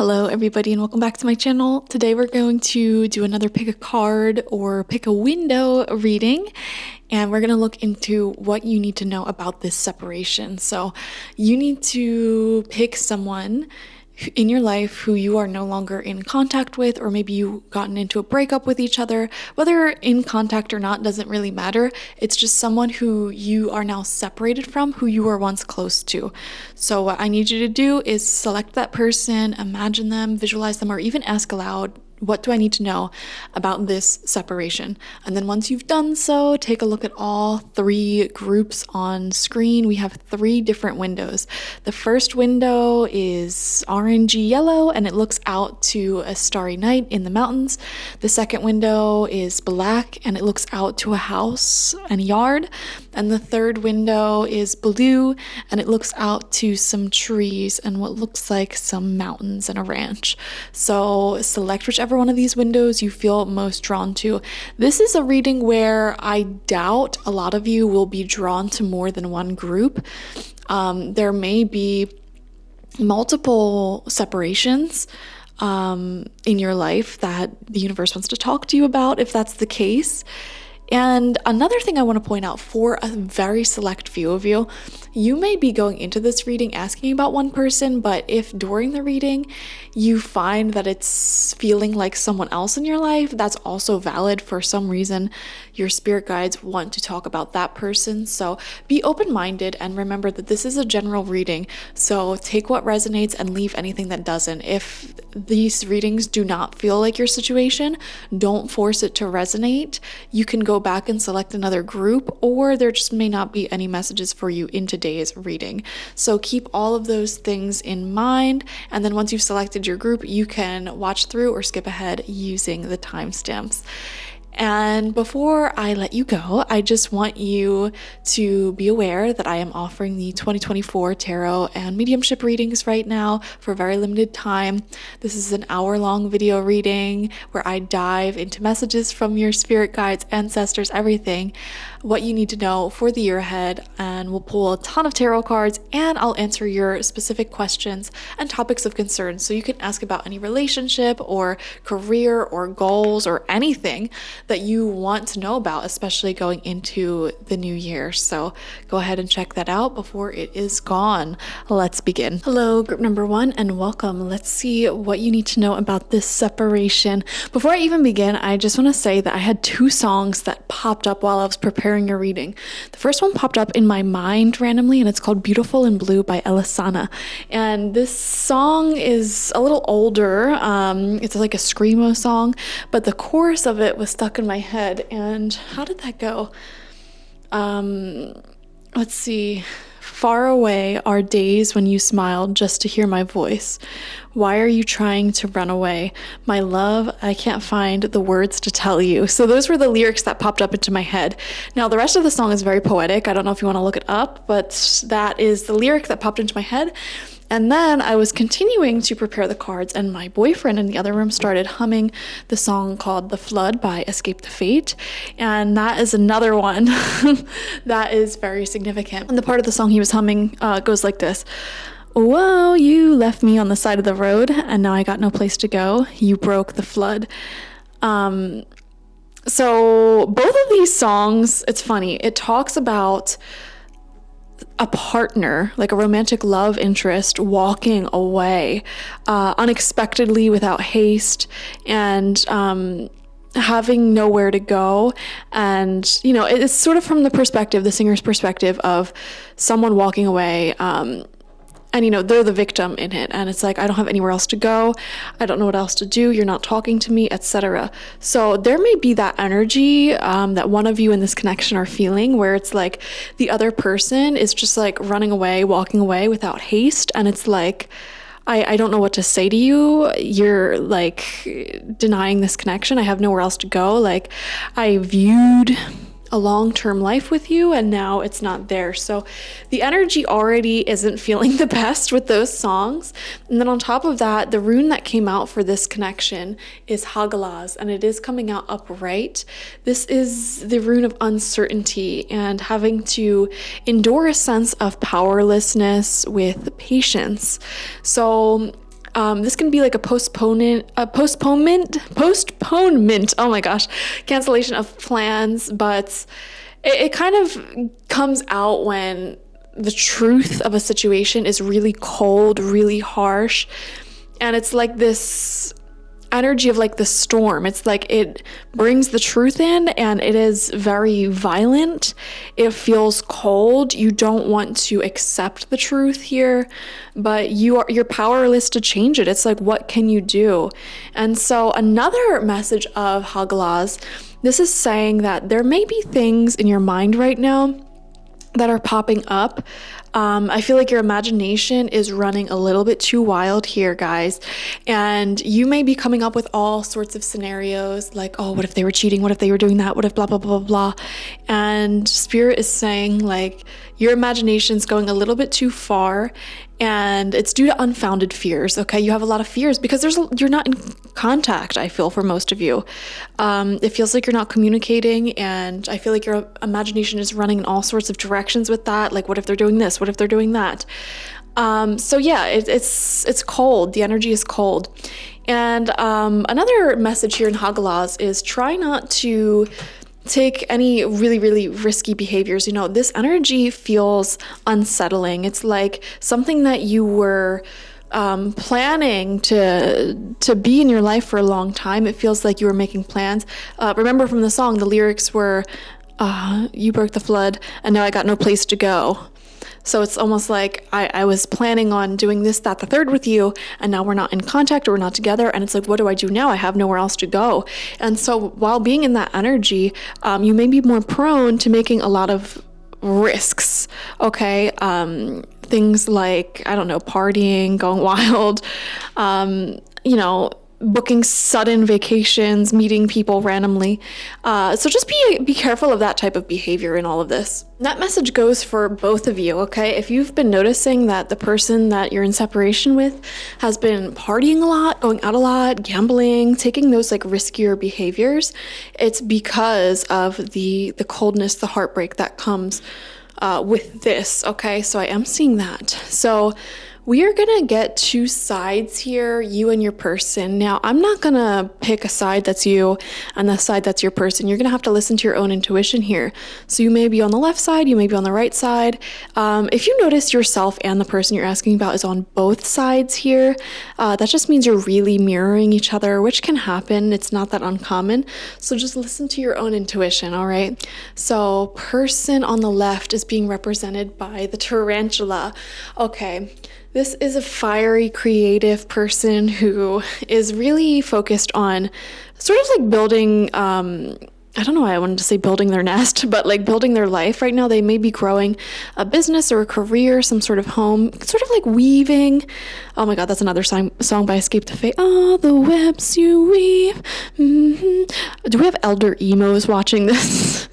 Hello everybody and welcome back to my channel. Today we're going to do another pick a card or pick a window reading, and we're going to look into what you need to know about this separation. So you need to pick someone in your life who you are no longer in contact with, or maybe you've gotten into a breakup with each other. Whether in contact or not doesn't really matter. It's just someone who you are now separated from, who you were once close to. So what I need you to do is select that person, imagine them, visualize them, or even ask aloud, what do I need to know about this separation? And then once you've done so, take a look at all three groups on screen. We have three different windows. The first window is orangey yellow and it looks out to a starry night in the mountains. The second window is black and it looks out to a house and a yard. And the third window is blue and it looks out to some trees and what looks like some mountains and a ranch. So select whichever one of these windows you feel most drawn to. This is a reading where I doubt a lot of you will be drawn to more than one group. There may be multiple separations in your life that the universe wants to talk to you about, if that's the case. And another thing I want to point out, for a very select few of you, you may be going into this reading asking about one person, but if during the reading you find that it's feeling like someone else in your life, that's also valid. For some reason, your spirit guides want to talk about that person. So be open-minded and remember that this is a general reading. So take what resonates and leave anything that doesn't. If these readings do not feel like your situation, don't force it to resonate. You can go back and select another group, or there just may not be any messages for you in today's reading. So keep all of those things in mind, and then once you've selected your group, you can watch through or skip ahead using the timestamps. And before I let you go, I just want you to be aware that I am offering the 2024 tarot and mediumship readings right now for a very limited time. This is an hour-long video reading where I dive into messages from your spirit guides, ancestors, everything, what you need to know for the year ahead, and we'll pull a ton of tarot cards and I'll answer your specific questions and topics of concern. So you can ask about any relationship or career or goals or anything that you want to know about, especially going into the new year. So go ahead and check that out before it is gone. Let's begin. Hello, group number one, and welcome. Let's see what you need to know about this separation. Before I even begin, I just want to say that I had two songs that popped up while I was preparing your reading. The first one popped up in my mind randomly, and it's called Beautiful in Blue by Elisana. And this song is a little older. It's like a screamo song, but the chorus of it was stuck in my head. And how did that go? Let's see. Far away are days when you smiled just to hear my voice. Why are you trying to run away? My love, I can't find the words to tell you. So those were the lyrics that popped up into my head. Now the rest of the song is very poetic. I don't know if you want to look it up, but that is the lyric that popped into my head. And then I was continuing to prepare the cards, and my boyfriend in the other room started humming the song called The Flood by Escape the Fate. And that is another one that is very significant. And the part of the song he was humming goes like this. Whoa, you left me on the side of the road, and now I got no place to go. You broke the flood. So both of these songs, it's funny, it talks about a partner, like a romantic love interest, walking away unexpectedly without haste, and having nowhere to go. And you know, it's sort of from the perspective, the singer's perspective, of someone walking away, and you know, they're the victim in it, and it's like, I don't have anywhere else to go, I don't know what else to do, you're not talking to me, etc. So there may be that energy that one of you in this connection are feeling, where it's like the other person is just like running away, walking away without haste, and it's like, I don't know what to say to you, you're like denying this connection, I have nowhere else to go, like I viewed a long-term life with you and now it's not there. So the energy already isn't feeling the best with those songs. And then on top of that, the rune that came out for this connection is Hagalaz, and it is coming out upright. This is the rune of uncertainty and having to endure a sense of powerlessness with patience. So This can be like a postponement. Oh my gosh, cancellation of plans. But it kind of comes out when the truth of a situation is really cold, really harsh, and it's like this energy of like the storm. It's like it brings the truth in, and it is very violent. It feels cold. You don't want to accept the truth here, but you're powerless to change it. It's like, what can you do? And so another message of Hagalaz, this is saying that there may be things in your mind right now that are popping up. I feel like your imagination is running a little bit too wild here, guys. And you may be coming up with all sorts of scenarios like, oh, what if they were cheating? What if they were doing that? What if blah, blah, blah, blah, blah. And Spirit is saying like your imagination's going a little bit too far, and it's due to unfounded fears. Okay, you have a lot of fears because you're not in contact. I feel for most of you, it feels like you're not communicating, and I feel like your imagination is running in all sorts of directions with that. Like, what if they're doing this? What if they're doing that? So yeah, it's cold. The energy is cold. And another message here in Hagalaz is try not to take any really, really risky behaviors. You know, this energy feels unsettling. It's like something that you were planning to be in your life for a long time. It feels like you were making plans. Remember from the song, the lyrics were, you broke the flood and now I got no place to go. So it's almost like I was planning on doing this, that, the third with you, and now we're not in contact or we're not together. And it's like, what do I do now? I have nowhere else to go. And so while being in that energy, you may be more prone to making a lot of risks, okay? Things like, I don't know, partying, going wild, you know, booking sudden vacations, meeting people randomly. So just be careful of that type of behavior in all of this. That message goes for both of you, okay? If you've been noticing that the person that you're in separation with has been partying a lot, going out a lot, gambling, taking those like riskier behaviors, it's because of the coldness, the heartbreak that comes with this, okay? So I am seeing that. So we are going to get two sides here, you and your person. Now, I'm not going to pick a side that's you and the side that's your person. You're going to have to listen to your own intuition here. So you may be on the left side, you may be on the right side. If you notice yourself and the person you're asking about is on both sides here, that just means you're really mirroring each other, which can happen. It's not that uncommon. So just listen to your own intuition, all right? So person on the left is being represented by the tarantula. Okay. This is a fiery, creative person who is really focused on sort of like building, I don't know why I wanted to say building their nest, but like building their life right now. They may be growing a business or a career, some sort of home, sort of like weaving. Oh my God, that's another song by Escape the Fate. Oh, the webs you weave. Mm-hmm. Do we have elder emos watching this?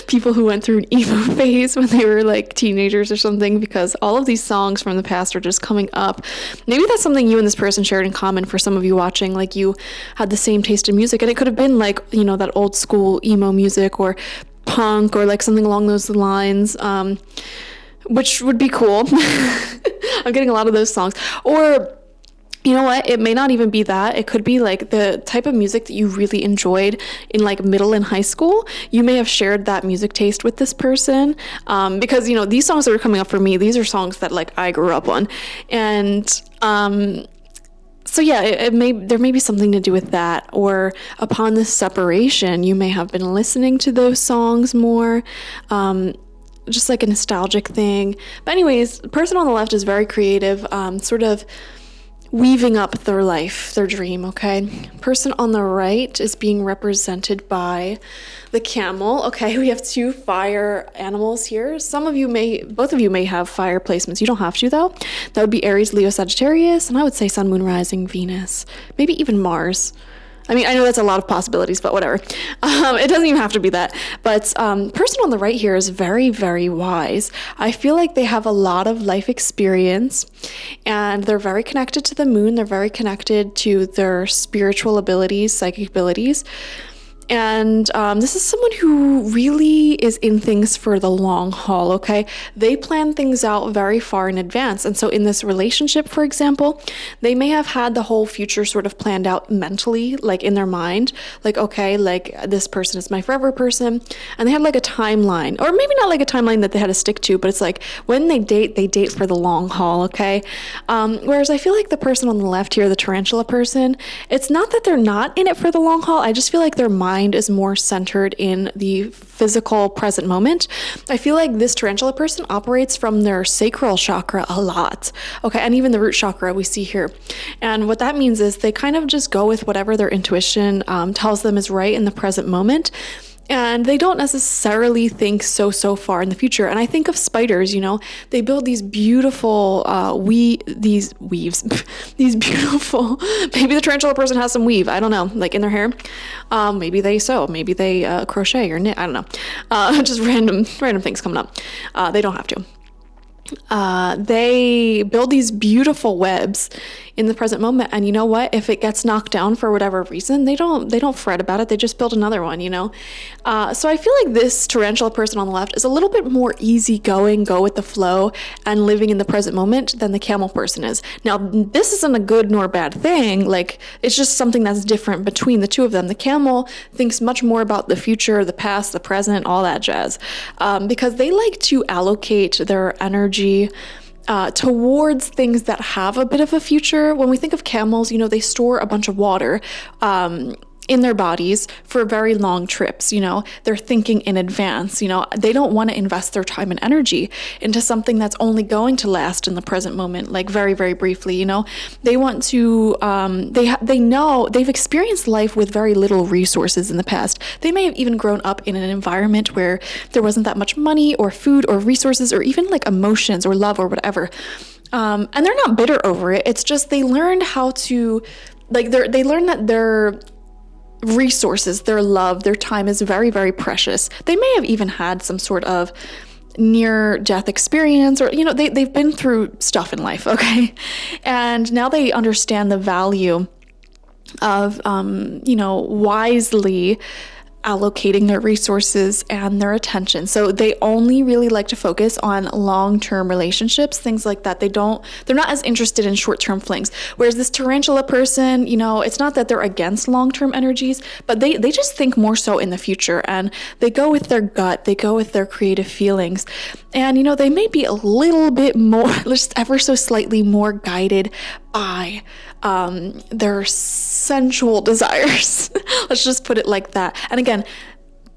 People who went through an emo phase when they were like teenagers or something, because all of these songs from the past are just coming up. Maybe that's something you and this person shared in common for some of you watching, like you had the same taste in music, and it could have been like, you know, that old school emo music or punk or like something along those lines, which would be cool. I'm getting a lot of those songs. Or you know what? It may not even be that. It could be like the type of music that you really enjoyed in like middle and high school. You may have shared that music taste with this person, because, you know, these songs that are coming up for me, these are songs that like I grew up on. And so yeah, there may be something to do with that. Or upon this separation, you may have been listening to those songs more, just like a nostalgic thing. But anyways, the person on the left is very creative, sort of weaving up their life, their dream, okay? Person on the right is being represented by the camel. Okay, we have two fire animals here. Both of you may have fire placements. You don't have to though. That would be Aries, Leo, Sagittarius, and I would say Sun, Moon, Rising, Venus, maybe even Mars. I mean, I know that's a lot of possibilities, but whatever. It doesn't even have to be that. But person on the right here is very, very wise. I feel like they have a lot of life experience, and they're very connected to the moon. They're very connected to their spiritual abilities, psychic abilities. And this is someone who really is in things for the long haul, okay? They plan things out very far in advance. And so in this relationship, for example, they may have had the whole future sort of planned out mentally, like in their mind, like, okay, like this person is my forever person. And they had like a timeline, or maybe not like a timeline that they had to stick to, but it's like when they date for the long haul, okay? Whereas I feel like the person on the left here, the tarantula person, it's not that they're not in it for the long haul. I just feel like their mind is more centered in the physical present moment. I feel like this tarantula person operates from their sacral chakra a lot. Okay, and even the root chakra we see here. And what that means is they kind of just go with whatever their intuition tells them is right in the present moment. And they don't necessarily think so far in the future. And I think of spiders, you know, they build these beautiful these weaves, these beautiful, maybe the tarantula person has some weave, I don't know, like in their hair. Maybe they sew, maybe they crochet or knit, I don't know. Just random things coming up. They don't have to. They build these beautiful webs in the present moment, and you know what, if it gets knocked down for whatever reason, they don't fret about it, they just build another one, you know. So I feel like this tarantula person on the left is a little bit more easygoing, go with the flow, and living in the present moment than the camel person is. Now, this isn't a good nor bad thing, like it's just something that's different between the two of them. The camel thinks much more about the future, the past, the present, all that jazz, because they like to allocate their energy towards things that have a bit of a future. When we think of camels, you know, they store a bunch of water in their bodies for very long trips, you know, they're thinking in advance, you know, they don't want to invest their time and energy into something that's only going to last in the present moment, like very, very briefly, you know, they want to, they know they've experienced life with very little resources in the past. They may have even grown up in an environment where there wasn't that much money or food or resources or even like emotions or love or whatever. And they're not bitter over it. It's just they learned how to, like, they learned that their resources, their love, their time is very, very precious. They may have even had some sort of near-death experience, or, you know, they've been through stuff in life, okay? And now they understand the value of, you know, wisely allocating their resources and their attention. So they only really like to focus on long-term relationships, things like that. They're not as interested in short-term flings. Whereas this tarantula person, you know, it's not that they're against long-term energies, but they just think more so in the future, and they go with their gut, they go with their creative feelings. And, you know, they may be a little bit more, just ever so slightly more guided by their sensual desires. Let's just put it like that. And again,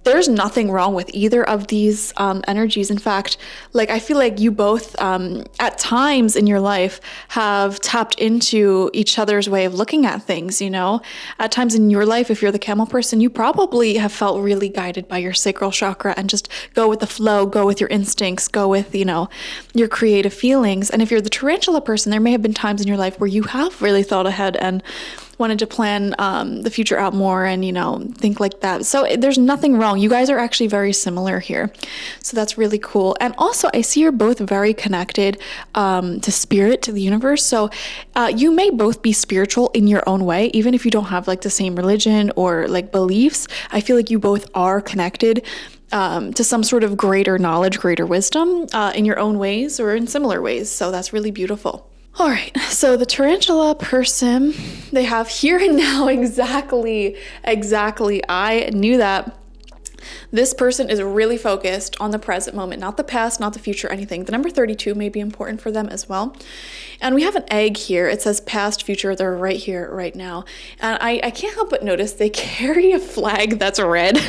there's nothing wrong with either of these energies. In fact, like, I feel like you both at times in your life have tapped into each other's way of looking at things, you know. At times in your life, if you're the camel person, you probably have felt really guided by your sacral chakra and just go with the flow, go with your instincts, go with, you know, your creative feelings. And if you're the tarantula person, there may have been times in your life where you have really thought ahead and wanted to plan the future out more and, you know, think like that. So there's nothing wrong. You guys are actually very similar here. So that's really cool. And also, I see you're both very connected to spirit, to the universe. So you may both be spiritual in your own way, even if you don't have like the same religion or like beliefs. I feel like you both are connected to some sort of greater knowledge, greater wisdom in your own ways or in similar ways. So that's really beautiful. All right, so the tarantula person, they have here and now exactly. I knew that. This person is really focused on the present moment, not the past, not the future, anything. The number 32 may be important for them as well. And we have an egg here. It says past, future. They're right here, right now. And I can't help but notice they carry a flag that's red.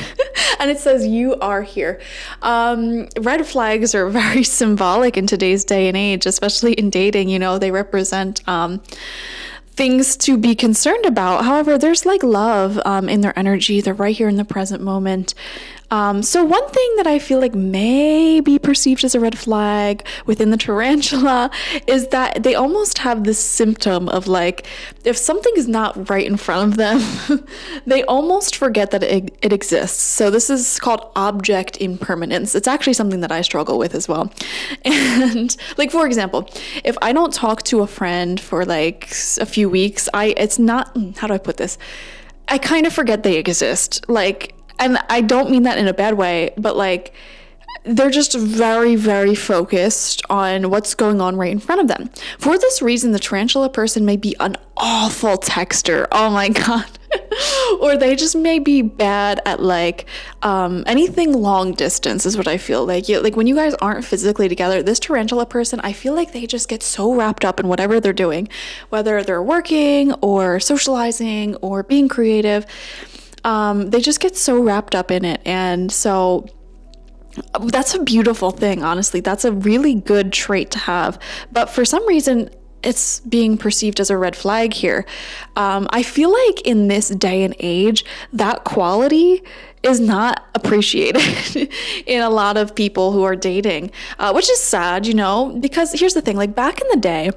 And it says, you are here. Red flags are very symbolic in today's day and age, especially in dating. You know, they represent things to be concerned about. However, there's like love in their energy. They're right here in the present moment. So one thing that I feel like may be perceived as a red flag within the tarantula is that they almost have this symptom of like, if something is not right in front of them, they almost forget that it exists. So this is called object impermanence. It's actually something that I struggle with as well. And like, for example, if I don't talk to a friend for like a few weeks, it's not, how do I put this? I kind of forget they exist. Like, and I don't mean that in a bad way, but like, they're just very, very focused on what's going on right in front of them. For this reason, the tarantula person may be an awful texter. Oh my God. Or they just may be bad at like anything long distance is what I feel like. Like when you guys aren't physically together, this tarantula person, I feel like they just get so wrapped up in whatever they're doing, whether they're working or socializing or being creative. They just get so wrapped up in it. And so that's a beautiful thing, honestly. That's a really good trait to have. But for some reason, it's being perceived as a red flag here. I feel like in this day and age, that quality is not appreciated in a lot of people who are dating, which is sad, because here's the thing, like back in the day,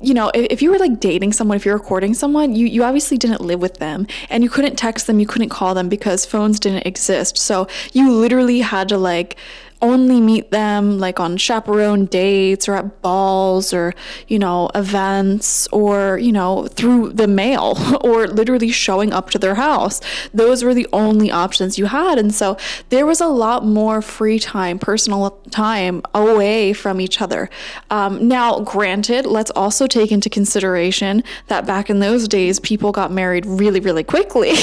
if you were like dating someone, if you're courting someone, you obviously didn't live with them and you couldn't text them, you couldn't call them because phones didn't exist. So you literally had to like only meet them like on chaperone dates or at balls or, events or, through the mail or literally showing up to their house. Those were the only options you had. And so there was a lot more free time, personal time away from each other. Now, granted, let's also take into consideration that back in those days, people got married really, really quickly.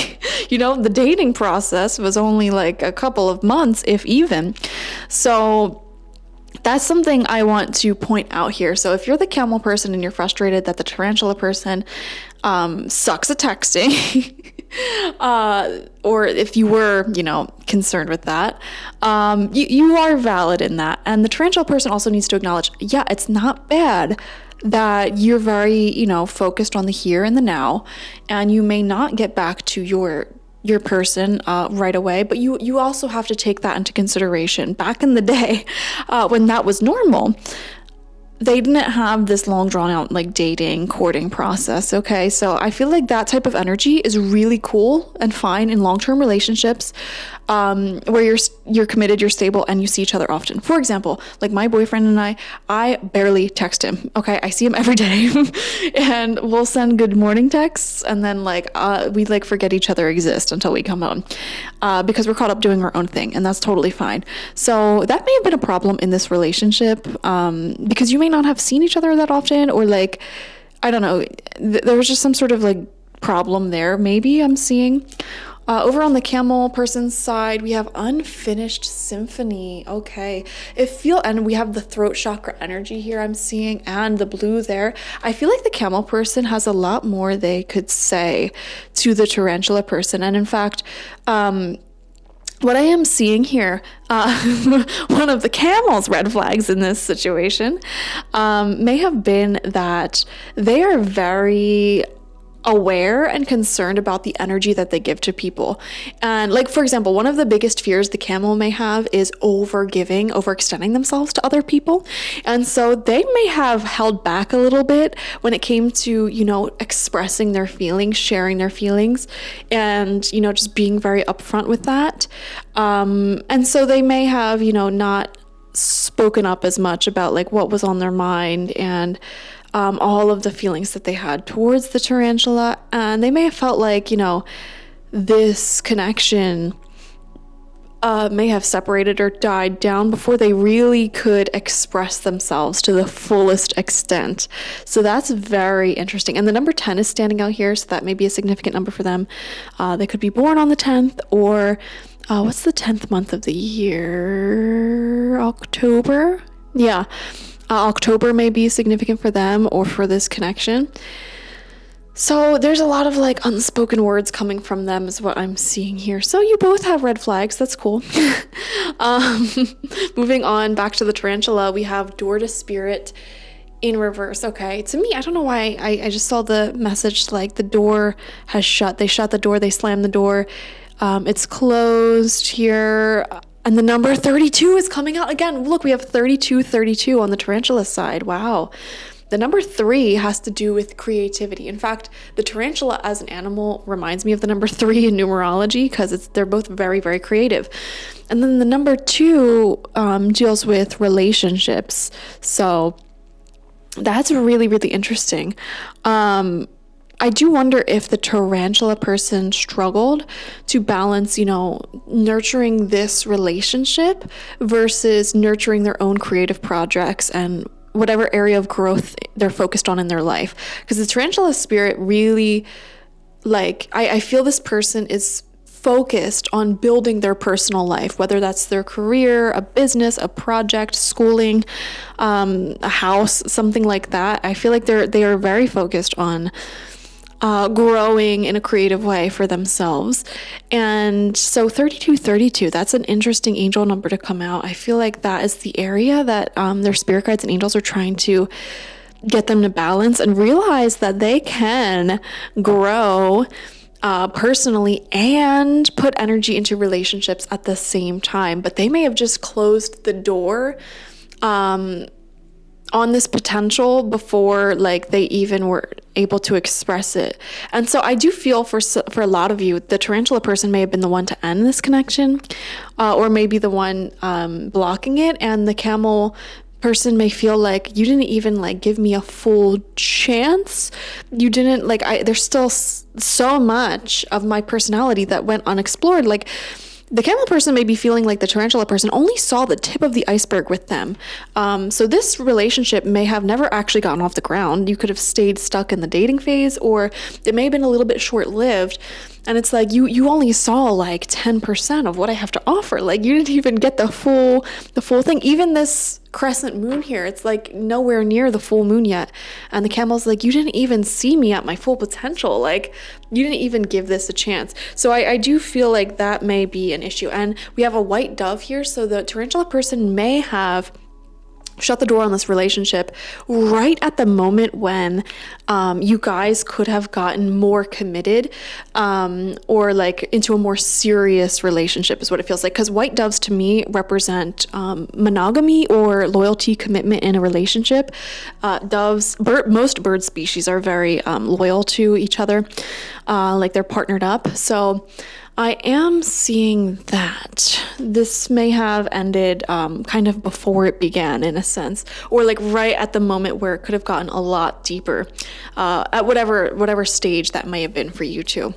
The dating process was only like a couple of months, if even. So that's something I want to point out here. So if you're the camel person and you're frustrated that the tarantula person sucks at texting, or if you were, concerned with that, you are valid in that. And the tarantula person also needs to acknowledge, yeah, it's not bad that you're very, focused on the here and the now, and you may not get back to your person right away, but you also have to take that into consideration. Back in the day, when that was normal, they didn't have this long drawn out like dating, courting process. Okay. So I feel like that type of energy is really cool and fine in long-term relationships, where you're committed, you're stable, and you see each other often. For example, like my boyfriend and I barely text him. Okay. I see him every day and we'll send good morning texts. And then we forget each other exist until we come home, because we're caught up doing our own thing, and that's totally fine. So that may have been a problem in this relationship, because you may not have seen each other that often, or I don't know, there was just some sort of problem there, maybe I'm seeing. Over on the camel person's side, we have unfinished symphony. Okay. And we have the throat chakra energy here I'm seeing, and the blue there. I feel like the camel person has a lot more they could say to the tarantula person. And in fact, what I am seeing here, one of the camel's red flags in this situation, may have been that they are very aware and concerned about the energy that they give to people. And for example, one of the biggest fears the camel may have is overextending themselves to other people. And so they may have held back a little bit when it came to, expressing their feelings, sharing their feelings, and, just being very upfront with that. And so they may have, not spoken up as much about what was on their mind and all of the feelings that they had towards the tarantula. And they may have felt this connection may have separated or died down before they really could express themselves to the fullest extent. So that's very interesting. And the number 10 is standing out here, so that may be a significant number for them. They could be born on the 10th, or what's the 10th month of the year? October? Yeah. October may be significant for them or for this connection. So there's a lot of unspoken words coming from them is what I'm seeing here. So you both have red flags. That's cool. Moving on back to the tarantula, we have door to spirit in reverse. Okay. To me, I don't know why I just saw the message the door has shut. They shut the door. They slammed the door. It's closed here. And the number 32 is coming out again. Look, we have 32 on the tarantula side. Wow. The number 3 has to do with creativity. In fact, the tarantula as an animal reminds me of the number 3 in numerology, because they're both very, very creative. And then the number 2 deals with relationships. So that's really, really interesting. I do wonder if the tarantula person struggled to balance, nurturing this relationship versus nurturing their own creative projects and whatever area of growth they're focused on in their life. Because the tarantula spirit really, I feel this person is focused on building their personal life, whether that's their career, a business, a project, schooling, a house, something like that. I feel like they are very focused on growing in a creative way for themselves. And so 3232, that's an interesting angel number to come out. I feel like that is the area that their spirit guides and angels are trying to get them to balance and realize that they can grow personally and put energy into relationships at the same time. But they may have just closed the door on this potential before they even were able to express it. And so I do feel for a lot of you, the tarantula person may have been the one to end this connection, or maybe the one blocking it, and the camel person may feel like you didn't even give me a full chance. You didn't there's still so much of my personality that went unexplored. The camel person may be feeling like the tarantula person only saw the tip of the iceberg with them. So this relationship may have never actually gotten off the ground. You could have stayed stuck in the dating phase, or it may have been a little bit short-lived. And it's you only saw 10% of what I have to offer. You didn't even get the full thing. Even this crescent moon here, it's nowhere near the full moon yet. And the camel's you didn't even see me at my full potential. You didn't even give this a chance. So I do feel like that may be an issue. And we have a white dove here. So the tarantula person may have shut the door on this relationship right at the moment when you guys could have gotten more committed or into a more serious relationship is what it feels like. Because white doves to me represent monogamy or loyalty, commitment in a relationship. Most bird species are very loyal to each other, they're partnered up. So I am seeing that this may have ended kind of before it began, in a sense, or right at the moment where it could have gotten a lot deeper at whatever stage that may have been for you two.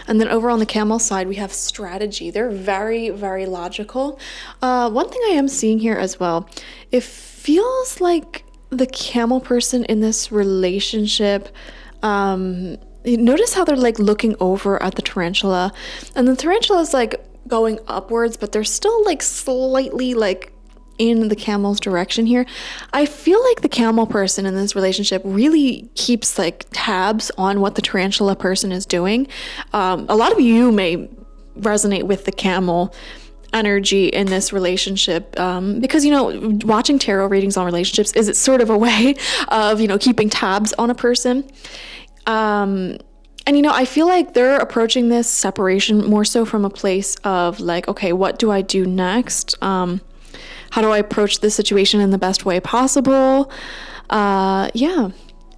And then over on the camel side, we have strategy. They're very, very logical. One thing I am seeing here as well, it feels like the camel person in this relationship, notice how they're looking over at the tarantula, and the tarantula is going upwards, but they're still slightly in the camel's direction here. I feel like the camel person in this relationship really keeps tabs on what the tarantula person is doing. A lot of you may resonate with the camel energy in this relationship because watching tarot readings on relationships is sort of a way of keeping tabs on a person. And I feel like they're approaching this separation more so from a place of okay, what do I do next? How do I approach this situation in the best way possible? Yeah,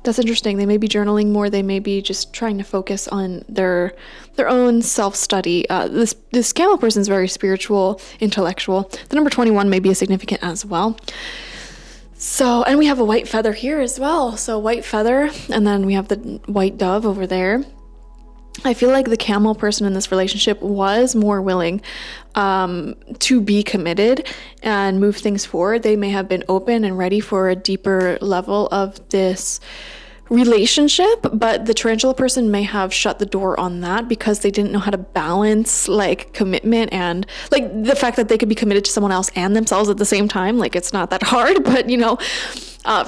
that's interesting. They may be journaling more. They may be just trying to focus on their own self-study. This camel person is very spiritual, intellectual. The number 21 may be a significant as well. So, and we have a white feather here as well. So white feather, and then we have the white dove over there. I feel like the camel person in this relationship was more willing to be committed and move things forward. They may have been open and ready for a deeper level of this relationship, but the tarantula person may have shut the door on that because they didn't know how to balance commitment and the fact that they could be committed to someone else and themselves at the same time. It's not that hard, but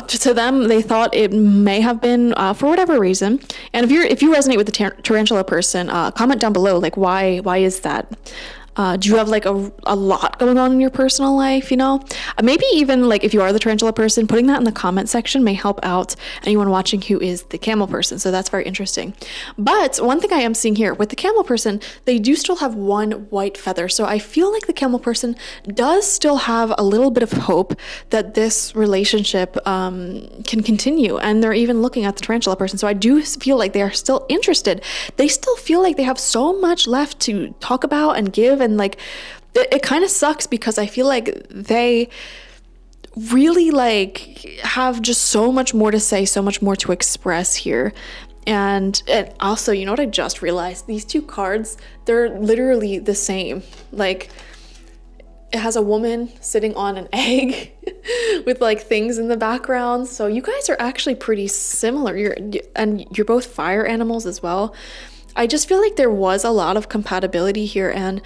to them, they thought it may have been for whatever reason. And if you resonate with the tarantula person, comment down below why is that? Do you have a lot going on in your personal life? Maybe even if you are the tarantula person, putting that in the comment section may help out anyone watching who is the camel person. So that's very interesting. But one thing I am seeing here with the camel person, they do still have one white feather. So I feel like the camel person does still have a little bit of hope that this relationship can continue. And they're even looking at the tarantula person. So I do feel like they are still interested. They still feel like they have so much left to talk about and give. And it kind of sucks because I feel like they really have just so much more to say, so much more to express here. And also, you know what I just realized? These two cards, they're literally the same. Like, it has a woman sitting on an egg with like things in the background. So you guys are actually pretty similar. You're both fire animals as well. I just feel like there was a lot of compatibility here, and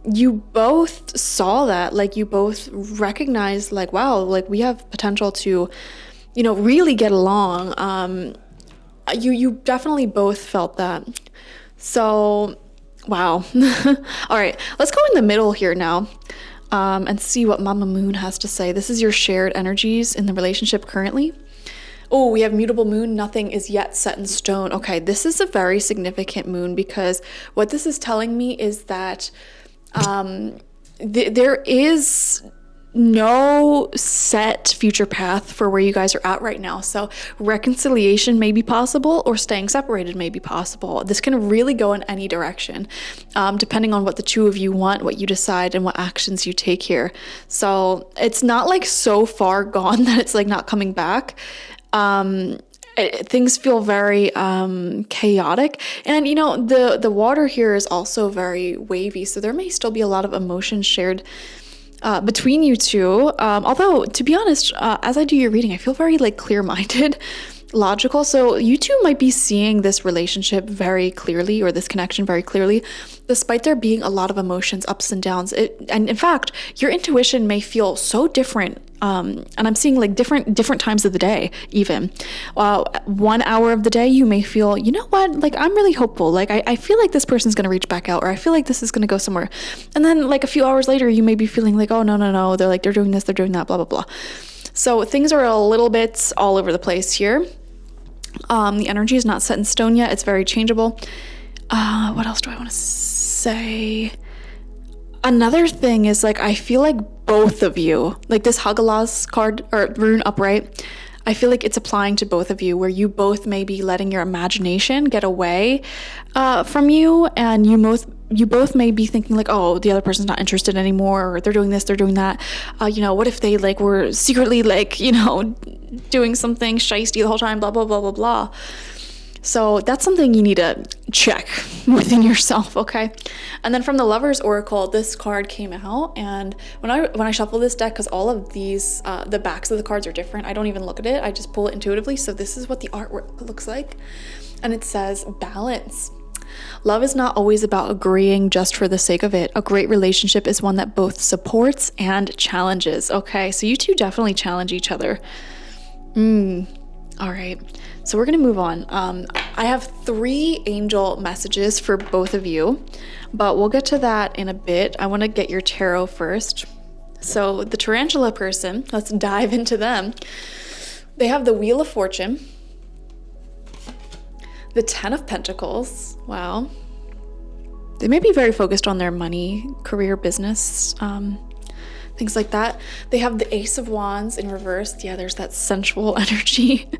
you both saw that. Like, you both recognized, like, wow, like we have potential to, you know, really get along. You definitely both felt that. So, wow. All right, let's go in the middle here now, and see what Mama Moon has to say. This is your shared energies in the relationship currently. Oh, we have mutable moon. Nothing is yet set in stone. Okay, this is a very significant moon, because what this is telling me is that there is no set future path for where you guys are at right now. So reconciliation may be possible, or staying separated may be possible. This can really go in any direction, depending on what the two of you want, what you decide, and what actions you take here. So it's not like so far gone that it's like not coming back. Things feel very chaotic, and you know, the water here is also very wavy, so there may still be a lot of emotion shared between you two. Although, to be honest, as I do your reading, I feel very like clear-minded, logical. So you two might be seeing this relationship very clearly, or this connection very clearly, despite there being a lot of emotions, ups and downs. And in fact, your intuition may feel so different. And I'm seeing like different times of the day, even. 1 hour of the day, you may feel, you know what, like I'm really hopeful. Like I feel like this person's going to reach back out, or I feel like this is going to go somewhere. And then like a few hours later, you may be feeling like, oh, no. They're doing this, they're doing that, blah, blah, blah. So things are a little bit all over the place here. The energy is not set in stone yet. It's very changeable. What else do I want to say? Another thing is, like, I feel like both of you, like this Hagalaz card or rune upright, I feel like it's applying to both of you, where you both may be letting your imagination get away from you, and you both may be thinking like, oh, the other person's not interested anymore, or they're doing this, they're doing that. You know, what if they like were secretly like, you know, doing something shiesty the whole time, blah, blah, blah, blah, blah. So that's something you need to check within yourself, okay? And then from the Lover's Oracle, this card came out, and when I shuffle this deck, because all of these, the backs of the cards are different, I don't even look at it, I just pull it intuitively. So this is what the artwork looks like, and it says balance. Love is not always about agreeing just for the sake of it. A great relationship is one that both supports and challenges. Okay, so you two definitely challenge each other. All right, so we're gonna move on. I have 3 angel messages for both of you, but we'll get to that in a bit. I want to get your tarot first. So the tarantula person, let's dive into them. They have the Wheel of Fortune, the 10 of Pentacles. Wow. They may be very focused on their money, career, business, things like that. They have the Ace of Wands in reverse. Yeah, there's that sensual energy.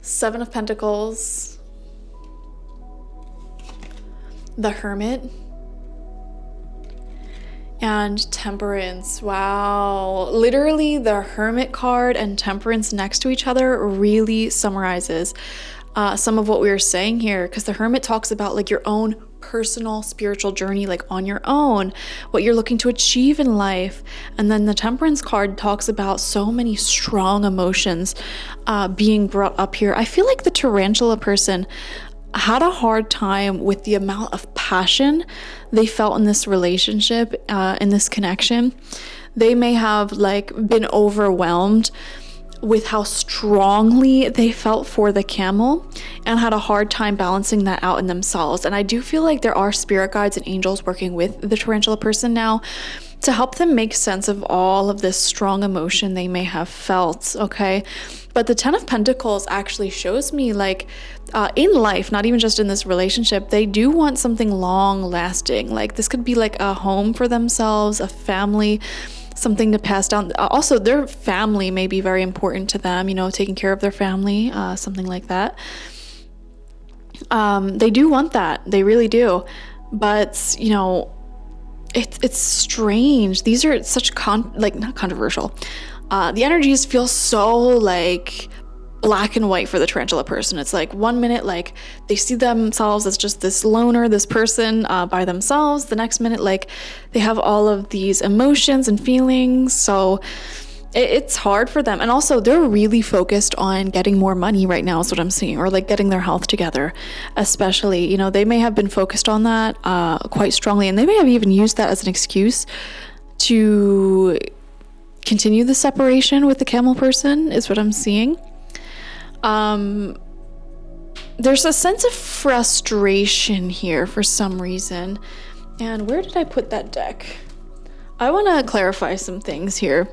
7 of Pentacles, the Hermit, and Temperance. Wow. Literally, the Hermit card and Temperance next to each other really summarizes some of what we were saying here, because the Hermit talks about like your own personal spiritual journey, like on your own, what you're looking to achieve in life. And then the Temperance card talks about so many strong emotions being brought up here. I feel like the tarantula person had a hard time with the amount of passion they felt in this relationship, in this connection. They may have like been overwhelmed with how strongly they felt for the camel, and had a hard time balancing that out in themselves. And I do feel like there are spirit guides and angels working with the tarantula person now to help them make sense of all of this strong emotion they may have felt, okay? But the 10 of Pentacles actually shows me like in life, not even just in this relationship, they do want something long lasting. Like this could be like a home for themselves, a family, something to pass down. Also, their family may be very important to them, you know, taking care of their family, something like that. They do want that. They really do. But, you know, it's strange. These are such not controversial. The energies feel so like black and white for the tarantula person. It's like 1 minute, like they see themselves as just this loner, this person by themselves. The next minute, like they have all of these emotions and feelings. So it's hard for them. And also they're really focused on getting more money right now is what I'm seeing, or like getting their health together, especially, you know, they may have been focused on that quite strongly, and they may have even used that as an excuse to continue the separation with the camel person is what I'm seeing. There's a sense of frustration here for some reason. And where did I put that deck? I want to clarify some things here.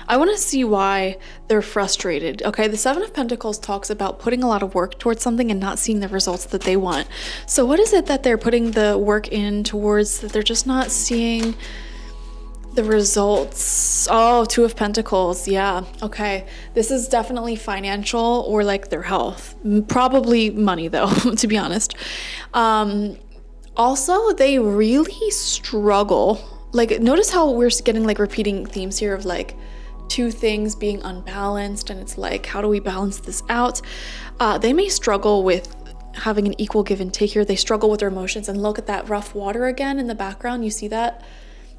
I want to see why they're frustrated. Okay, the Seven of Pentacles talks about putting a lot of work towards something and not seeing the results that they want. So what is it that they're putting the work in towards that they're just not seeing the results? Oh, Two of Pentacles. Yeah. Okay. This is definitely financial or like their health. Probably money though, to be honest. Also, they really struggle. Like, notice how we're getting like repeating themes here of like two things being unbalanced, and it's like, how do we balance this out? They may struggle with having an equal give and take here. They struggle with their emotions, and look at that rough water again in the background. You see that?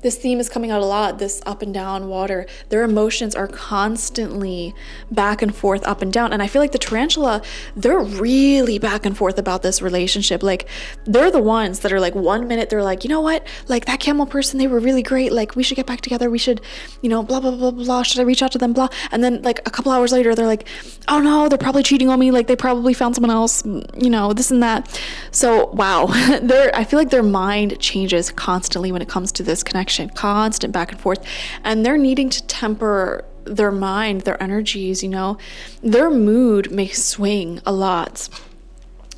This theme is coming out a lot, this up and down water. Their emotions are constantly back and forth, up and down. And I feel like the tarantula, they're really back and forth about this relationship. Like, they're the ones that are like, 1 minute, they're like, you know what? Like, that camel person, they were really great. Like, we should get back together. We should, you know, blah, blah, blah, blah. Should I reach out to them? Blah. And then like a couple hours later, they're like, oh no, they're probably cheating on me. Like, they probably found someone else, you know, this and that. So, wow. I feel like their mind changes constantly when it comes to this connection. Constant back and forth, and they're needing to temper their mind, their energies, you know. Their mood may swing a lot.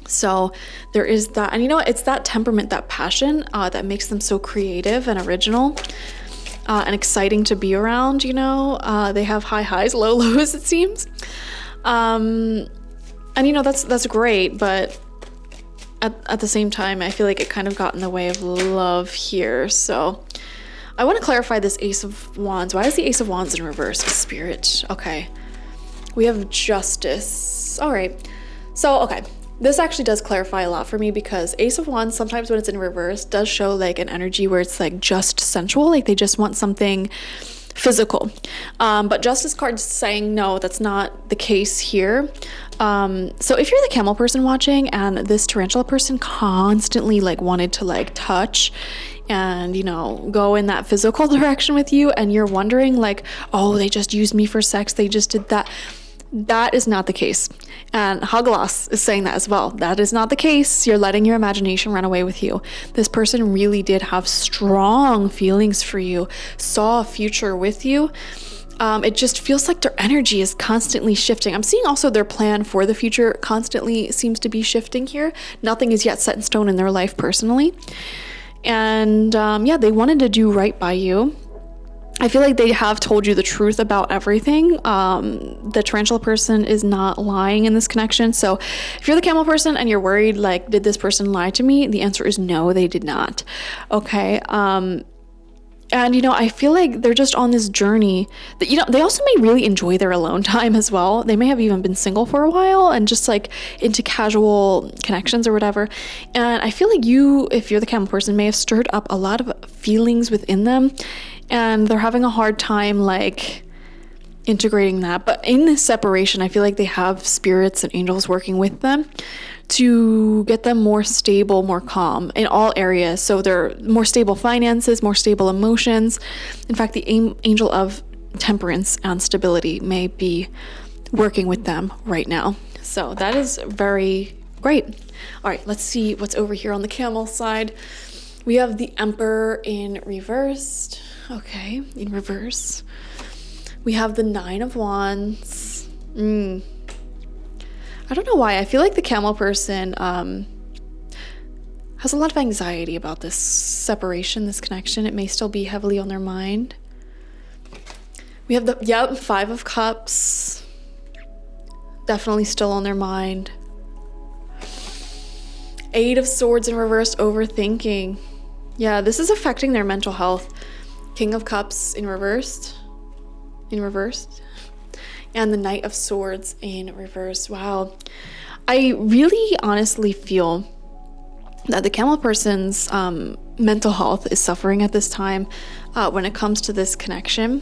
So there is that, and you know what, it's that temperament, that passion that makes them so creative and original and exciting to be around, you know. They have high highs, low lows, it seems. And you know, that's great, but at the same time, I feel like it kind of got in the way of love here. So I want to clarify this Ace of Wands. Why is the Ace of Wands in reverse? Spirit. Okay. We have Justice. All right. So, okay. This actually does clarify a lot for me, because Ace of Wands, sometimes when it's in reverse, does show like an energy where it's like just sensual. Like they just want something physical. But Justice card's saying, no, that's not the case here. So if you're the camel person watching and this tarantula person constantly like wanted to like touch and, you know, go in that physical direction with you, and you're wondering like, oh, they just used me for sex, they just did that. That is not the case. And Haglas is saying that as well. That is not the case. You're letting your imagination run away with you. This person really did have strong feelings for you, saw a future with you. It just feels like their energy is constantly shifting. I'm seeing also their plan for the future constantly seems to be shifting here. Nothing is yet set in stone in their life personally. And yeah, they wanted to do right by you. I feel like they have told you the truth about everything. The tarantula person is not lying in this connection. So if you're the camel person and you're worried, like, did this person lie to me? The answer is no, they did not. Okay. And, you know, I feel like they're just on this journey that, you know, they also may really enjoy their alone time as well. They may have even been single for a while and just like into casual connections or whatever. And I feel like you, if you're the camel person, may have stirred up a lot of feelings within them, and they're having a hard time like integrating that. But in this separation, I feel like they have spirits and angels working with them to get them more stable, more calm in all areas. So they're more stable finances, more stable emotions. In fact, the angel of temperance and stability may be working with them right now. So that is very great. All right, let's see what's over here on the camel side. We have the Emperor in reversed. Okay, in reverse. We have the Nine of Wands. I don't know why. I feel like the camel person has a lot of anxiety about this separation, this connection. It may still be heavily on their mind. We have the, Five of Cups. Definitely still on their mind. Eight of Swords in reverse, overthinking. Yeah, this is affecting their mental health. King of Cups in reversed. In reversed. and the Knight of Swords in reverse. Wow. I really honestly feel that the camel person's mental health is suffering at this time when it comes to this connection.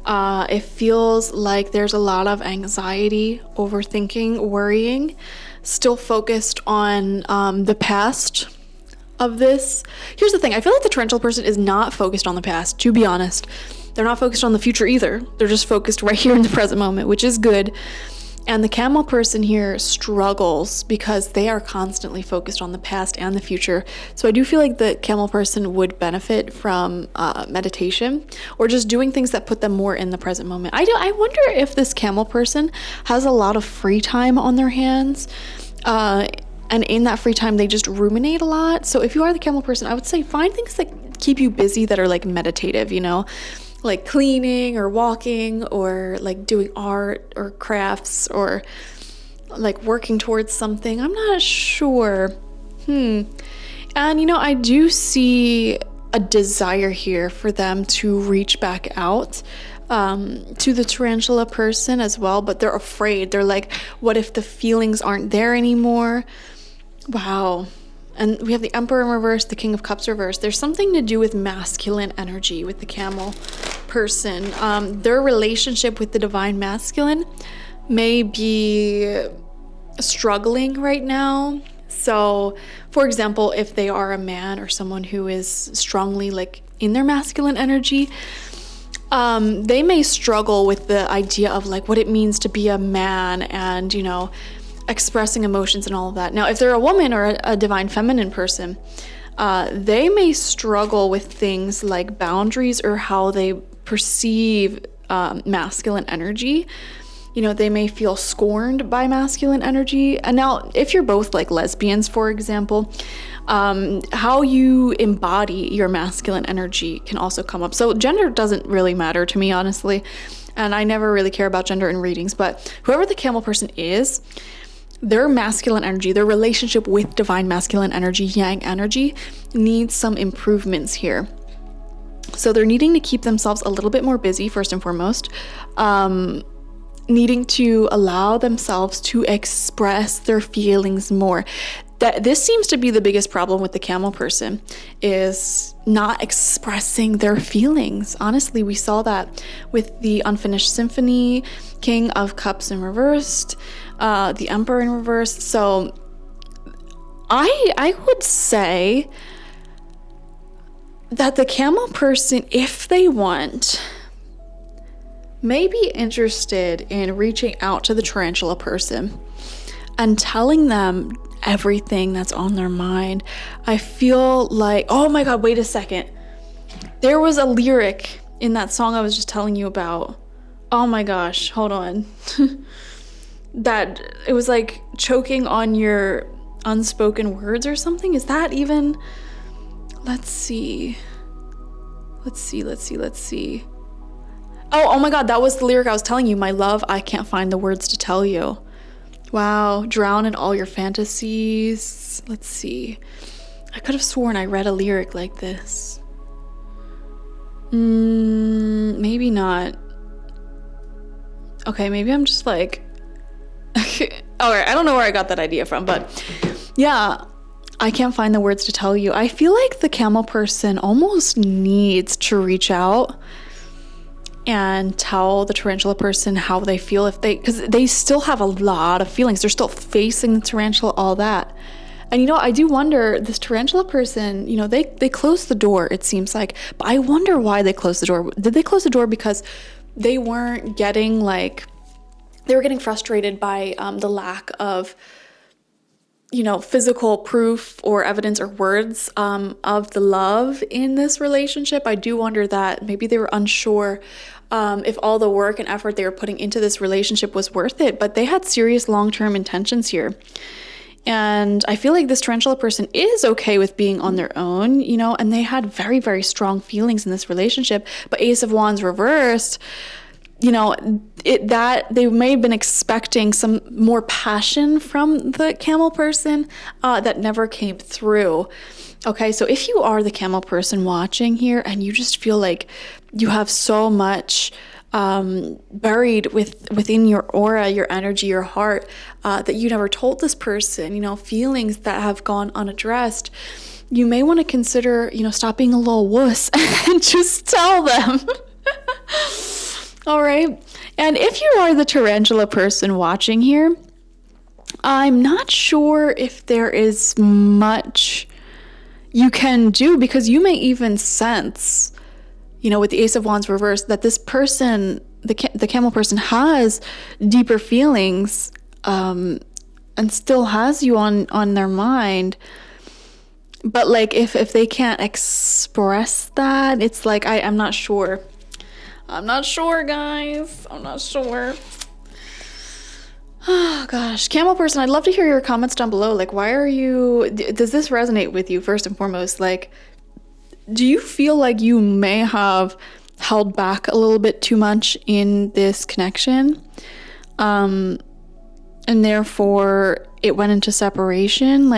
It feels like there's a lot of anxiety, overthinking, worrying, still focused on the past of this. Here's the thing. I feel like the torrential person is not focused on the past, to be honest. They're not focused on the future either. They're just focused right here in the present moment, which is good. And the camel person here struggles because they are constantly focused on the past and the future. So I do feel like the camel person would benefit from meditation or just doing things that put them more in the present moment. I wonder if this camel person has a lot of free time on their hands. And in that free time, they just ruminate a lot. So if you are the camel person, I would say find things that keep you busy that are like meditative, you know? Like cleaning or walking or like doing art or crafts or like working towards something. I'm not sure. And you know, I do see a desire here for them to reach back out to the tarantula person as well, but they're afraid. They're like, what if the feelings aren't there anymore? Wow. And we have the Emperor in reverse, the King of Cups reverse. There's something to do with masculine energy with the camel person. Their relationship with the divine masculine may be struggling right now. So, for example, if they are a man or someone who is strongly like in their masculine energy, they may struggle with the idea of like what it means to be a man and, you know, expressing emotions and all of that. Now, if they're a woman or a divine feminine person, they may struggle with things like boundaries or how they perceive masculine energy. You know, they may feel scorned by masculine energy. And now, if you're both like lesbians, for example, how you embody your masculine energy can also come up. So gender doesn't really matter to me, honestly. And I never really care about gender in readings, but whoever the camel person is, their masculine energy, their relationship with divine masculine energy, yang energy, needs some improvements here. So they're needing to keep themselves a little bit more busy, first and foremost, needing to allow themselves to express their feelings more. That this seems to be the biggest problem with the camel person, is not expressing their feelings. Honestly, we saw that with the Unfinished Symphony, King of Cups in reversed, the Emperor in reverse. So I would say that the camel person, if they want, may be interested in reaching out to the tarantula person and telling them everything that's on their mind. I feel like, oh my God, wait a second. There was a lyric in that song I was just telling you about. Oh my gosh, hold on. That it was like choking on your unspoken words or something. Is that even? Let's see. Oh my God, that was the lyric I was telling you. My love, I can't find the words to tell you. Wow, drown in all your fantasies. Let's see. I could have sworn I read a lyric like this. Maybe not. Okay, maybe I'm just like... Alright, I don't know where I got that idea from, but yeah, I can't find the words to tell you. I feel like the camel person almost needs to reach out and tell the tarantula person how they feel, because they still have a lot of feelings. They're still facing the tarantula, all that. And you know, I do wonder, this tarantula person, you know, they closed the door, it seems like, but I wonder why they closed the door. Did they close the door because they weren't getting they were getting frustrated by the lack of, you know, physical proof or evidence or words of the love in this relationship? I do wonder that maybe they were unsure if all the work and effort they were putting into this relationship was worth it, but they had serious long-term intentions here. And I feel like this tarantula person is okay with being on their own, you know, and they had very, very strong feelings in this relationship. But Ace of Wands reversed, you know, that they may have been expecting some more passion from the camel person that never came through. Okay, so if you are the camel person watching here and you just feel like you have so much buried within your aura, your energy, your heart, that you never told this person, feelings that have gone unaddressed. You may want to consider, stop being a little wuss and just tell them. All right. And if you are the tarantula person watching here, I'm not sure if there is much you can do, because you may even sense, with the Ace of Wands reversed, that this person, the camel person, has deeper feelings, and still has you on their mind. But like, if they can't express that, it's like, I'm not sure. I'm not sure, guys. I'm not sure. Oh gosh, camel person, I'd love to hear your comments down below. Like, does this resonate with you first and foremost? Like, do you feel like you may have held back a little bit too much in this connection? And therefore it went into separation?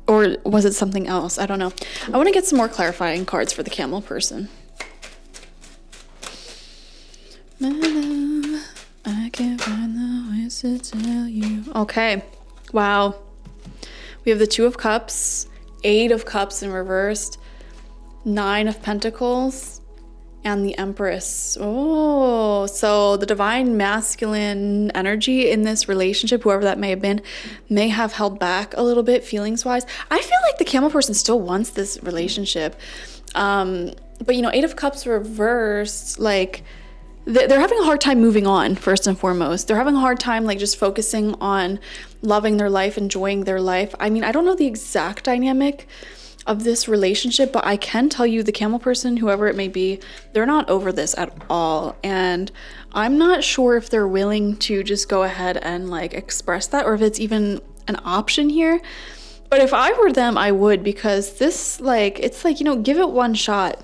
Or was it something else? I don't know. I want to get some more clarifying cards for the camel person. My love, I can't find the words to tell you. Okay. Wow. We have the Two of Cups, Eight of Cups in reversed, Nine of Pentacles, and the Empress. Oh, so the divine masculine energy in this relationship, whoever that may have been, may have held back a little bit feelings-wise. I feel like the camel person still wants this relationship. But, Eight of Cups reversed, like, they're having a hard time moving on, first and foremost. They're having a hard time, like, just focusing on loving their life, enjoying their life. I mean, I don't know the exact dynamic of this relationship, but I can tell you the camel person, whoever it may be, they're not over this at all. And I'm not sure if they're willing to just go ahead and, like, express that, or if it's even an option here. But if I were them, I would, because this, like, it's like, give it one shot.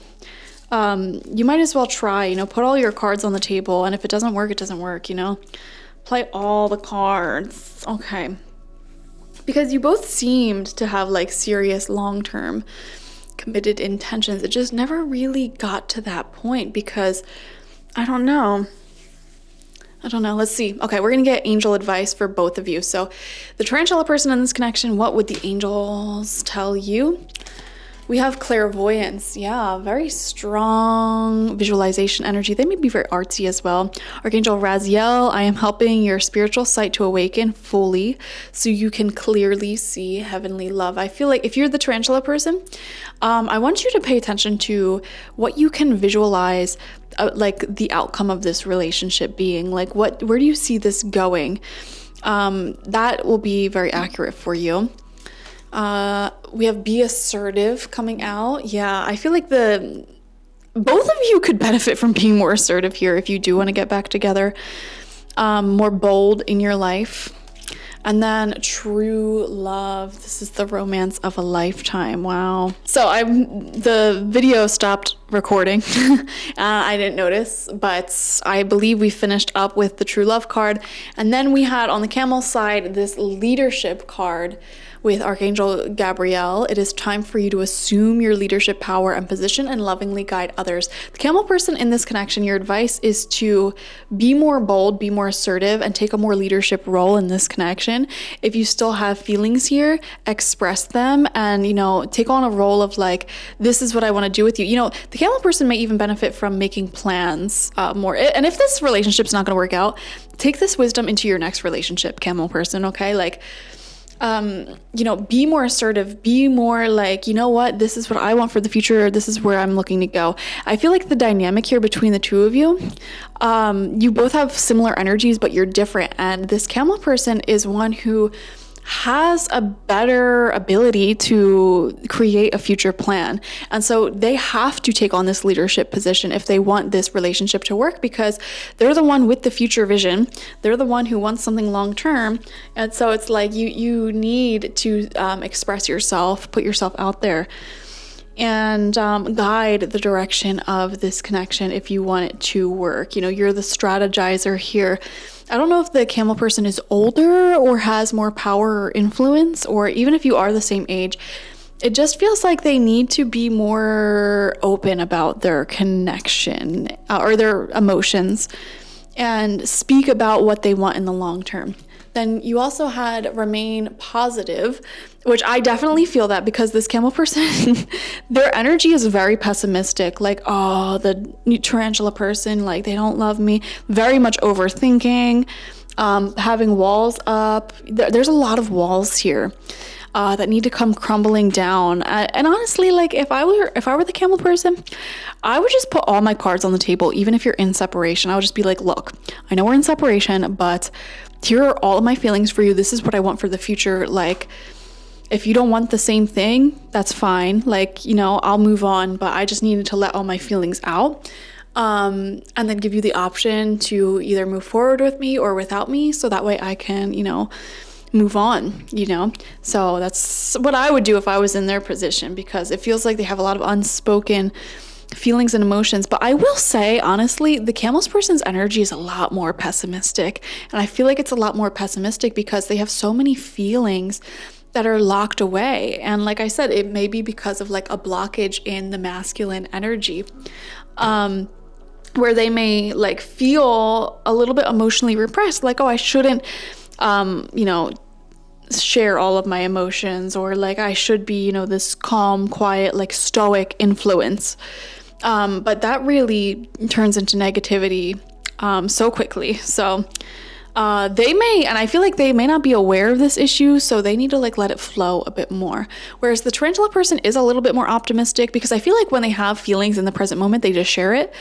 You might as well try, put all your cards on the table, and if it doesn't work, it doesn't work, play all the cards. Okay. Because you both seemed to have, like, serious long-term committed intentions. It just never really got to that point, because I don't know. Let's see. Okay, we're gonna get angel advice for both of you. So the tarantula person in this connection, what would the angels tell you? We have clairvoyance. Yeah, very strong visualization energy. They may be very artsy as well. Archangel Raziel, I am helping your spiritual sight to awaken fully so you can clearly see heavenly love. I feel like if you're the tarantula person, I want you to pay attention to what you can visualize, like the outcome of this relationship being. Like, where do you see this going? That will be very accurate for you. We have be assertive coming out. Yeah, I feel like both of you could benefit from being more assertive here if you do want to get back together. More bold in your life. And then true love. This is the romance of a lifetime. Wow. So the video stopped recording. I didn't notice, but I believe we finished up with the true love card. And then we had on the camel side this leadership card with Archangel Gabriel. It is time for you to assume your leadership power and position and lovingly guide others. The camel person in this connection, your advice is to be more bold, be more assertive, and take a more leadership role in this connection. If you still have feelings here, express them and, take on a role of like, this is what I want to do with you. The camel person may even benefit from making plans more. And if this relationship's not going to work out, take this wisdom into your next relationship, camel person, okay? Like, be more assertive, be more like, what, this is what I want for the future. This is where I'm looking to go. I feel like the dynamic here between the two of you, you both have similar energies, but you're different. And this camel person is one who has a better ability to create a future plan. And so they have to take on this leadership position if they want this relationship to work, because they're the one with the future vision. They're the one who wants something long term. And so it's like you need to express yourself, put yourself out there, and guide the direction of this connection if you want it to work. You're the strategizer here. I don't know if the camel person is older or has more power or influence, or even if you are the same age, it just feels like they need to be more open about their connection or their emotions and speak about what they want in the long term. Then you also had remain positive, which I definitely feel that because this camel person, their energy is very pessimistic. Like, oh, the tarantula person, like they don't love me. Very much overthinking, having walls up. There's a lot of walls here that need to come crumbling down. And honestly, like if I were the camel person, I would just put all my cards on the table. Even if you're in separation, I would just be like, look, I know we're in separation, but here are all of my feelings for you. This is what I want for the future. Like, if you don't want the same thing, that's fine. Like, you know, I'll move on, but I just needed to let all my feelings out. And then give you the option to either move forward with me or without me. So that way I can, you know, move on, you know? So that's what I would do if I was in their position, because it feels like they have a lot of unspoken feelings and emotions. But I will say, honestly, the camel's person's energy is a lot more pessimistic. And I feel like it's a lot more pessimistic because they have so many feelings that are locked away. And like I said, it may be because of like a blockage in the masculine energy, where they may like feel a little bit emotionally repressed, like, oh, I shouldn't, you know, share all of my emotions, or like I should be, you know, this calm, quiet, like stoic influence. But that really turns into negativity so quickly. So they may, and I feel like they may not be aware of this issue, so they need to like let it flow a bit more. Whereas the tarantula person is a little bit more optimistic, because I feel like when they have feelings in the present moment, they just share it.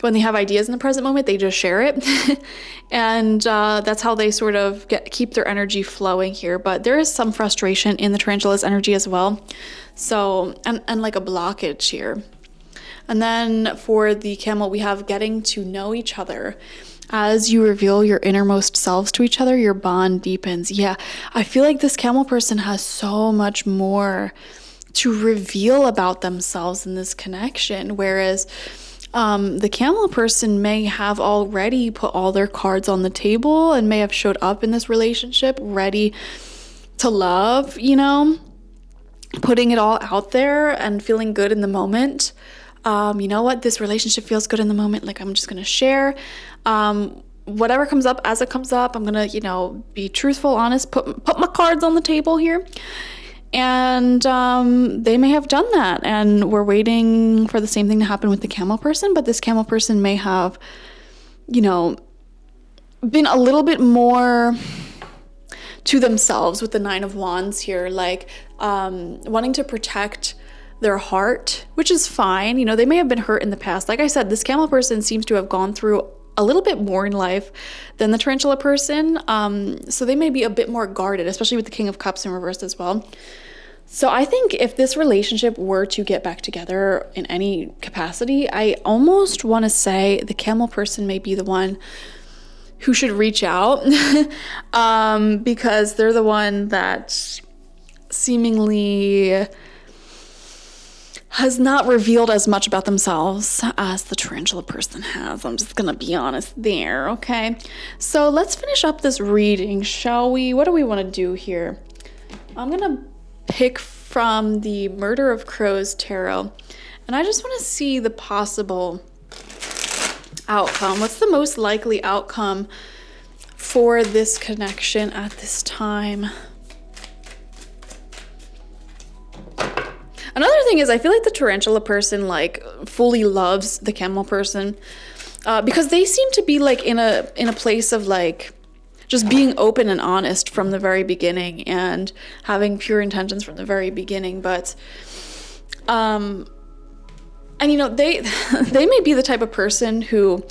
When they have ideas in the present moment, they just share it. And that's how they sort of keep their energy flowing here. But there is some frustration in the tarantula's energy as well. So, and like a blockage here. And then for the camel, we have getting to know each other. As you reveal your innermost selves to each other, your bond deepens. Yeah, I feel like this camel person has so much more to reveal about themselves in this connection. Whereas the camel person may have already put all their cards on the table and may have showed up in this relationship ready to love, you know, putting it all out there and feeling good in the moment. You know what, this relationship feels good in the moment. Like, I'm just going to share whatever comes up as it comes up. I'm going to, you know, be truthful, honest, put my cards on the table here. And they may have done that, and we're waiting for the same thing to happen with the camel person. But this camel person may have, you know, been a little bit more to themselves with the 9 of Wands here, like wanting to protect their heart, which is fine. You know, they may have been hurt in the past. Like I said, this camel person seems to have gone through a little bit more in life than the tarantula person. So they may be a bit more guarded, especially with the King of Cups in reverse as well. So I think if this relationship were to get back together in any capacity, I almost want to say the camel person may be the one who should reach out because they're the one that seemingly has not revealed as much about themselves as the tarantula person has. I'm just gonna be honest there, okay? So let's finish up this reading, shall we? What do we want to do here? I'm gonna pick from the Murder of Crows tarot, and I just want to see the possible outcome. What's the most likely outcome for this connection at this time? Another thing is, I feel like the tarantula person like fully loves the camel person because they seem to be like in a place of like just being open and honest from the very beginning and having pure intentions from the very beginning. But and you know, they may be the type of person who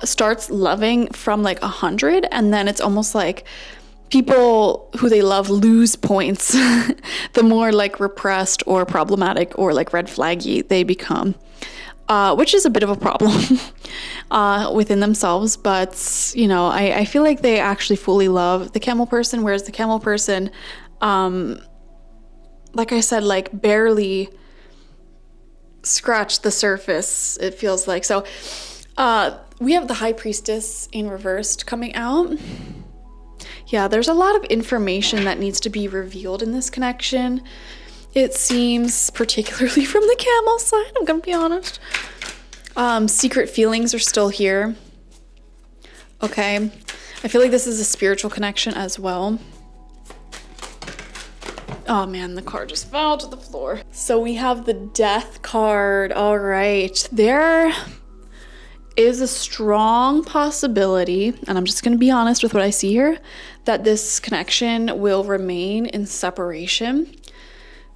starts loving from like 100, and then it's almost like people who they love lose points the more like repressed or problematic or like red flaggy they become, which is a bit of a problem within themselves. But you know, I feel like they actually fully love the camel person, whereas the camel person, like I said, like barely scratched the surface, it feels like. So we have the High Priestess in reversed coming out. Yeah, there's a lot of information that needs to be revealed in this connection. it seems, particularly from the camel side, I'm gonna be honest. Secret feelings are still here. Okay. I feel like this is a spiritual connection as well. Oh man, the card just fell to the floor. So we have the Death card. All right. There is a strong possibility, and I'm just going to be honest with what I see here, that this connection will remain in separation.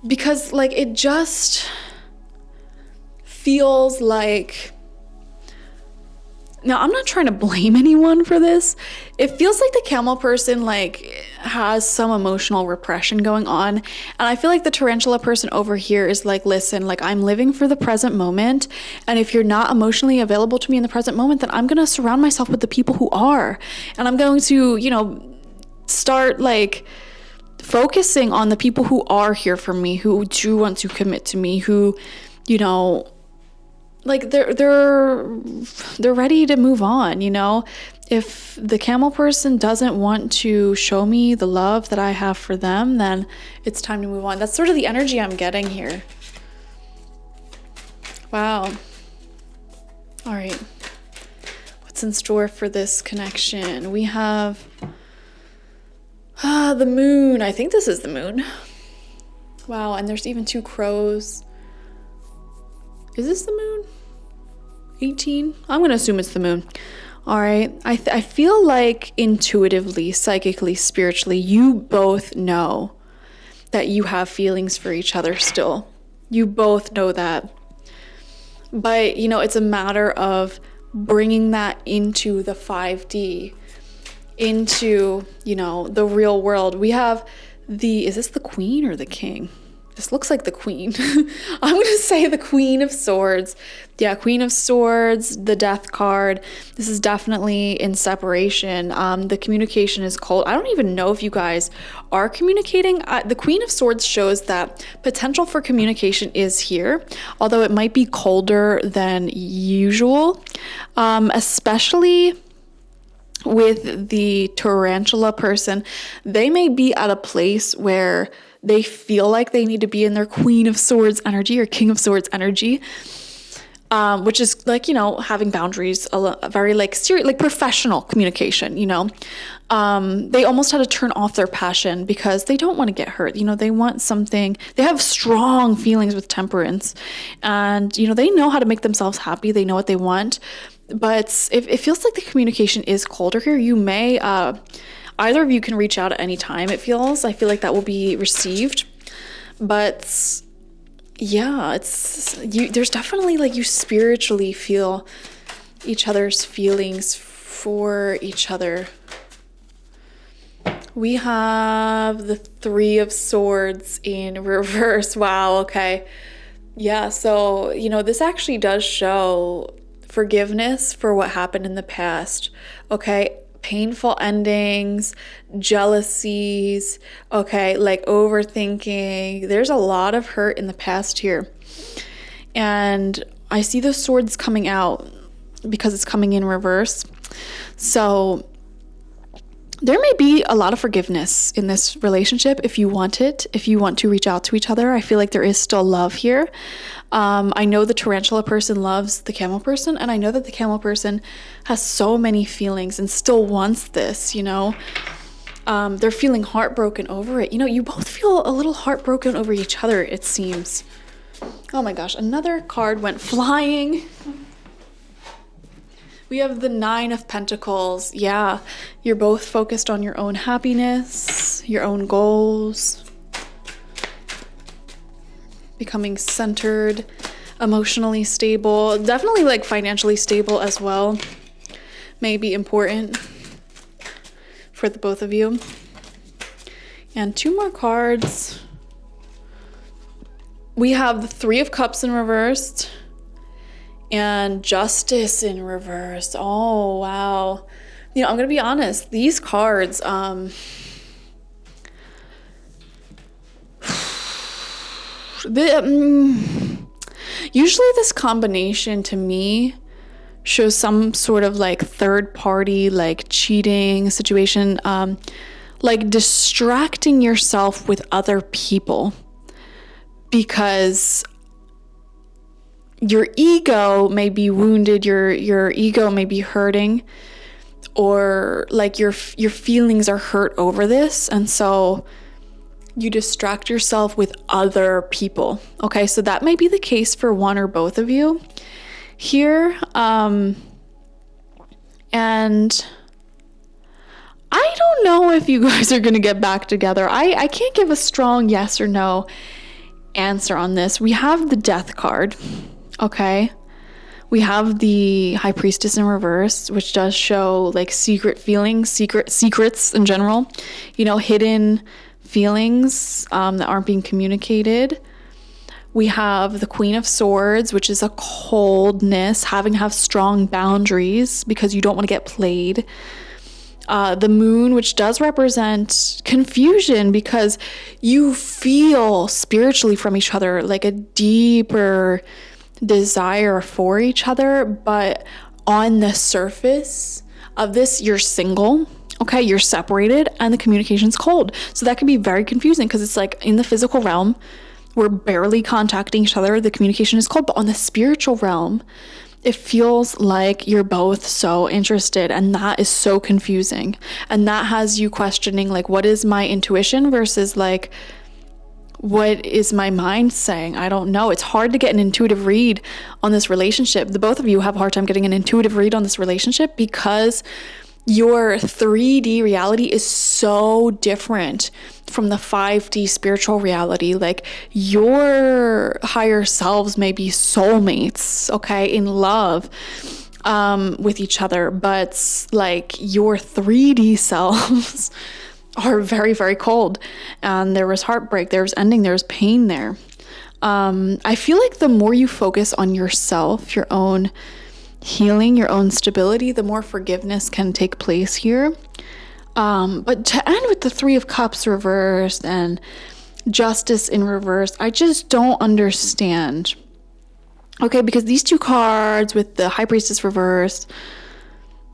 Because like it just feels like, now I'm not trying to blame anyone for this. It feels like the camel person like has some emotional repression going on. And I feel like the tarantula person over here is like, listen, like I'm living for the present moment. And if you're not emotionally available to me in the present moment, then I'm going to surround myself with the people who are. And I'm going to, you know, start like focusing on the people who are here for me, who do want to commit to me, who, you know, like they're ready to move on, you know? If the camel person doesn't want to show me the love that I have for them, then it's time to move on. That's sort of the energy I'm getting here. Wow. All right. What's in store for this connection? We have the moon. I think this is the moon. Wow, and there's even 2 crows. Is this the moon? 18? I'm going to assume it's the moon. All right. I feel like intuitively, psychically, spiritually, you both know that you have feelings for each other still. You both know that. But, you know, it's a matter of bringing that into the 5D, into, you know, the real world. We have is this the queen or the king? This looks like the queen. I'm going to say the Queen of Swords. Yeah, Queen of Swords, the Death card. This is definitely in separation. The communication is cold. I don't even know if you guys are communicating. The Queen of Swords shows that potential for communication is here, although it might be colder than usual, especially with the tarantula person. They may be at a place where they feel like they need to be in their Queen of Swords energy or King of Swords energy, which is like, you know, having boundaries, a very like serious, like professional communication, you know. They almost had to turn off their passion because they don't want to get hurt. You know, they want something, they have strong feelings with temperance, and, you know, they know how to make themselves happy. They know what they want, but it feels like the communication is colder here. You may, either of you can reach out at any time, I feel like that will be received. But yeah, there's definitely like you spiritually feel each other's feelings for each other. We have the 3 of Swords in reverse. Wow, okay. Yeah, so, you know, this actually does show forgiveness for what happened in the past. Okay, painful endings, jealousies, okay, like overthinking. There's a lot of hurt in the past here. And I see the swords coming out because it's coming in reverse. So there may be a lot of forgiveness in this relationship if you want it, if you want to reach out to each other. I feel like there is still love here. I know the tarantula person loves the camel person, and I know that the camel person has so many feelings and still wants this, you know. They're feeling heartbroken over it. You know, you both feel a little heartbroken over each other, it seems. Oh my gosh, another card went flying. We have the 9 of Pentacles. Yeah, you're both focused on your own happiness, your own goals, becoming centered, emotionally stable, definitely like financially stable as well. May be important for the both of you. And 2 more cards. We have the 3 of Cups in reversed and Justice in reverse. Oh, wow. You know, I'm going to be honest. These cards, usually this combination to me shows some sort of like third party, like cheating situation, like distracting yourself with other people because your ego may be wounded, your ego may be hurting, or like your feelings are hurt over this, and so you distract yourself with other people. Okay, so that may be the case for one or both of you here. And I don't know if you guys are going to get back together. I can't give a strong yes or no answer on this. We have the Death card, okay? We have the High Priestess in reverse, which does show like secret feelings, secrets in general, you know, hidden feelings that aren't being communicated. We have the Queen of Swords, which is a coldness, having to have strong boundaries because you don't want to get played. The Moon, which does represent confusion because you feel spiritually from each other like a deeper desire for each other, but on the surface of this, you're single, okay, you're separated, and the communication's cold. So that can be very confusing because it's like in the physical realm, we're barely contacting each other, the communication is cold, but on the spiritual realm, it feels like you're both so interested, and that is so confusing. And that has you questioning, like, what is my intuition versus like, what is my mind saying? I don't know. It's hard to get an intuitive read on this relationship. The both of you have a hard time getting an intuitive read on this relationship because your 3D reality is so different from the 5D spiritual reality. Like, your higher selves may be soulmates, okay, in love with each other, but like your 3D selves are very, very cold, and there was heartbreak, there was ending, there was pain there. I feel like the more you focus on yourself, your own healing, your own stability, the more forgiveness can take place here. But to end with the Three of Cups reversed and Justice in reverse, I just don't understand. Okay, because these two cards with the High Priestess reversed,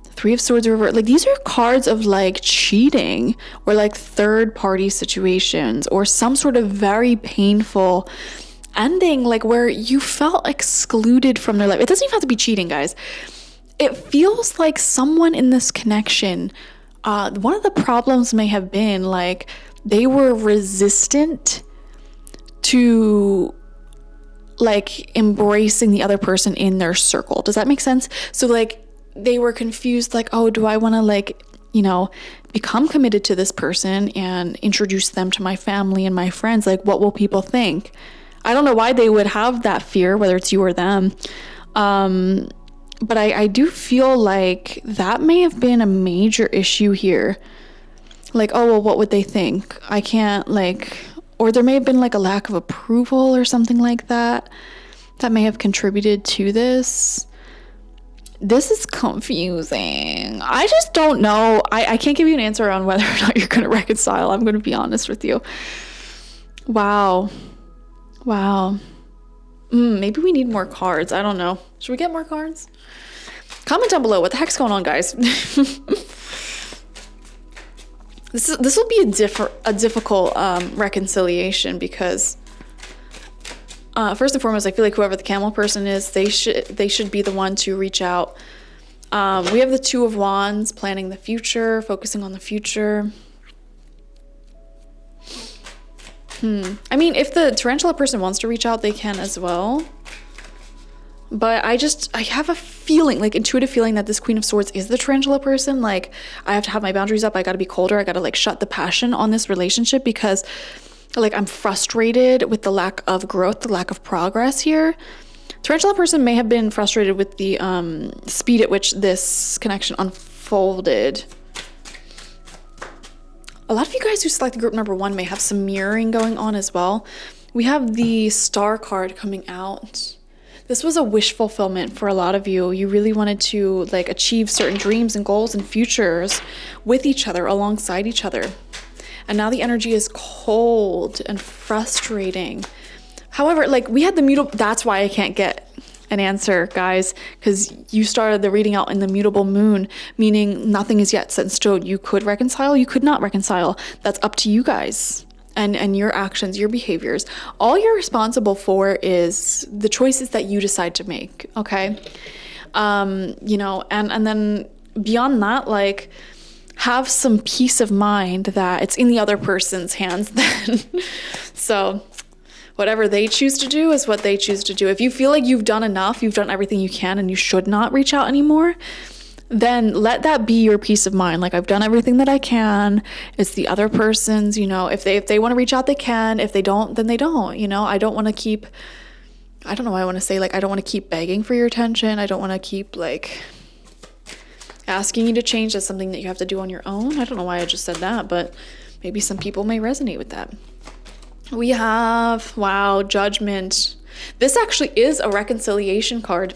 Three of Swords reversed, like these are cards of like cheating or like third party situations or some sort of very painful ending, like where you felt excluded from their life. It doesn't even have to be cheating, guys. It feels like someone in this connection, one of the problems may have been like they were resistant to like embracing the other person in their circle. Does that make sense? So like they were confused, like, oh, do I want to like, you know, become committed to this person and introduce them to my family and my friends? Like, what will people think? I don't know why they would have that fear, whether it's you or them. But I do feel like that may have been a major issue here. Like, oh, well, what would they think? I can't like, or there may have been like a lack of approval or something like that that may have contributed to this. This is confusing. I just don't know. I can't give you an answer on whether or not you're going to reconcile. I'm going to be honest with you. Wow. Maybe we need more cards. I don't know. Should we get more cards? Comment down below. What the heck's going on, guys? This will be a difficult reconciliation because first and foremost, I feel like whoever the camel person is, they should be the one to reach out. We have the Two of Wands, planning the future, focusing on the future. I mean, if the tarantula person wants to reach out, they can as well. But I have a feeling, like intuitive feeling, that this Queen of Swords is the tarantula person. Like, I have to have my boundaries up. I got to be colder. I got to like shut the passion on this relationship because like I'm frustrated with the lack of growth, the lack of progress here. Tarantula person may have been frustrated with the speed at which this connection unfolded. A lot of you guys who select group number 1 may have some mirroring going on as well. We have the Star card coming out. This was a wish fulfillment for a lot of you. You really wanted to like achieve certain dreams and goals and futures with each other, alongside each other. And now the energy is cold and frustrating. However, like we had the mutable, that's why I can't get an answer, guys, because you started the reading out in the mutable moon, meaning nothing is yet set in stone. You could reconcile, you could not reconcile. That's up to you guys. and your actions, your behaviors, all you're responsible for is the choices that you decide to make. Okay. You know, and then beyond that, like, have some peace of mind that it's in the other person's hands then. So whatever they choose to do is what they choose to do. If you feel like you've done enough, you've done everything you can, and you should not reach out anymore, then let that be your peace of mind. Like, I've done everything that I can. It's the other person's, you know, if they want to reach out, they can. If they don't, then they don't. You know, I don't want to keep, I don't know why I want to say, like, I don't want to keep begging for your attention. I don't want to keep, like, asking you to change. That's something that you have to do on your own. I don't know why I just said that, but maybe some people may resonate with that. We have, wow, Judgment. This actually is a reconciliation card,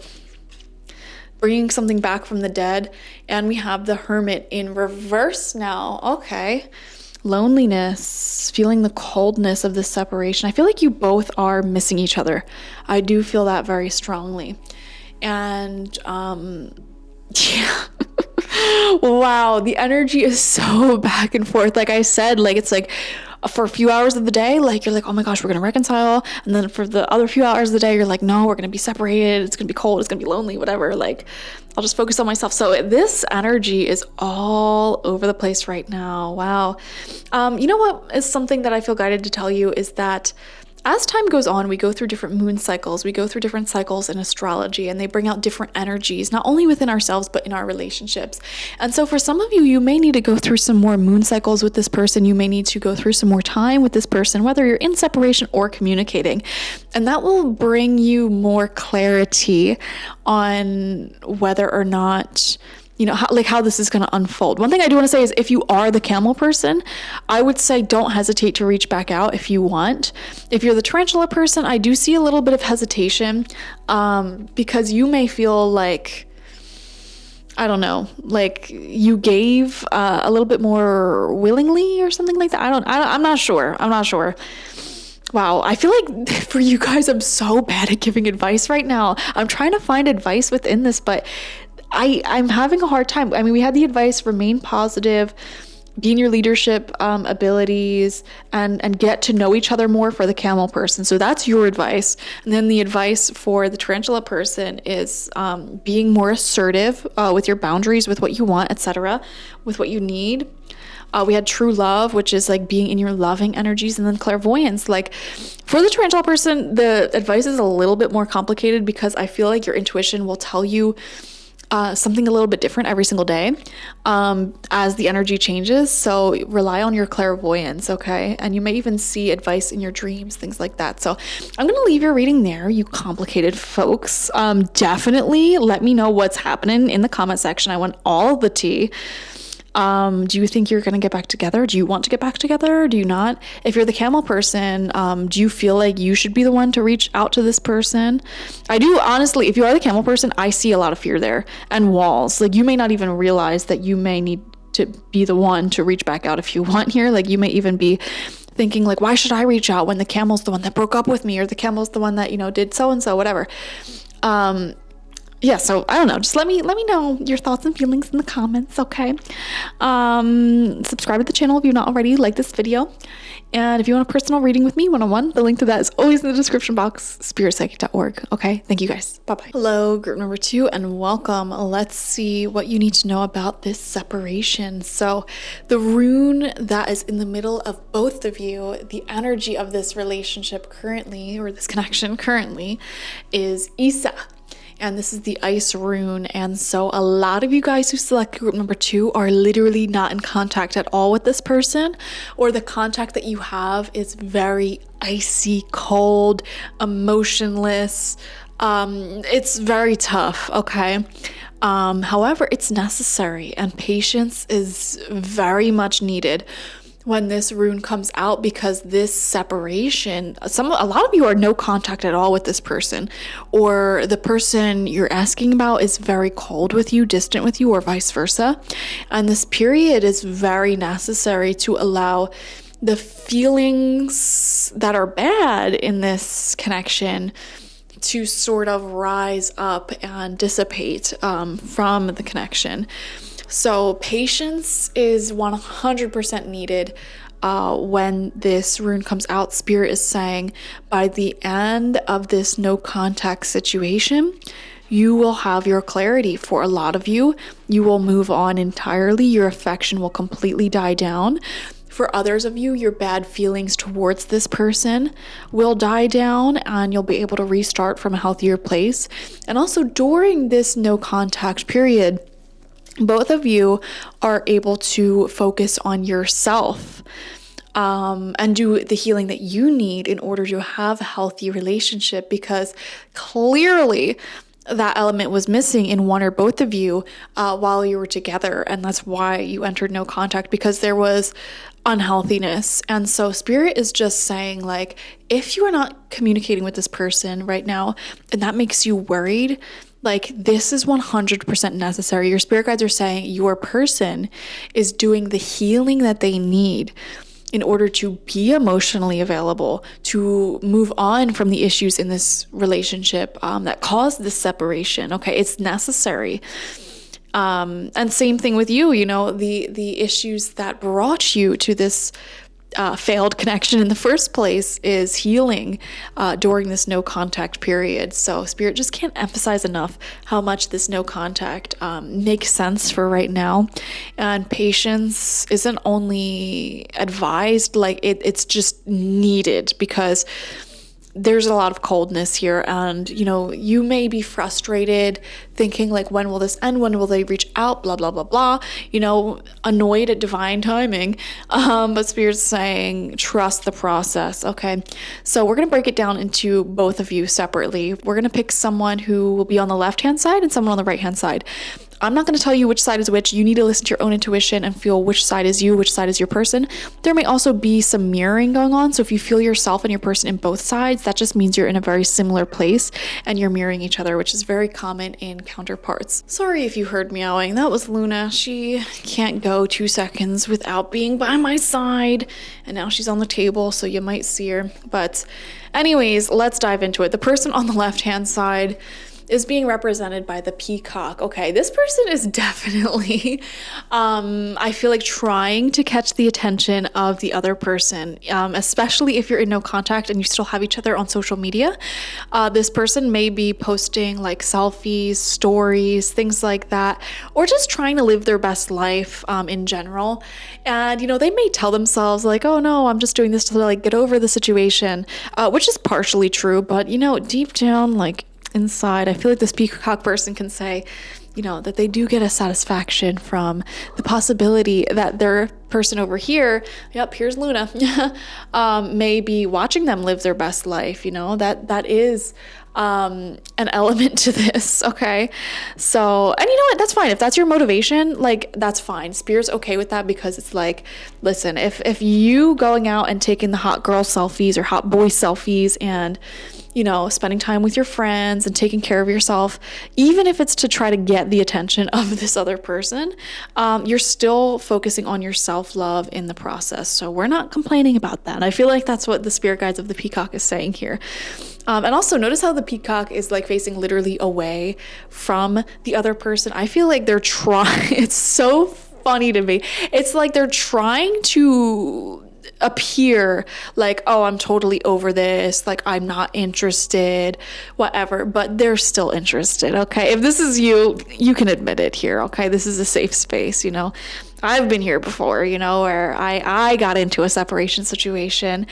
bringing something back from the dead. And we have the Hermit in reverse now. Okay. Loneliness, feeling the coldness of this separation. I feel like you both are missing each other. I do feel that very strongly. And yeah. Wow, the energy is so back and forth. Like I said, like, it's like for a few hours of the day, like, you're like, oh my gosh, we're gonna reconcile. And then for the other few hours of the day, you're like, no, we're gonna be separated. It's gonna be cold. It's gonna be lonely, whatever. Like, I'll just focus on myself. So this energy is all over the place right now. Wow. You know what is something that I feel guided to tell you is that as time goes on, we go through different moon cycles. We go through different cycles in astrology, and they bring out different energies, not only within ourselves, but in our relationships. And so for some of you, you may need to go through some more moon cycles with this person. You may need to go through some more time with this person, whether you're in separation or communicating. And that will bring you more clarity on whether or not, you know, how this is going to unfold. One thing I do want to say is, if you are the Camel person, I would say don't hesitate to reach back out if you want. If you're the Tarantula person, I do see a little bit of hesitation, because you may feel like, I don't know, like you gave a little bit more willingly or something like that. I'm not sure. Wow, I feel like for you guys, I'm so bad at giving advice right now. I'm trying to find advice within this, but I'm having a hard time. I mean, we had the advice, remain positive, be in your leadership abilities, and get to know each other more for the Camel person. So that's your advice. And then the advice for the Tarantula person is being more assertive with your boundaries, with what you want, etc., with what you need. We had true love, which is like being in your loving energies, and then clairvoyance. Like for the Tarantula person, the advice is a little bit more complicated, because I feel like your intuition will tell you something a little bit different every single day as the energy changes. So rely on your clairvoyance, okay? And you may even see advice in your dreams, things like that. So I'm going to leave your reading there, you complicated folks. Definitely let me know what's happening in the comment section. I want all the tea. Do you think you're going to get back together? Do you want to get back together? Do you not? If you're the Camel person, do you feel like you should be the one to reach out to this person? I do, honestly. If you are the Camel person, I see a lot of fear there and walls. Like, you may not even realize that you may need to be the one to reach back out if you want here. Like, you may even be thinking like, why should I reach out when the Camel's the one that broke up with me, or the Camel's the one that, you know, did so-and-so, whatever. Yeah, so I don't know. Just let me know your thoughts and feelings in the comments, okay? Subscribe to the channel if you're not already. Like this video. And if you want a personal reading with me, one-on-one, the link to that is always in the description box, spiritpsychic.org, okay? Thank you guys. Bye-bye. Hello, group number 2, and welcome. Let's see what you need to know about this separation. So the rune that is in the middle of both of you, the energy of this relationship currently, or this connection currently, is Isa. And this is the ice rune. And so a lot of you guys who select group number 2 are literally not in contact at all with this person, or the contact that you have is very icy, cold, emotionless. It's very tough, okay? However, it's necessary, and patience is very much needed when this rune comes out, because this separation, a lot of you are no contact at all with this person, or the person you're asking about is very cold with you, distant with you, or vice versa. And this period is very necessary to allow the feelings that are bad in this connection to sort of rise up and dissipate from the connection. So patience is 100% needed. when this rune comes out, Spirit is saying by the end of this no contact situation, you will have your clarity. For a lot of you, you will move on entirely. Your affection will completely die down. For others of you, your bad feelings towards this person will die down and you'll be able to restart from a healthier place. And also during this no contact period, both of you are able to focus on yourself and do the healing that you need in order to have a healthy relationship, because clearly that element was missing in one or both of you while you were together. And that's why you entered no contact, because there was unhealthiness. And so Spirit is just saying, like, if you are not communicating with this person right now and that makes you worried, like, this is 100% necessary. Your spirit guides are saying your person is doing the healing that they need in order to be emotionally available, to move on from the issues in this relationship that caused this separation. Okay, it's necessary. And same thing with you, the issues that brought you to this failed connection in the first place is healing during this no contact period. So Spirit just can't emphasize enough how much this no contact makes sense for right now. And patience isn't only advised, like it's just needed, because there's a lot of coldness here, and you may be frustrated thinking, like, when will this end, when will they reach out, blah blah blah blah, annoyed at divine timing, but Spirit's saying trust the process. Okay, so we're going to break it down into both of you separately. We're going to pick someone who will be on the left hand side and someone on the right hand side. I'm not going to tell you which side is which. You need to listen to your own intuition and feel which side is you, which side is your person. There may also be some mirroring going on. So if you feel yourself and your person in both sides, that just means you're in a very similar place and you're mirroring each other, which is very common in counterparts. Sorry if you heard meowing. That was Luna. She can't go 2 seconds without being by my side. And now she's on the table, so you might see her. But anyways, let's dive into it. The person on the left-hand side is being represented by the peacock. Okay, this person is definitely, I feel like, trying to catch the attention of the other person, especially if you're in no contact and you still have each other on social media. This person may be posting like selfies, stories, things like that, or just trying to live their best life in general. And, they may tell themselves like, oh no, I'm just doing this to like get over the situation, which is partially true, but, deep down, like, inside, I feel like this peacock person can say, that they do get a satisfaction from the possibility that their person over here, here's Luna, may be watching them live their best life. That is an element to this. Okay. So, and you know what? That's fine. If that's your motivation, like, that's fine. Spirit's okay with that, because it's like, listen, if you going out and taking the hot girl selfies or hot boy selfies and, spending time with your friends and taking care of yourself, even if it's to try to get the attention of this other person, you're still focusing on your self-love in the process. So we're not complaining about that. I feel like that's what the spirit guides of the peacock is saying here. And also notice how the peacock is like facing literally away from the other person. I feel like they're trying, it's so funny to me. It's like they're trying to appear like, oh, I'm totally over this, like, I'm not interested, whatever, but they're still interested. Okay, if this is you, you can admit it here. Okay, this is a safe space. I've been here before, where I got into a separation situation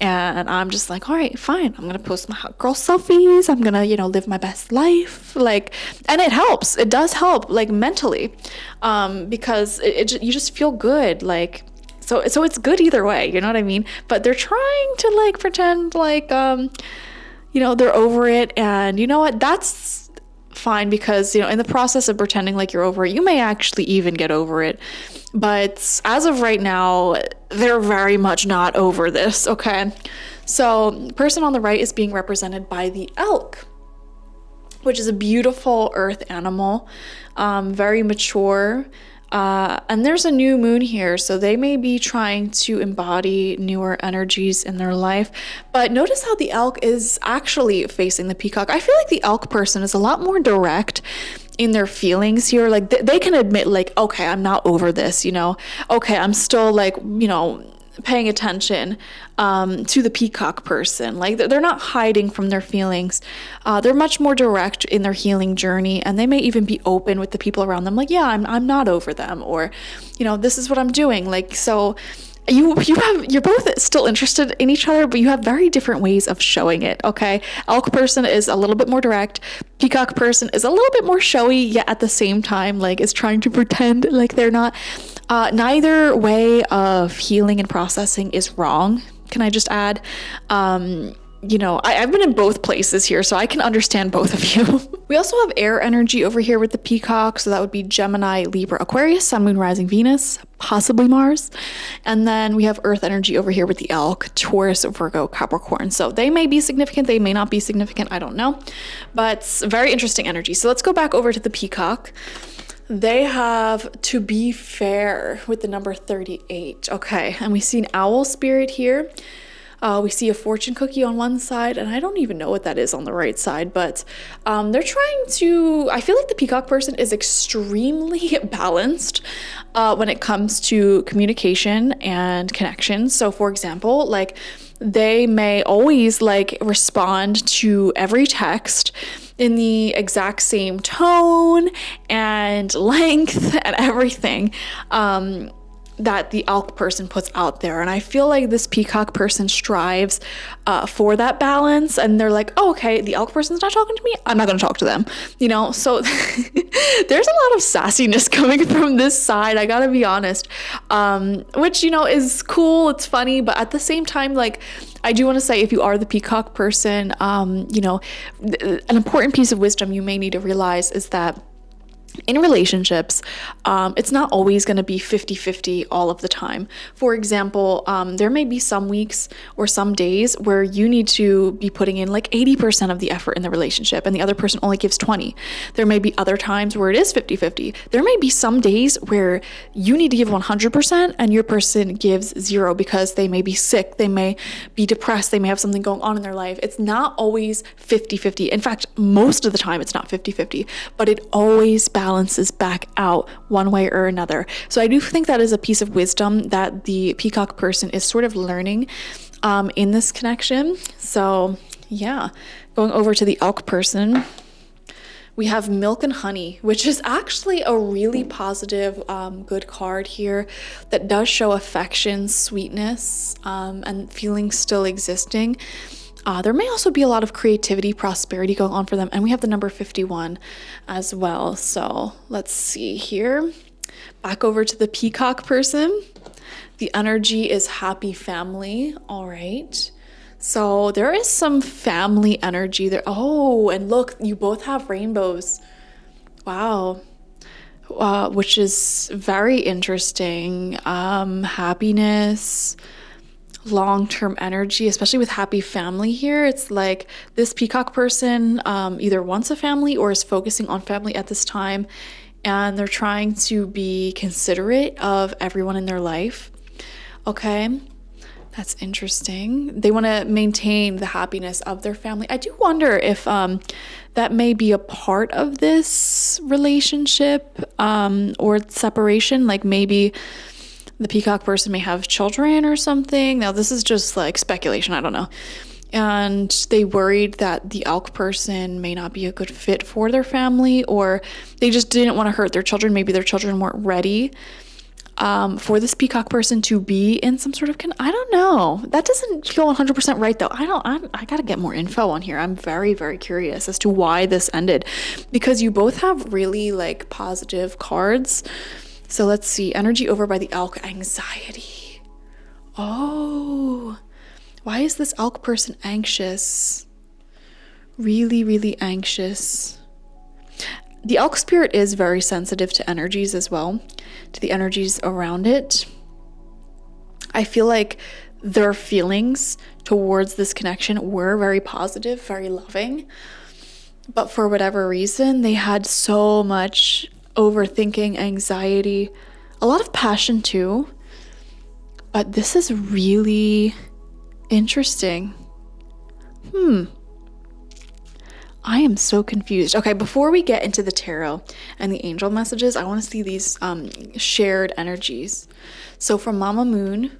and I'm just like, all right, fine, I'm gonna post my hot girl selfies, I'm gonna live my best life, like, and it helps, it does help, like, mentally, because you just feel good, like, so it's good either way, you know what I mean? But they're trying to like pretend like they're over it, and you know what? That's fine, because in the process of pretending like you're over it, you may actually even get over it. But as of right now, they're very much not over this, okay? So the person on the right is being represented by the elk, which is a beautiful earth animal, very mature. And there's a new moon here, so they may be trying to embody newer energies in their life. But notice how the elk is actually facing the peacock. I feel like the elk person is a lot more direct in their feelings here. Like they can admit, like, okay, I'm not over this, okay, I'm still like, paying attention to the peacock person. Like they're not hiding from their feelings. They're much more direct in their healing journey, and they may even be open with the people around them. Like, yeah, I'm not over them, or, you know, this is what I'm doing. Like, so you're both still interested in each other, but you have very different ways of showing it. Okay. Elk person is a little bit more direct. Peacock person is a little bit more showy, yet at the same time, like, is trying to pretend like they're not. Neither way of healing and processing is wrong. Can I just add? You know, I've been in both places here, so I can understand both of you. We also have air energy over here with the peacock. So that would be Gemini, Libra, Aquarius, Sun, Moon, Rising, Venus, possibly Mars. And then we have earth energy over here with the elk, Taurus, Virgo, Capricorn. So they may be significant. They may not be significant. I don't know. But very interesting energy. So let's go back over to the peacock. They have to be fair with the number 38. Okay. And we see an owl spirit here. We see a fortune cookie on one side, and I don't even know what that is on the right side, but they're trying to, I feel like the peacock person is extremely balanced when it comes to communication and connection. So for example, like they may always like respond to every text in the exact same tone and length and everything. That the elk person puts out there. And I feel like this peacock person strives for that balance, and they're like, oh, okay, the elk person's not talking to me, I'm not going to talk to them, you know? So there's a lot of sassiness coming from this side, I gotta be honest, which, you know, is cool, it's funny, but at the same time, like, I do want to say, if you are the peacock person, you know, an important piece of wisdom you may need to realize is that in relationships, it's not always going to be 50-50 all of the time. For example, there may be some weeks or some days where you need to be putting in like 80% of the effort in the relationship and the other person only gives 20. There may be other times where it is 50-50. There may be some days where you need to give 100% and your person gives 0 because they may be sick, they may be depressed, they may have something going on in their life. It's not always 50-50. In fact, most of the time it's not 50-50, but it always balances back out one way or another. So I do think that is a piece of wisdom that the peacock person is sort of learning in this connection. So yeah, going over to the elk person, we have milk and honey, which is actually a really positive, good card here that does show affection, sweetness, and feelings still existing. There may also be a lot of creativity, prosperity going on for them. And we have the number 51 as well. So let's see here. Back over to the peacock person. The energy is happy family. All right. So there is some family energy there. Oh, and look, you both have rainbows. Wow. Which is very interesting. Happiness, long-term energy, especially with happy family here. It's like this peacock person either wants a family or is focusing on family at this time, and they're trying to be considerate of everyone in their life. Okay, that's interesting. They want to maintain the happiness of their family. I do wonder if that may be a part of this relationship or separation. Like maybe the peacock person may have children or something. Now, this is just like speculation. I don't know. And they worried that the elk person may not be a good fit for their family, or they just didn't want to hurt their children. Maybe their children weren't ready for this peacock person to be in some sort of I don't know. That doesn't feel 100% right though. I got to get more info on here. I'm very, very curious as to why this ended, because you both have really like positive cards. So let's see. Energy over by the elk, anxiety. Oh, why is this elk person anxious? Really, really anxious. The elk spirit is very sensitive to energies as well, to the energies around it. I feel like their feelings towards this connection were very positive, very loving. But for whatever reason, they had so much overthinking, anxiety, a lot of passion too. But this is really interesting. I am so confused. Okay, before we get into the tarot and the angel messages, I want to see these shared energies. So from Mama Moon,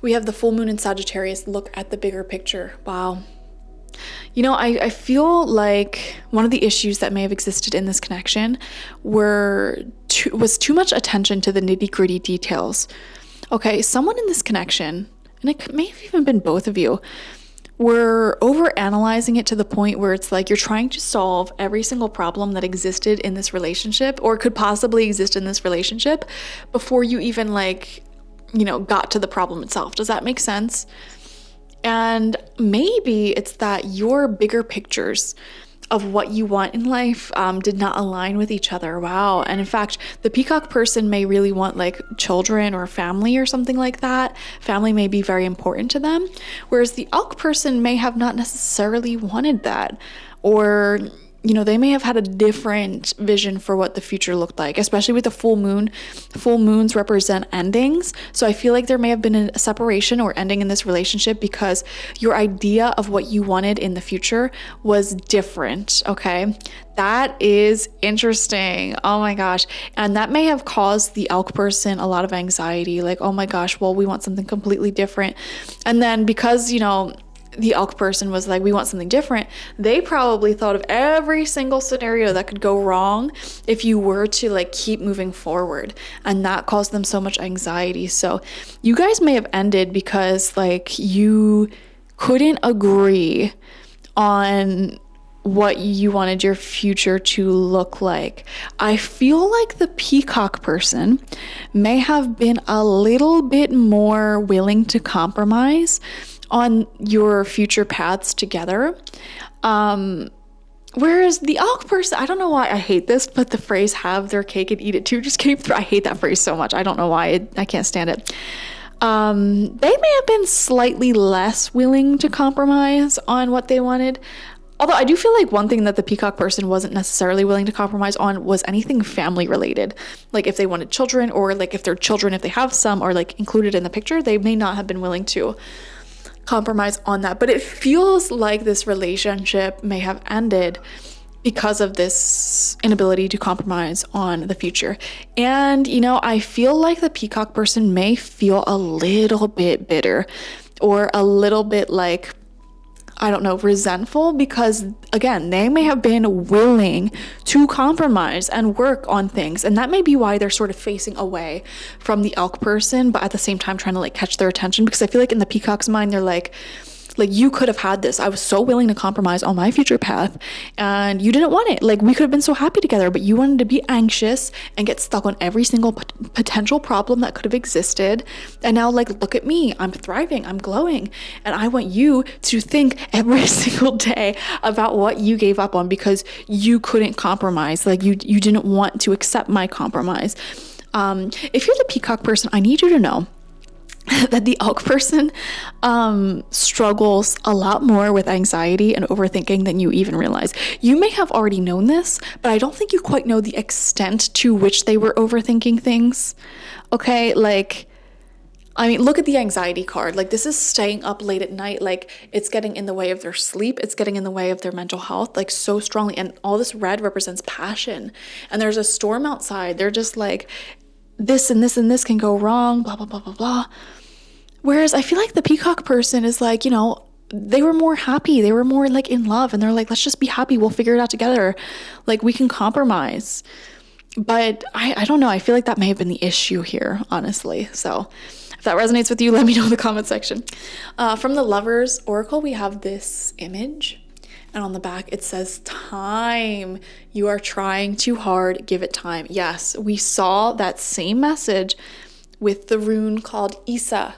We have the full moon in Sagittarius. Look at the bigger picture. Wow. You know, I feel like one of the issues that may have existed in this connection was too much attention to the nitty-gritty details. Okay, someone in this connection, and it may have even been both of you, were overanalyzing it to the point where it's like you're trying to solve every single problem that existed in this relationship or could possibly exist in this relationship before you even got to the problem itself. Does that make sense? And maybe it's that your bigger pictures of what you want in life did not align with each other. Wow. And in fact, the peacock person may really want like children or family or something like that. Family may be very important to them, whereas the elk person may have not necessarily wanted that, or they may have had a different vision for what the future looked like, especially with the full moon. Full moons represent endings. So I feel like there may have been a separation or ending in this relationship because your idea of what you wanted in the future was different. Okay. That is interesting. Oh my gosh. And that may have caused the elk person a lot of anxiety. Like, oh my gosh, well, we want something completely different. And then because, the elk person was like, we want something different, they probably thought of every single scenario that could go wrong if you were to keep moving forward, and that caused them so much anxiety. So you guys may have ended because you couldn't agree on what you wanted your future to look like. I feel like the peacock person may have been a little bit more willing to compromise on your future paths together. Whereas the elk person, I don't know why I hate this, but the phrase have their cake and eat it too just came through. I hate that phrase so much. I don't know why. I can't stand it. They may have been slightly less willing to compromise on what they wanted. Although I do feel like one thing that the peacock person wasn't necessarily willing to compromise on was anything family related. Like if they wanted children, or if their children, if they have some, are included in the picture, they may not have been willing to compromise on that. But it feels like this relationship may have ended because of this inability to compromise on the future. And, I feel like the peacock person may feel a little bit bitter or a little bit resentful, because again, they may have been willing to compromise and work on things. And that may be why they're sort of facing away from the elk person, but at the same time trying to catch their attention, because I feel like in the peacock's mind, they're like, you could have had this. I was so willing to compromise on my future path and you didn't want it. We could have been so happy together, but you wanted to be anxious and get stuck on every single potential problem that could have existed. And now look at me, I'm thriving, I'm glowing. And I want you to think every single day about what you gave up on because you couldn't compromise. You didn't want to accept my compromise. If you're the peacock person, I need you to know that the elk person struggles a lot more with anxiety and overthinking than you even realize. You may have already known this, but I don't think you quite know the extent to which they were overthinking things. Okay, look at the anxiety card. This is staying up late at night. It's getting in the way of their sleep. It's getting in the way of their mental health, so strongly. And all this red represents passion. And there's a storm outside. They're just this and this and this can go wrong, blah, blah, blah, blah, blah. Whereas I feel like the peacock person is they were more happy. They were more in love, and they're let's just be happy. We'll figure it out together. We can compromise. But I don't know. I feel like that may have been the issue here, honestly. So if that resonates with you, let me know in the comment section. From the Lovers Oracle, we have this image. And on the back, it says, time. You are trying too hard. Give it time. Yes, we saw that same message with the rune called Isa,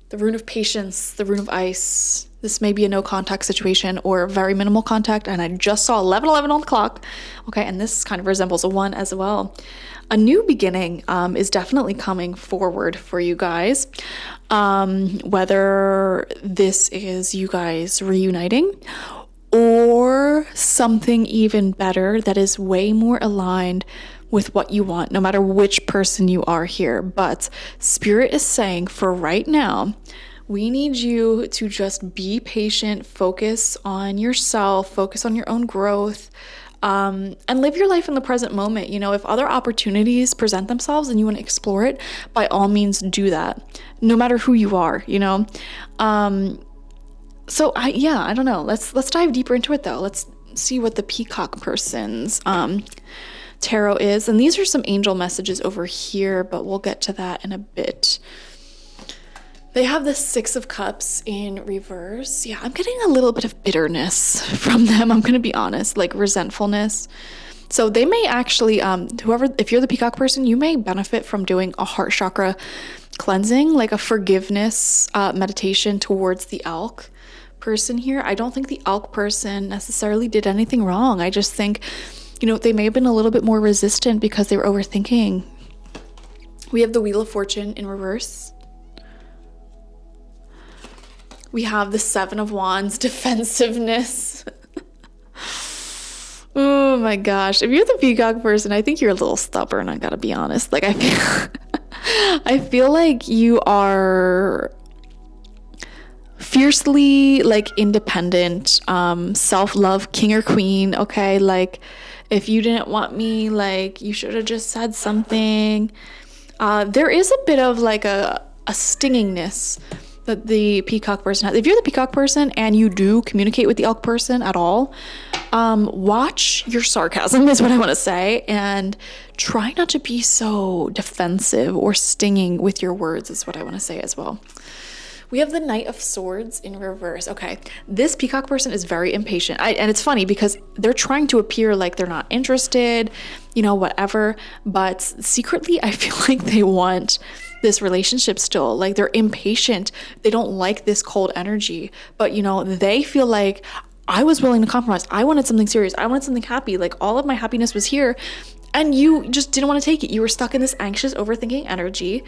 the rune of patience, the rune of ice. This may be a no contact situation or very minimal contact. And I just saw 11:11 on the clock. Okay, and this kind of resembles a 1 as well. A new beginning is definitely coming forward for you guys. Whether this is you guys reuniting or something even better that is way more aligned with what you want, no matter which person you are here. But Spirit is saying for right now, we need you to just be patient, focus on yourself, focus on your own growth, and live your life in the present moment. You know, if other opportunities present themselves and you want to explore it, by all means do that, no matter who you are, you know. So I don't know. Let's dive deeper into it though. Let's see what the peacock person's tarot is. And these are some angel messages over here, but we'll get to that in a bit. They have the Six of Cups in reverse. Yeah, I'm getting a little bit of bitterness from them. I'm going to be honest, like resentfulness. So they may actually, if you're the peacock person, you may benefit from doing a heart chakra cleansing, like a forgiveness meditation towards the elk person here. I don't think the elk person necessarily did anything wrong. I just think, you know, they may have been a little bit more resistant because they were overthinking. We have the Wheel of Fortune in reverse. We have the Seven of Wands, defensiveness. Oh my gosh. If you're the peacock person, I think you're a little stubborn, I gotta be honest. Like I feel like you are fiercely like independent, self-love, king or queen, okay? Like if you didn't want me, like you should have just said something. There is a bit of like a stingingness that the peacock person has. If you're the peacock person and you do communicate with the elk person at all, watch your sarcasm is what I want to say, and try not to be so defensive or stinging with your words is what I want to say as well. We have the Knight of Swords in reverse. Okay, this peacock person is very impatient. And it's funny because they're trying to appear like they're not interested, you know, whatever. But secretly, I feel like they want this relationship still. Like they're impatient. They don't like this cold energy. But, you know, they feel like I was willing to compromise. I wanted something serious. I wanted something happy. Like all of my happiness was here. And you just didn't want to take it. You were stuck in this anxious, overthinking energy.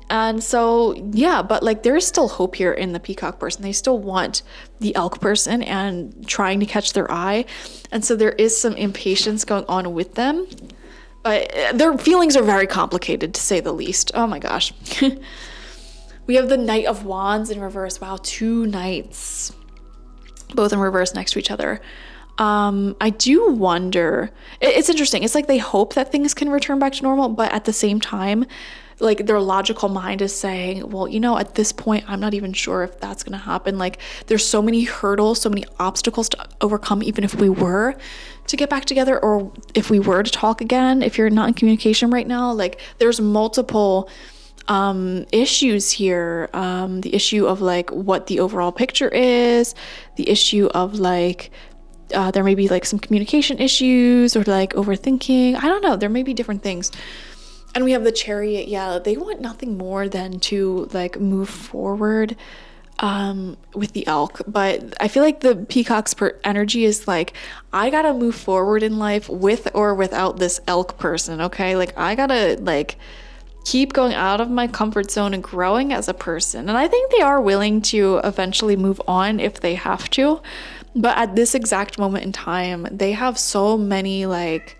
And so, yeah, but like there is still hope here in the peacock person. They still want the elk person and trying to catch their eye. And so there is some impatience going on with them. But their feelings are very complicated, to say the least. Oh my gosh. We have the Knight of Wands in reverse. Wow, two knights, both in reverse next to each other. I do wonder, it's interesting. It's like they hope that things can return back to normal, but at the same time, like their logical mind is saying, well, you know, at this point, I'm not even sure if that's going to happen. Like there's so many hurdles, so many obstacles to overcome, even if we were to get back together or if we were to talk again, if you're not in communication right now, like there's multiple issues here. The issue of like what the overall picture is, the issue of like, there may be like some communication issues or like overthinking. I don't know. There may be different things. And we have the Chariot. Yeah, they want nothing more than to like move forward with the elk. But I feel like the peacock's energy is like, I gotta move forward in life with or without this elk person, okay? Like I gotta like keep going out of my comfort zone and growing as a person. And I think they are willing to eventually move on if they have to. But at this exact moment in time, they have so many like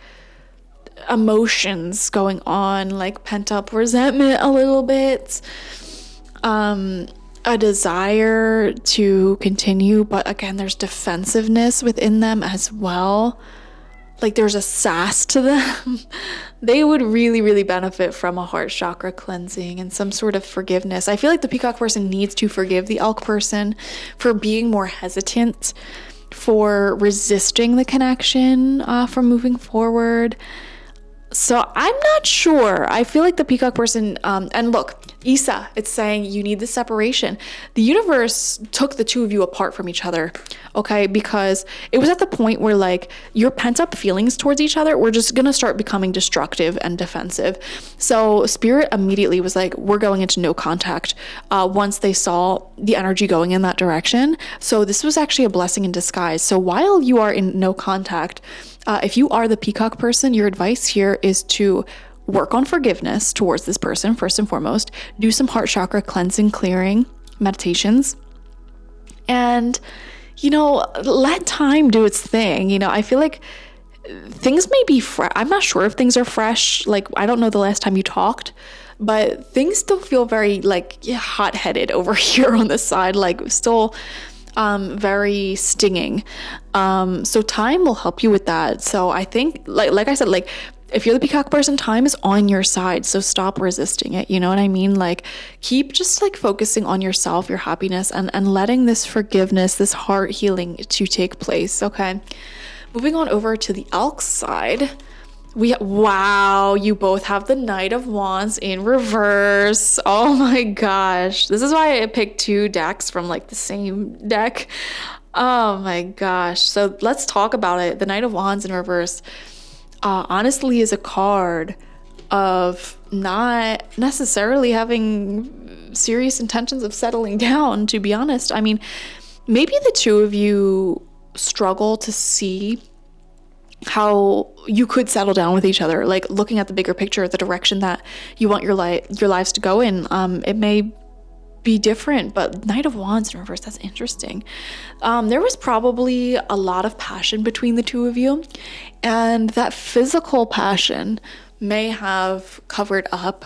emotions going on, like pent up resentment a little bit, a desire to continue, but again, there's defensiveness within them as well. Like there's a sass to them. They would really, really benefit from a heart chakra cleansing and some sort of forgiveness. I feel like the peacock person needs to forgive the elk person for being more hesitant, for resisting the connection, from moving forward. So I'm not sure. I feel like the peacock person, and look, Isa, it's saying you need the separation. The universe took the two of you apart from each other, okay? Because it was at the point where like your pent up feelings towards each other were just gonna start becoming destructive and defensive. So Spirit immediately was like, we're going into no contact once they saw the energy going in that direction. So this was actually a blessing in disguise. So while you are in no contact, if you are the peacock person, your advice here is to work on forgiveness towards this person, first and foremost. Do some heart chakra cleansing, clearing meditations. And, you know, let time do its thing. You know, I feel like things may be fresh. I'm not sure if things are fresh. Like, I don't know the last time you talked, but things still feel very, like, hot-headed over here on this side. Like, still very stinging. So time will help you with that. So I think, like I said, like if you're the peacock person, time is on your side. So stop resisting it. You know what I mean? Like keep just like focusing on yourself, your happiness, and letting this forgiveness, this heart healing to take place. Okay. Moving on over to the elk side. Wow, you both have the Knight of Wands in reverse. Oh my gosh. This is why I picked two decks from like the same deck. Oh my gosh. So let's talk about it. The Knight of Wands in reverse honestly is a card of not necessarily having serious intentions of settling down, to be honest. I mean, maybe the two of you struggle to see how you could settle down with each other, like looking at the bigger picture, the direction that you want your lives to go in. It may be different, but Knight of Wands in reverse, that's interesting. There was probably a lot of passion between the two of you, and that physical passion may have covered up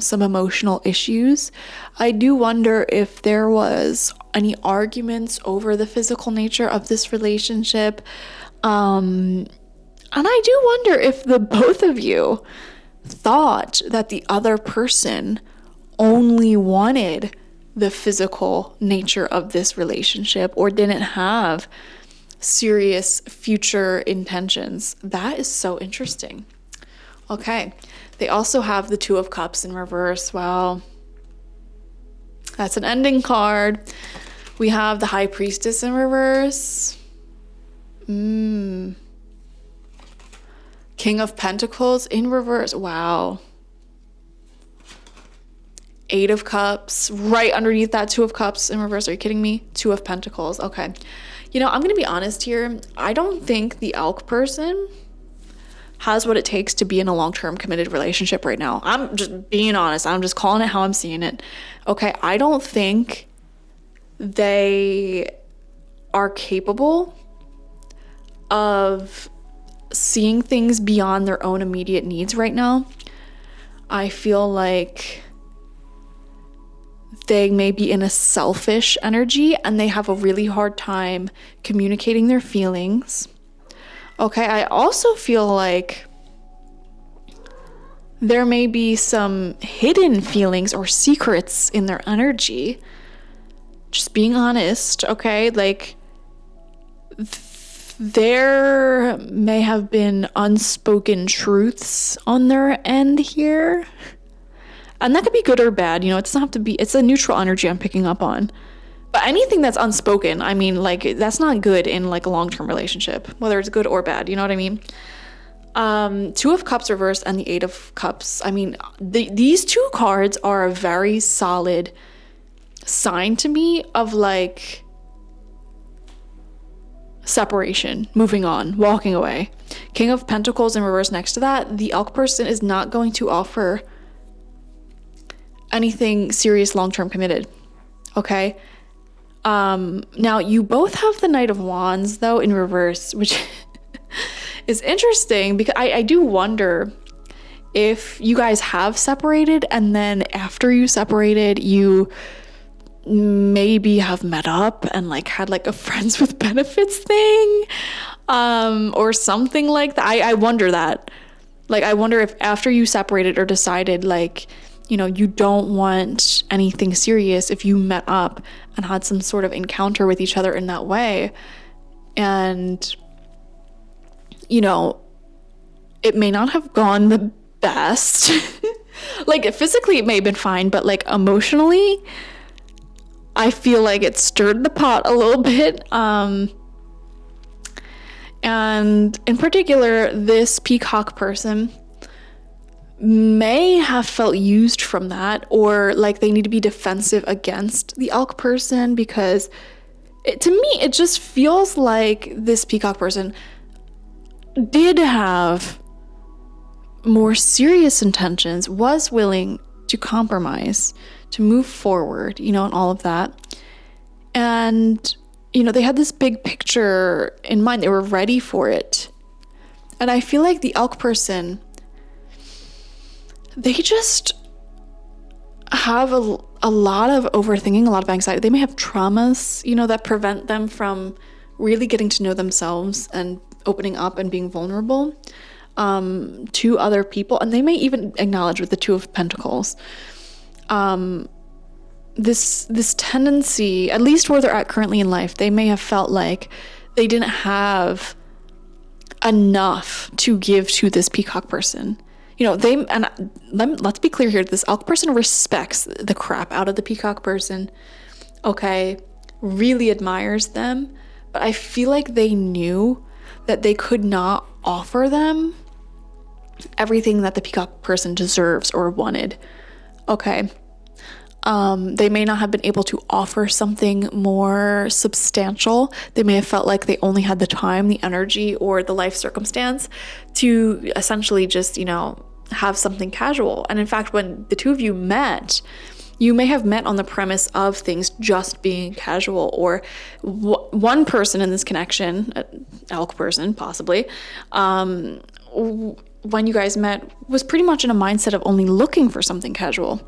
some emotional issues. I do wonder if there was any arguments over the physical nature of this relationship. And I do wonder if the both of you thought that the other person only wanted the physical nature of this relationship or didn't have serious future intentions. That is so interesting. Okay. They also have the Two of Cups in reverse. Well, that's an ending card. We have the High Priestess in reverse. King of Pentacles in reverse. Wow. Eight of Cups right underneath that Two of Cups in reverse. Are you kidding me? Two of Pentacles. Okay. You know, I'm going to be honest here. I don't think the elk person has what it takes to be in a long-term committed relationship right now. I'm just being honest. I'm just calling it how I'm seeing it. Okay. I don't think they are capable of seeing things beyond their own immediate needs right now. I feel like they may be in a selfish energy and they have a really hard time communicating their feelings. Okay, I also feel like there may be some hidden feelings or secrets in their energy. Just being honest, okay? Like there may have been unspoken truths on their end here. And that could be good or bad. You know, it doesn't have to be, it's a neutral energy I'm picking up on. But anything that's unspoken, I mean, like, that's not good in like a long-term relationship, whether it's good or bad. You know what I mean? Two of Cups reversed and the Eight of Cups. I mean, these two cards are a very solid sign to me of like separation, moving on, walking away. King of Pentacles in reverse next to that. The elk person is not going to offer anything serious, long-term committed. Okay. Now you both have the Knight of Wands though in reverse, which is interesting because I do wonder if you guys have separated and then after you separated, you maybe have met up and like had like a friends with benefits thing, or something like that. I wonder that. Like, I wonder if after you separated or decided like, you know, you don't want anything serious, if you met up and had some sort of encounter with each other in that way. And, you know, it may not have gone the best. Like, physically it may have been fine, but like emotionally, I feel like it stirred the pot a little bit. And in particular, this peacock person may have felt used from that, or like they need to be defensive against the elk person, because to me, it just feels like this peacock person did have more serious intentions, was willing to compromise, to move forward, you know, and all of that. And, you know, they had this big picture in mind. They were ready for it. And I feel like the elk person, they just have a lot of overthinking, a lot of anxiety. They may have traumas, that prevent them from really getting to know themselves and opening up and being vulnerable to other people. And they may even acknowledge with the Two of Pentacles, this tendency, at least where they're at currently in life, they may have felt like they didn't have enough to give to this peacock person. Let's be clear here, this elk person respects the crap out of the peacock person, okay? Really admires them, but I feel like they knew that they could not offer them everything that the peacock person deserves or wanted, okay? They may not have been able to offer something more substantial. They may have felt like they only had the time, the energy, or the life circumstance to essentially just, have something casual. And in fact, when the two of you met, you may have met on the premise of things just being casual, or one person in this connection, an elk person possibly, when you guys met, was pretty much in a mindset of only looking for something casual.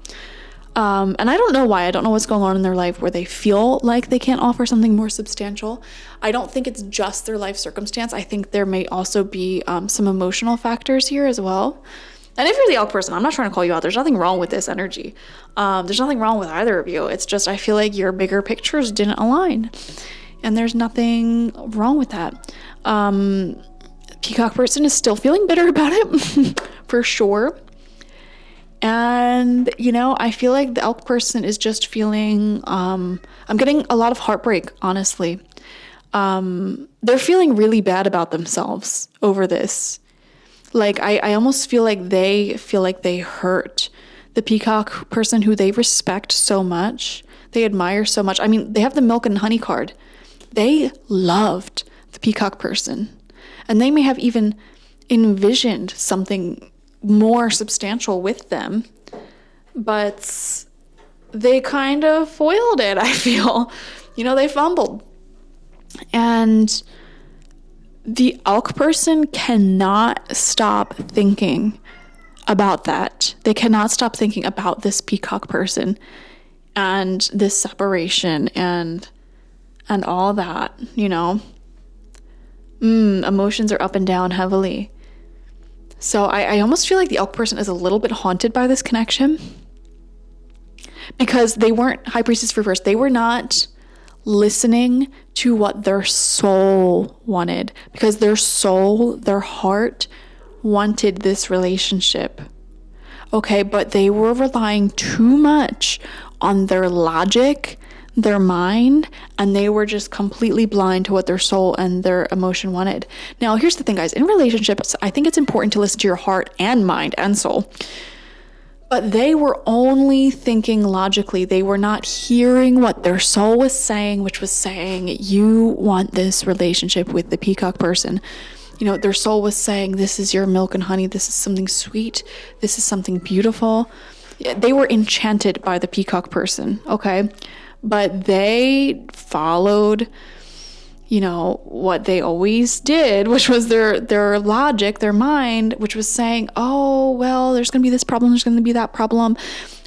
And I don't know why. I don't know what's going on in their life where they feel like they can't offer something more substantial. I don't think it's just their life circumstance. I think there may also be some emotional factors here as well. And if you're the elk person, I'm not trying to call you out. There's nothing wrong with this energy. There's nothing wrong with either of you. It's just I feel like your bigger pictures didn't align. And there's nothing wrong with that. Peacock person is still feeling bitter about it, for sure. And, I feel like the elk person is just feeling, I'm getting a lot of heartbreak, honestly. They're feeling really bad about themselves over this. Like, I almost feel like they hurt the peacock person who they respect so much. They admire so much. I mean, they have the milk and honey card. They loved the peacock person. And they may have even envisioned something more substantial with them, but they kind of foiled it, I feel. They fumbled. And the elk person cannot stop thinking about that. They cannot stop thinking about this peacock person and this separation and all that, emotions are up and down heavily. So I almost feel like the elk person is a little bit haunted by this connection, because they weren't, High Priestess reversed, they were not listening to what their soul wanted, because their soul, their heart wanted this relationship. Okay, but they were relying too much on their logic, their mind, and they were just completely blind to what their soul and their emotion wanted. Now, here's the thing, guys. In relationships, I think it's important to listen to your heart and mind and soul. But they were only thinking logically. They were not hearing what their soul was saying, which was saying, you want this relationship with the peacock person. Their soul was saying, this is your milk and honey. This is something sweet. This is something beautiful. They were enchanted by the peacock person, okay? But they followed, what they always did, which was their logic, their mind, which was saying, oh, well, there's going to be this problem, there's going to be that problem.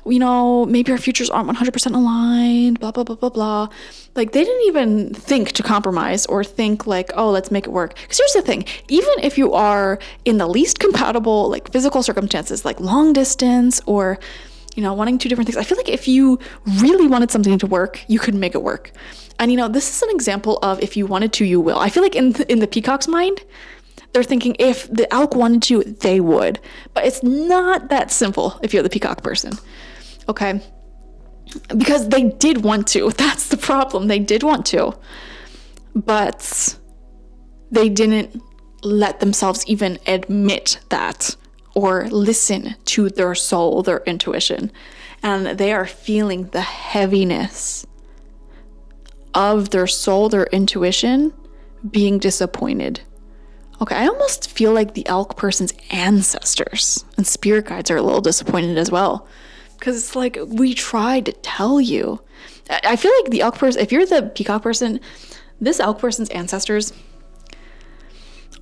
Maybe our futures aren't 100% aligned, blah, blah, blah, blah, blah. Like, they didn't even think to compromise or think like, oh, let's make it work. Because here's the thing, even if you are in the least compatible, like, physical circumstances, like long distance or, wanting two different things, I feel like if you really wanted something to work, you could make it work. And, this is an example of if you wanted to, you will. I feel like in the peacock's mind, they're thinking if the elk wanted to, they would. But it's not that simple if you're the peacock person. Okay? Because they did want to. That's the problem. They did want to. But they didn't let themselves even admit that or listen to their soul, their intuition. And they are feeling the heaviness of their soul, their intuition, being disappointed. Okay, I almost feel like the elk person's ancestors and spirit guides are a little disappointed as well. Because it's like, we tried to tell you. I feel like the elk person, if you're the peacock person, this elk person's ancestors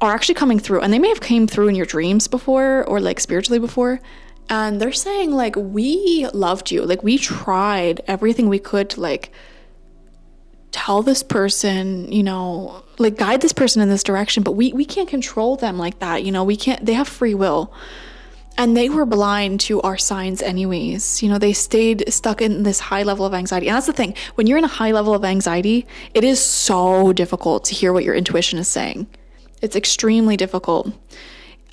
are actually coming through. And they may have came through in your dreams before or like spiritually before. And they're saying, like, we loved you. Like, we tried everything we could to, like, tell this person, you know, like, guide this person in this direction, but we can't control them like that. You know, we can't, they have free will. And they were blind to our signs anyways. You know, they stayed stuck in this high level of anxiety. And that's the thing. When you're in a high level of anxiety, it is so difficult to hear what your intuition is saying. It's extremely difficult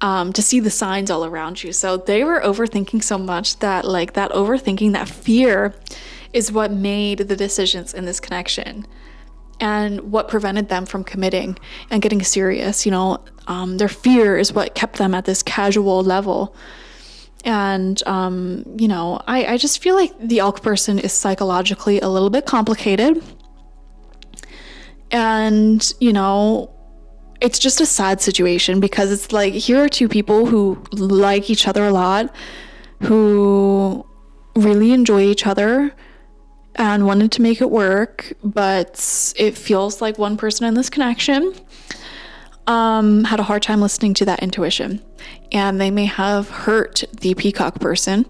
to see the signs all around you. So they were overthinking so much that, like, that overthinking, that fear is what made the decisions in this connection and what prevented them from committing and getting serious. You know, their fear is what kept them at this casual level. And, you know, I just feel like the elk person is psychologically a little bit complicated. And, you know, it's just a sad situation because it's like, here are two people who like each other a lot, who really enjoy each other and wanted to make it work, but it feels like one person in this connection had a hard time listening to that intuition, and they may have hurt the peacock person.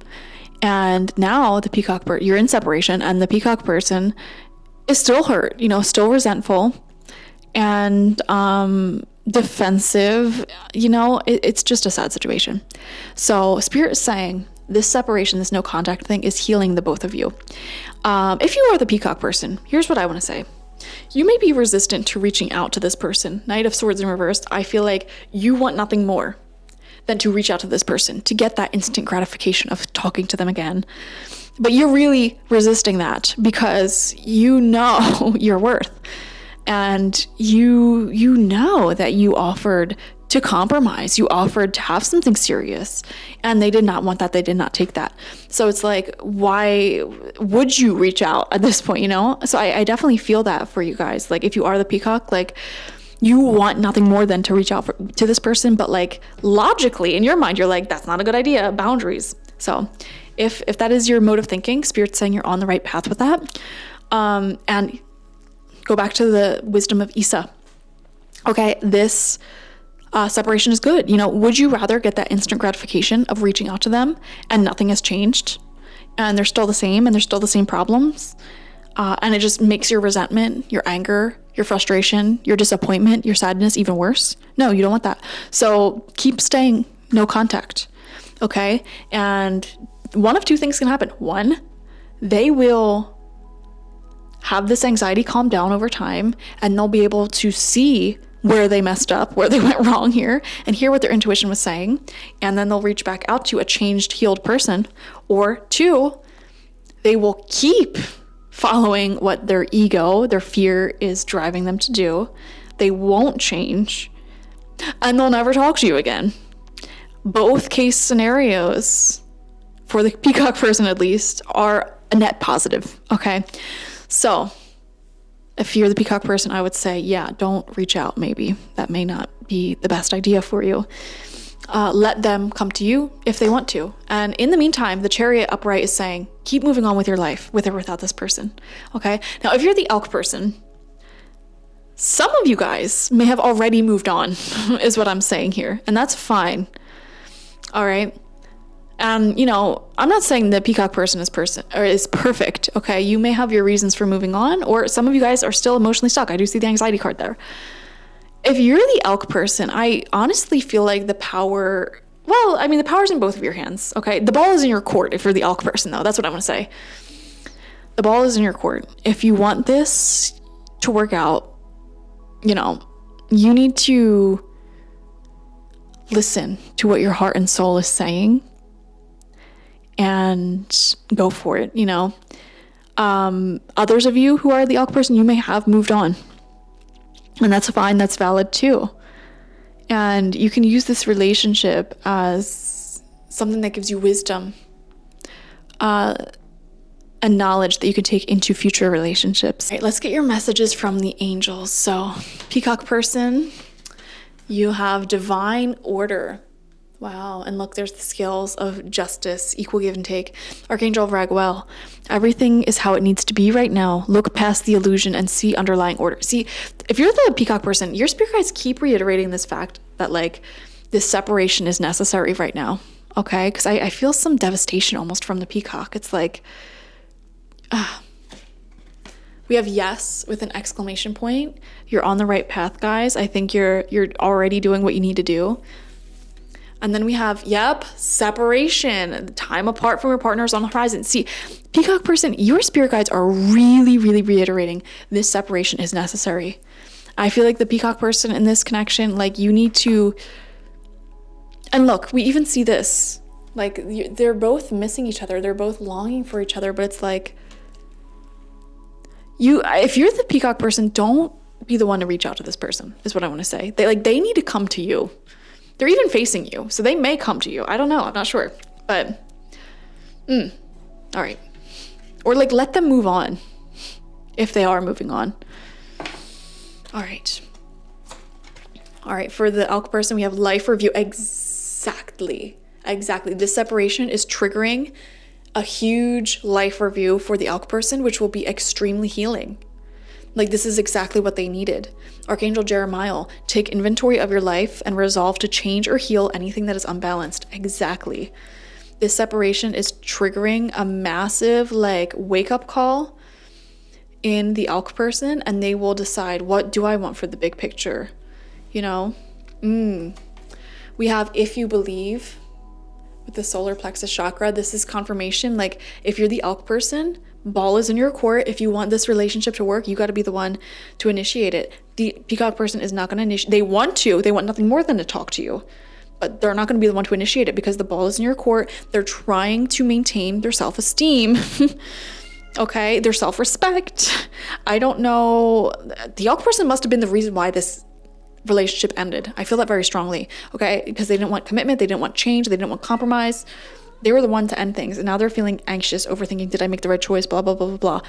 And now the peacock you're in separation, and the peacock person is still hurt, you know, still resentful and defensive. You know, it's just a sad situation. So Spirit is saying this separation, this no contact thing, is healing the both of you. If you are the peacock person, here's what I want to say. You may be resistant to reaching out to this person. Knight of Swords in reverse. I feel like you want nothing more than to reach out to this person, to get that instant gratification of talking to them again. But you're really resisting that because you know your worth. And you know that you offered to compromise. You offered to have something serious, and they did not want that. They did not take that. So it's like, why would you reach out at this point, you know? So I definitely feel that for you guys. Like, if you are the peacock, like, you want nothing more than to reach out to this person, but, like, logically in your mind, you're like, that's not a good idea. Boundaries. So if that is your mode of thinking, Spirit's saying you're on the right path with that. And go back to the wisdom of Isa. Okay, this separation is good. You know, would you rather get that instant gratification of reaching out to them and nothing has changed and they're still the same and there's still the same problems, and it just makes your resentment, your anger, your frustration, your disappointment, your sadness even worse? No, you don't want that. So keep staying no contact. Okay, and one of two things can happen. One, they will have this anxiety calm down over time, and they'll be able to see where they messed up, where they went wrong here, and hear what their intuition was saying. And then they'll reach back out to a changed, healed person. Or two, they will keep following what their ego, their fear is driving them to do. They won't change, and they'll never talk to you again. Both case scenarios, for the peacock person at least, are a net positive. Okay. So if you're the peacock person, I would say, yeah, don't reach out. Maybe that may not be the best idea for you. Let them come to you if they want to. And in the meantime, the Chariot upright is saying, keep moving on with your life, with or without this person. Okay. Now, if you're the elk person, some of you guys may have already moved on, is what I'm saying here. And that's fine. All right. And, you know, I'm not saying the peacock person is perfect. Okay. You may have your reasons for moving on, or some of you guys are still emotionally stuck. I do see the anxiety card there. If you're the elk person, I honestly feel like the power's in both of your hands. Okay. The ball is in your court. If you're the elk person, though, that's what I want to say. The ball is in your court. If you want this to work out, you know, you need to listen to what your heart and soul is saying and go for it. You know, others of you who are the elk person, you may have moved on, and that's fine. That's valid too. And you can use this relationship as something that gives you wisdom, and knowledge that you can take into future relationships. All right, let's get your messages from the angels. So, peacock person, you have divine order. Wow. And look, there's the scales of justice, equal give and take. Archangel Raguel, everything is how it needs to be right now. Look past the illusion and see underlying order. See, if you're the peacock person, your spirit guides keep reiterating this fact that, like, this separation is necessary right now. okay? Because I feel some devastation almost from the peacock. It's like, we have yes with an exclamation point. You're on the right path, guys. I think you're already doing what you need to do. And then we have, yep, separation, time apart from your partners on the horizon. See, peacock person, your spirit guides are really, really reiterating this separation is necessary. I feel like the peacock person in this connection, like you need to, and look, we even see this, like they're both missing each other. They're both longing for each other, but it's like, if you're the peacock person, don't be the one to reach out to this person, is what I want to say. They need to come to you. They're even facing you, so they may come to you. I don't know. I'm not sure. But, all right. Or like let them move on if they are moving on. All right. All right. For the elk person, we have life review. Exactly. This separation is triggering a huge life review for the elk person, which will be extremely healing. Like this is exactly what they needed. Archangel Jeremiah, take inventory of your life and resolve to change or heal anything that is unbalanced. Exactly. This separation is triggering a massive like wake up call in the elk person, and they will decide, what do I want for the big picture? You know? We have if you believe with the solar plexus chakra. This is confirmation. Like if you're the elk person, ball is in your court. If you want this relationship to work, you got to be the one to initiate it. The peacock person is not going to initiate. They want nothing more than to talk to you, but they're not going to be the one to initiate it because the ball is in your court. They're trying to maintain their self-esteem. Okay. Their self-respect. I don't know. The elk person must've been the reason why this relationship ended. I feel that very strongly. Okay. Because they didn't want commitment. They didn't want change. They didn't want compromise. They were the one to end things, and now they're feeling anxious, overthinking, did I make the right choice, blah, blah, blah, blah, blah.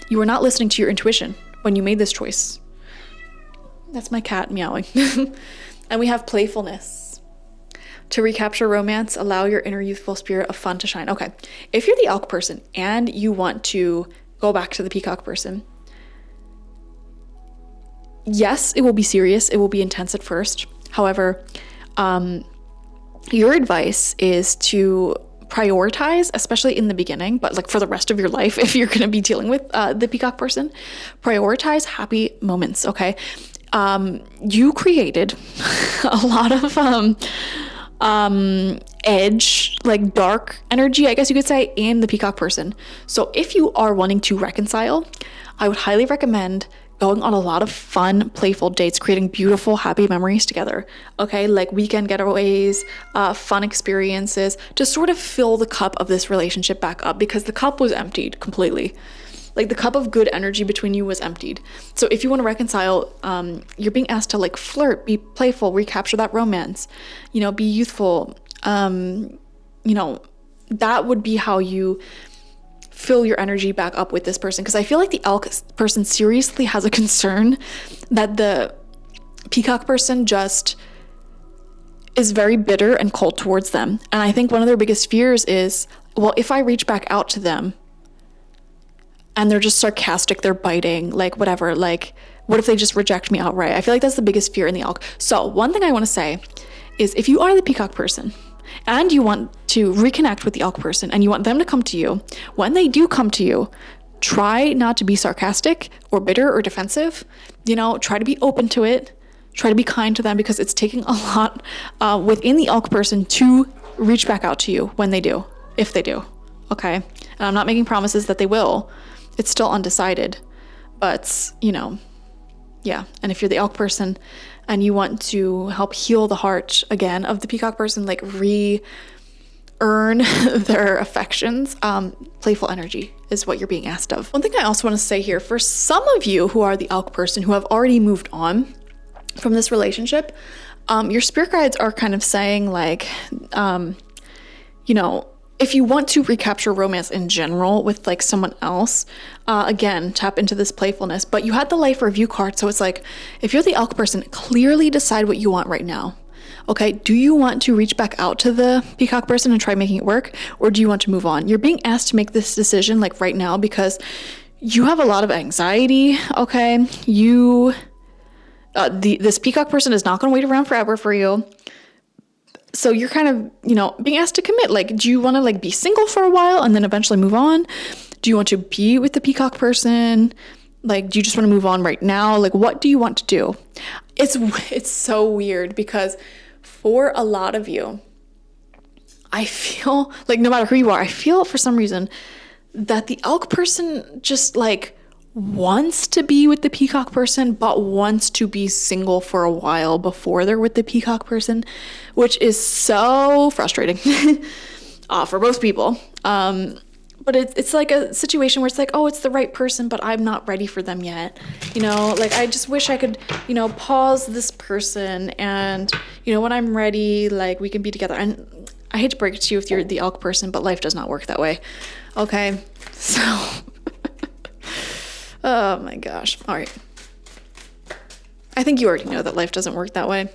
You were not listening to your intuition when you made this choice. That's my cat meowing. And we have playfulness. To recapture romance, allow your inner youthful spirit of fun to shine. Okay, if you're the elk person and you want to go back to the peacock person, yes, it will be serious. It will be intense at first. However, your advice is to prioritize, especially in the beginning, but like for the rest of your life, if you're going to be dealing with the peacock person, prioritize happy moments. Okay. You created a lot of edge, like dark energy, I guess you could say, in the peacock person. So if you are wanting to reconcile, I would highly recommend going on a lot of fun, playful dates, creating beautiful, happy memories together. Okay, like weekend getaways, fun experiences, to sort of fill the cup of this relationship back up, because the cup was emptied completely. Like the cup of good energy between you was emptied. So if you want to reconcile, you're being asked to like flirt, be playful, recapture that romance, be youthful. That would be how you fill your energy back up with this person. Because I feel like the elk person seriously has a concern that the peacock person just is very bitter and cold towards them. And I think one of their biggest fears is, well, if I reach back out to them and they're just sarcastic, they're biting, like whatever, like what if they just reject me outright? I feel like that's the biggest fear in the elk. So one thing I want to say is, if you are the peacock person and you want to reconnect with the elk person and you want them to come to you, when they do come to you, try not to be sarcastic or bitter or defensive. Try to be open to it. Try to be kind to them, because it's taking a lot within the elk person to reach back out to you when they do, if they do. Okay. And I'm not making promises that they will. It's still undecided. But, yeah. And if you're the elk person and you want to help heal the heart again of the peacock person, like re-earn their affections, playful energy is what you're being asked of. One thing I also want to say here, for some of you who are the elk person who have already moved on from this relationship, your spirit guides are kind of saying like, if you want to recapture romance in general with like someone else, again, tap into this playfulness. But you had the life review card. So it's like, if you're the elk person, clearly decide what you want right now. Okay. Do you want to reach back out to the peacock person and try making it work? Or do you want to move on? You're being asked to make this decision like right now, because you have a lot of anxiety. Okay. This peacock person is not going to wait around forever for you. So you're kind of, being asked to commit. Like, do you want to like be single for a while and then eventually move on? Do you want to be with the peacock person? Like, do you just want to move on right now? Like, what do you want to do? It's so weird because for a lot of you, I feel like no matter who you are, I feel for some reason that the elk person just like wants to be with the peacock person, but wants to be single for a while before they're with the peacock person, which is so frustrating for most people. But it's like a situation where it's like, oh, it's the right person, but I'm not ready for them yet. Like I just wish I could, pause this person and, when I'm ready, like we can be together. And I hate to break it to you if you're the elk person, but life does not work that way. Okay. So, oh my gosh. All right. I think you already know that life doesn't work that way.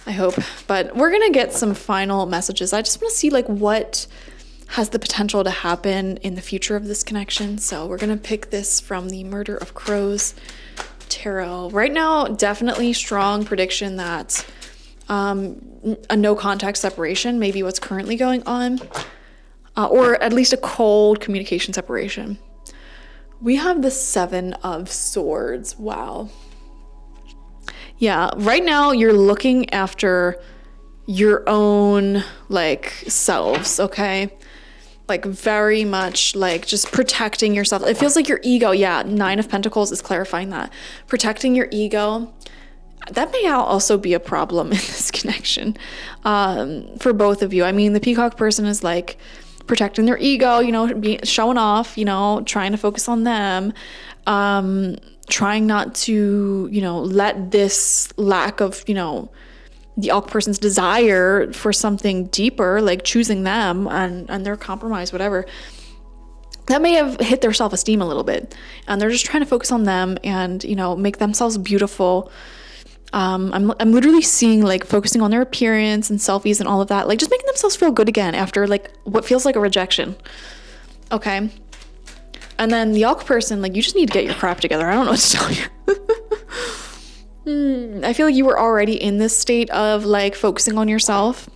I hope. But we're going to get some final messages. I just want to see like what has the potential to happen in the future of this connection. So we're going to pick this from the Murder of Crows tarot. Right now, definitely strong prediction that a no contact separation may be what's currently going on, or at least a cold communication separation. We have the Seven of Swords. Wow. Yeah, right now you're looking after your own like selves, okay? Like very much like just protecting yourself. It feels like your ego. Yeah, Nine of Pentacles is clarifying that. Protecting your ego. That may also be a problem in this connection for both of you. I mean, the peacock person is like protecting their ego, showing off, trying to focus on them, trying not to, let this lack of, the elk person's desire for something deeper, like choosing them and their compromise, whatever, that may have hit their self-esteem a little bit. And they're just trying to focus on them and, make themselves beautiful. I'm literally seeing like focusing on their appearance and selfies and all of that, like just making themselves feel good again after like what feels like a rejection. Okay. And then the elk person, like you just need to get your crap together. I don't know what to tell you. I feel like you were already in this state of like focusing on yourself,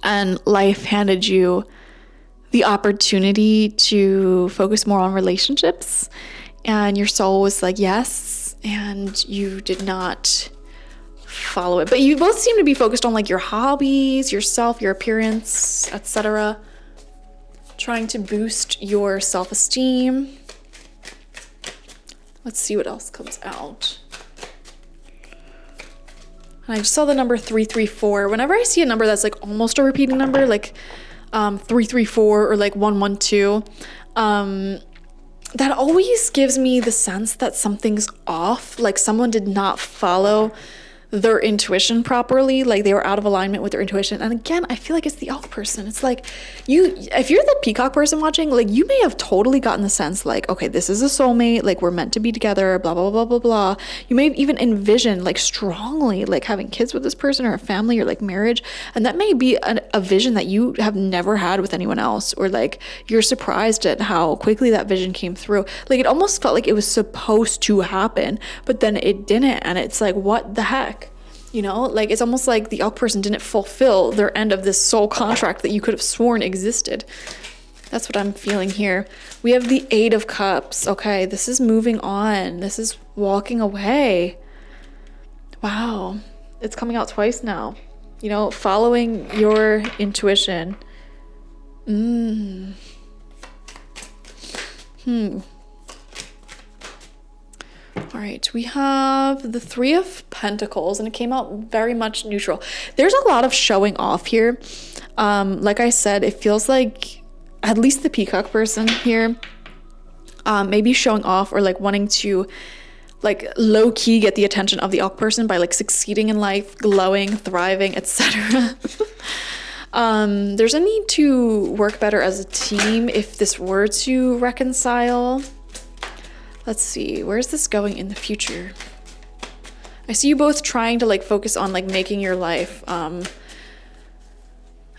and life handed you the opportunity to focus more on relationships, and your soul was like, yes, and you did not follow it. But you both seem to be focused on like your hobbies, yourself, your appearance, etc., trying to boost your self-esteem. Let's see what else comes out. And I just saw the number 334. Whenever I see a number that's like almost a repeating number, like 334 or like 112, that always gives me the sense that something's off, like someone did not follow their intuition properly, like they were out of alignment with their intuition. And again, I feel like it's the elk person. It's like if you're the peacock person watching, like you may have totally gotten the sense like, okay, this is a soulmate, like we're meant to be together, blah, blah, blah, blah, blah. You may have even envisioned like strongly like having kids with this person or a family or like marriage. And that may be a vision that you have never had with anyone else, or like you're surprised at how quickly that vision came through. Like it almost felt like it was supposed to happen, but then it didn't. And it's like, what the heck? Like it's almost like the elk person didn't fulfill their end of this soul contract that you could have sworn existed. That's what I'm feeling here. We have the Eight of Cups. Okay, this is moving on. This is walking away. Wow. It's coming out twice now. Following your intuition. All right, we have the Three of Pentacles, and it came out very much neutral. There's a lot of showing off here. Like I said, it feels like at least the peacock person here maybe showing off or like wanting to like low-key get the attention of the elk person by like succeeding in life, glowing, thriving, etc. There's a need to work better as a team if this were to reconcile. Let's see, where's this going in the future? I see you both trying to like focus on like making your life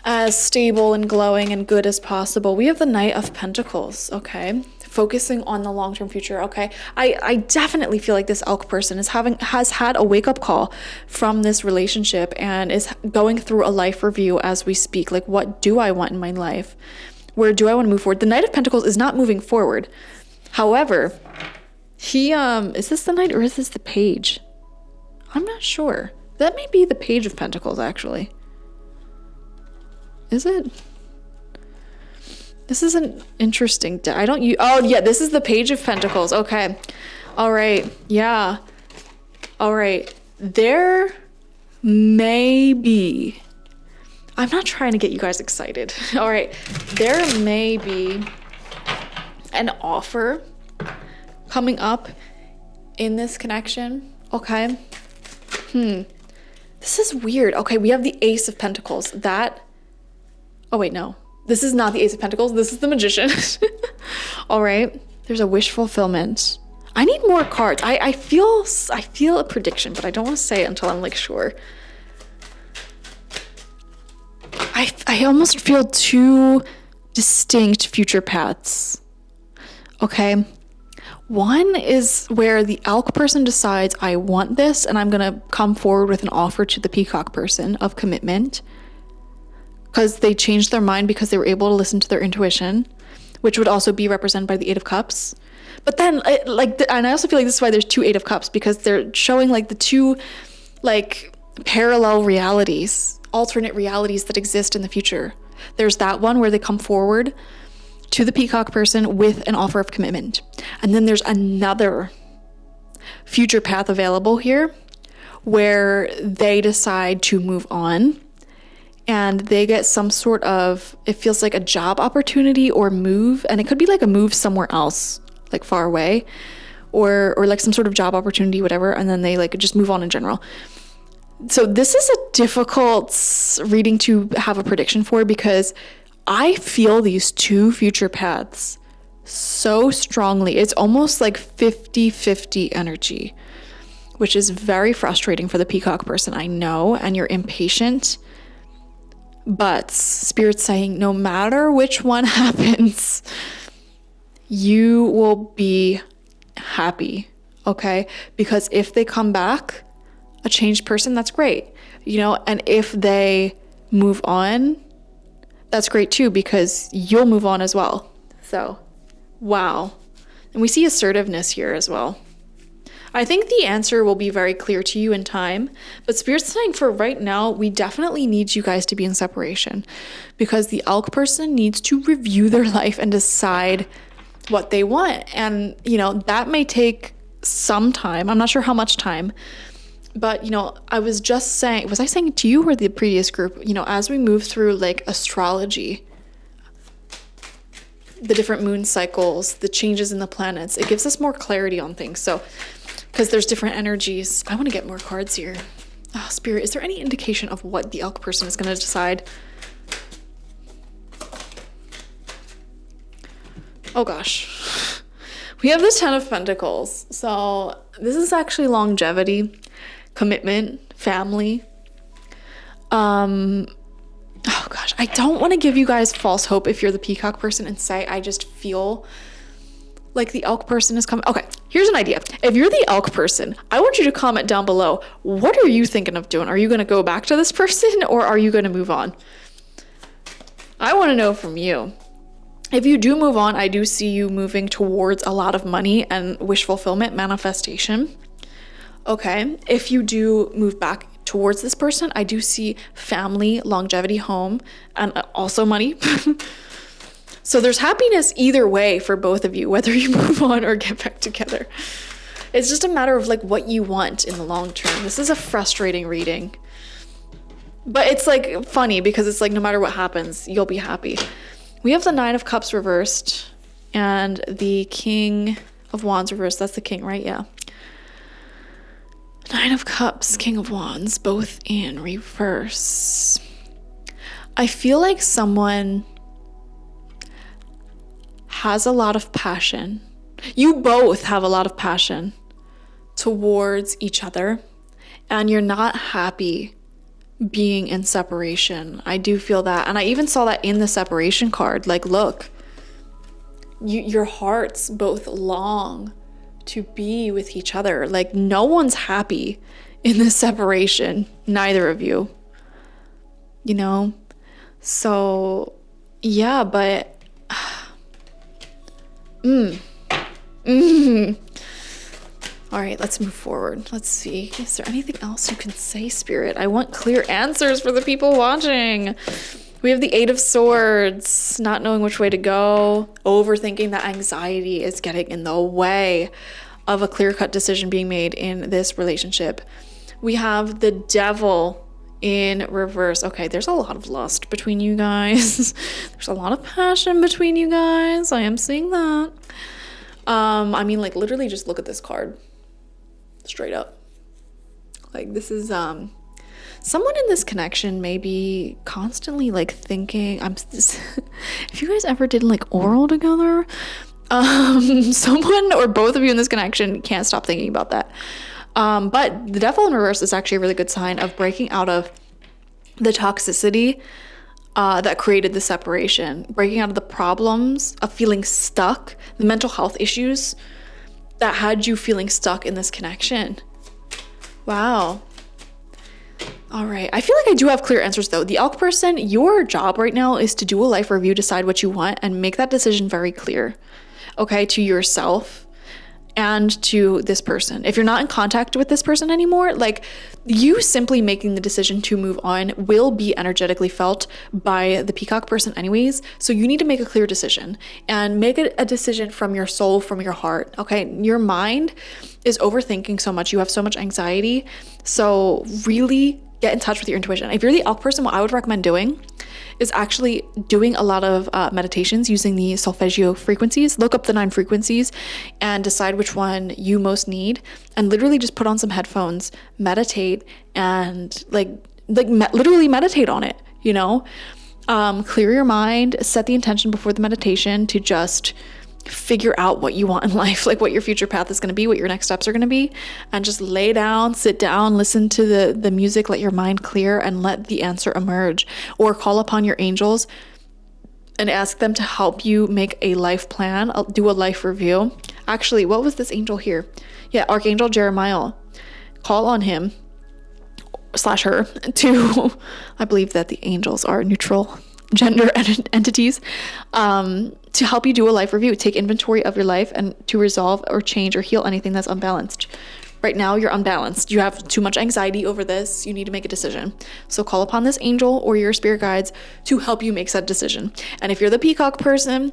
as stable and glowing and good as possible. We have the Knight of Pentacles, okay? focusing on the long-term future. Okay, I definitely feel like this elk person has had a wake-up call from this relationship and is going through a life review as we speak. Like, what do I want in my life? Where do I want to move forward? The Knight of Pentacles is not moving forward. However, he is this the Knight or is this the Page? I'm not sure. That may be the Page of Pentacles, actually. Is it? This is an interesting oh yeah, this is the Page of Pentacles. Okay. All right. Yeah. All right. There may be, I'm not trying to get you guys excited. All right. There may be an offer coming up in this connection. Okay. This is weird. Okay, we have the Ace of Pentacles. Oh wait, no. This is not the Ace of Pentacles. This is the Magician. All right. There's a wish fulfillment. I need more cards. I feel a prediction, but I don't want to say it until I'm like sure. I almost feel two distinct future paths. Okay. One is where the elk person decides, I want this, and I'm going to come forward with an offer to the peacock person of commitment. Because they changed their mind because they were able to listen to their intuition, which would also be represented by the Eight of Cups. But then, and I also feel like this is why there's two Eight of Cups, because they're showing like the two like parallel realities, alternate realities that exist in the future. There's that one where they come forward to the peacock person with an offer of commitment. And then there's another future path available here where they decide to move on. And they get some sort of, it feels like a job opportunity or move. And it could be like a move somewhere else, like far away, or like some sort of job opportunity, whatever. And then they like just move on in general. So this is a difficult reading to have a prediction for, because I feel these two future paths so strongly. It's almost like 50-50 energy, which is very frustrating for the peacock person. I know, and you're impatient. But Spirit's saying no matter which one happens, you will be happy, okay? Because if they come back a changed person, that's great, and if they move on, that's great too, because you'll move on as well. So, wow. And we see assertiveness here as well. I think the answer will be very clear to you in time, but Spirit's saying for right now, we definitely need you guys to be in separation, because the elk person needs to review their life and decide what they want. And, that may take some time. I'm not sure how much time, but, I was just saying, was I saying it to you or the previous group, as we move through like astrology, the different moon cycles, the changes in the planets, it gives us more clarity on things. So, because there's different energies. I want to get more cards here. Oh, Spirit, is there any indication of what the elk person is going to decide? Oh gosh. We have the Ten of Pentacles. So this is actually longevity, commitment, family. Oh gosh, I don't want to give you guys false hope if you're the peacock person and say, I just feel like the elk person is coming. Okay, here's an idea. If you're the elk person, I want you to comment down below. What are you thinking of doing? Are you going to go back to this person or are you going to move on? I want to know from you. If you do move on, I do see you moving towards a lot of money and wish fulfillment, manifestation. Okay, if you do move back towards this person, I do see family, longevity, home, and also money. So there's happiness either way for both of you, whether you move on or get back together. It's just a matter of like what you want in the long term. This is a frustrating reading, but it's like funny because it's like no matter what happens, you'll be happy. We have the Nine of Cups reversed and the King of Wands reversed. That's the King, right? Yeah. Nine of Cups, King of Wands, both in reverse. I feel like someone has a lot of passion. You both have a lot of passion towards each other, and you're not happy being in separation. I do feel that. And I even saw that in the separation card. Like, look, your hearts both long to be with each other. Like, no one's happy in this separation, neither of you, you know? So yeah, but all right, let's move forward. Let's see. Is there anything else you can say, Spirit? I want clear answers for the people watching. We have the Eight of Swords, not knowing which way to go, overthinking. That anxiety is getting in the way of a clear-cut decision being made in this relationship. We have the Devil in reverse. Okay, there's a lot of lust between you guys. There's a lot of passion between you guys. I am seeing that. I mean, like, literally just look at this card. Straight up. Like, this is someone in this connection may be constantly like thinking, if you guys ever did like oral together, someone or both of you in this connection can't stop thinking about that. But the Devil in reverse is actually a really good sign of breaking out of the toxicity that created the separation, breaking out of the problems of feeling stuck, the mental health issues that had you feeling stuck in this connection. Wow. All right. I feel like I do have clear answers though. The Elk person, your job right now is to do a life review, decide what you want, and make that decision very clear. Okay, to yourself and to this person. If you're not in contact with this person anymore, like, you simply making the decision to move on will be energetically felt by the Peacock person anyways. So you need to make a clear decision and make it a decision from your soul, from your heart. Okay. Your mind is overthinking so much. You have so much anxiety. So really get in touch with your intuition. If you're the Elk person, what I would recommend doing is actually doing a lot of meditations using the solfeggio frequencies. Look up the 9 frequencies and decide which one you most need, and literally just put on some headphones, meditate, and literally meditate on it, you know? Clear your mind, set the intention before the meditation to just figure out what you want in life, like what your future path is going to be, what your next steps are going to be, and just lay down, sit down, listen to the music, let your mind clear, and let the answer emerge. Or call upon your angels and ask them to help you make a life plan. I'll do a life review. Actually, what was this angel here? Yeah, Archangel Jeremiah. Call on him / her to, I believe that the angels are neutral gender entities, to help you do a life review, take inventory of your life, and to resolve or change or heal anything that's unbalanced. Right now, you're unbalanced. You have too much anxiety over this. You need to make a decision. So call upon this angel or your spirit guides to help you make said decision. And if you're the Peacock person,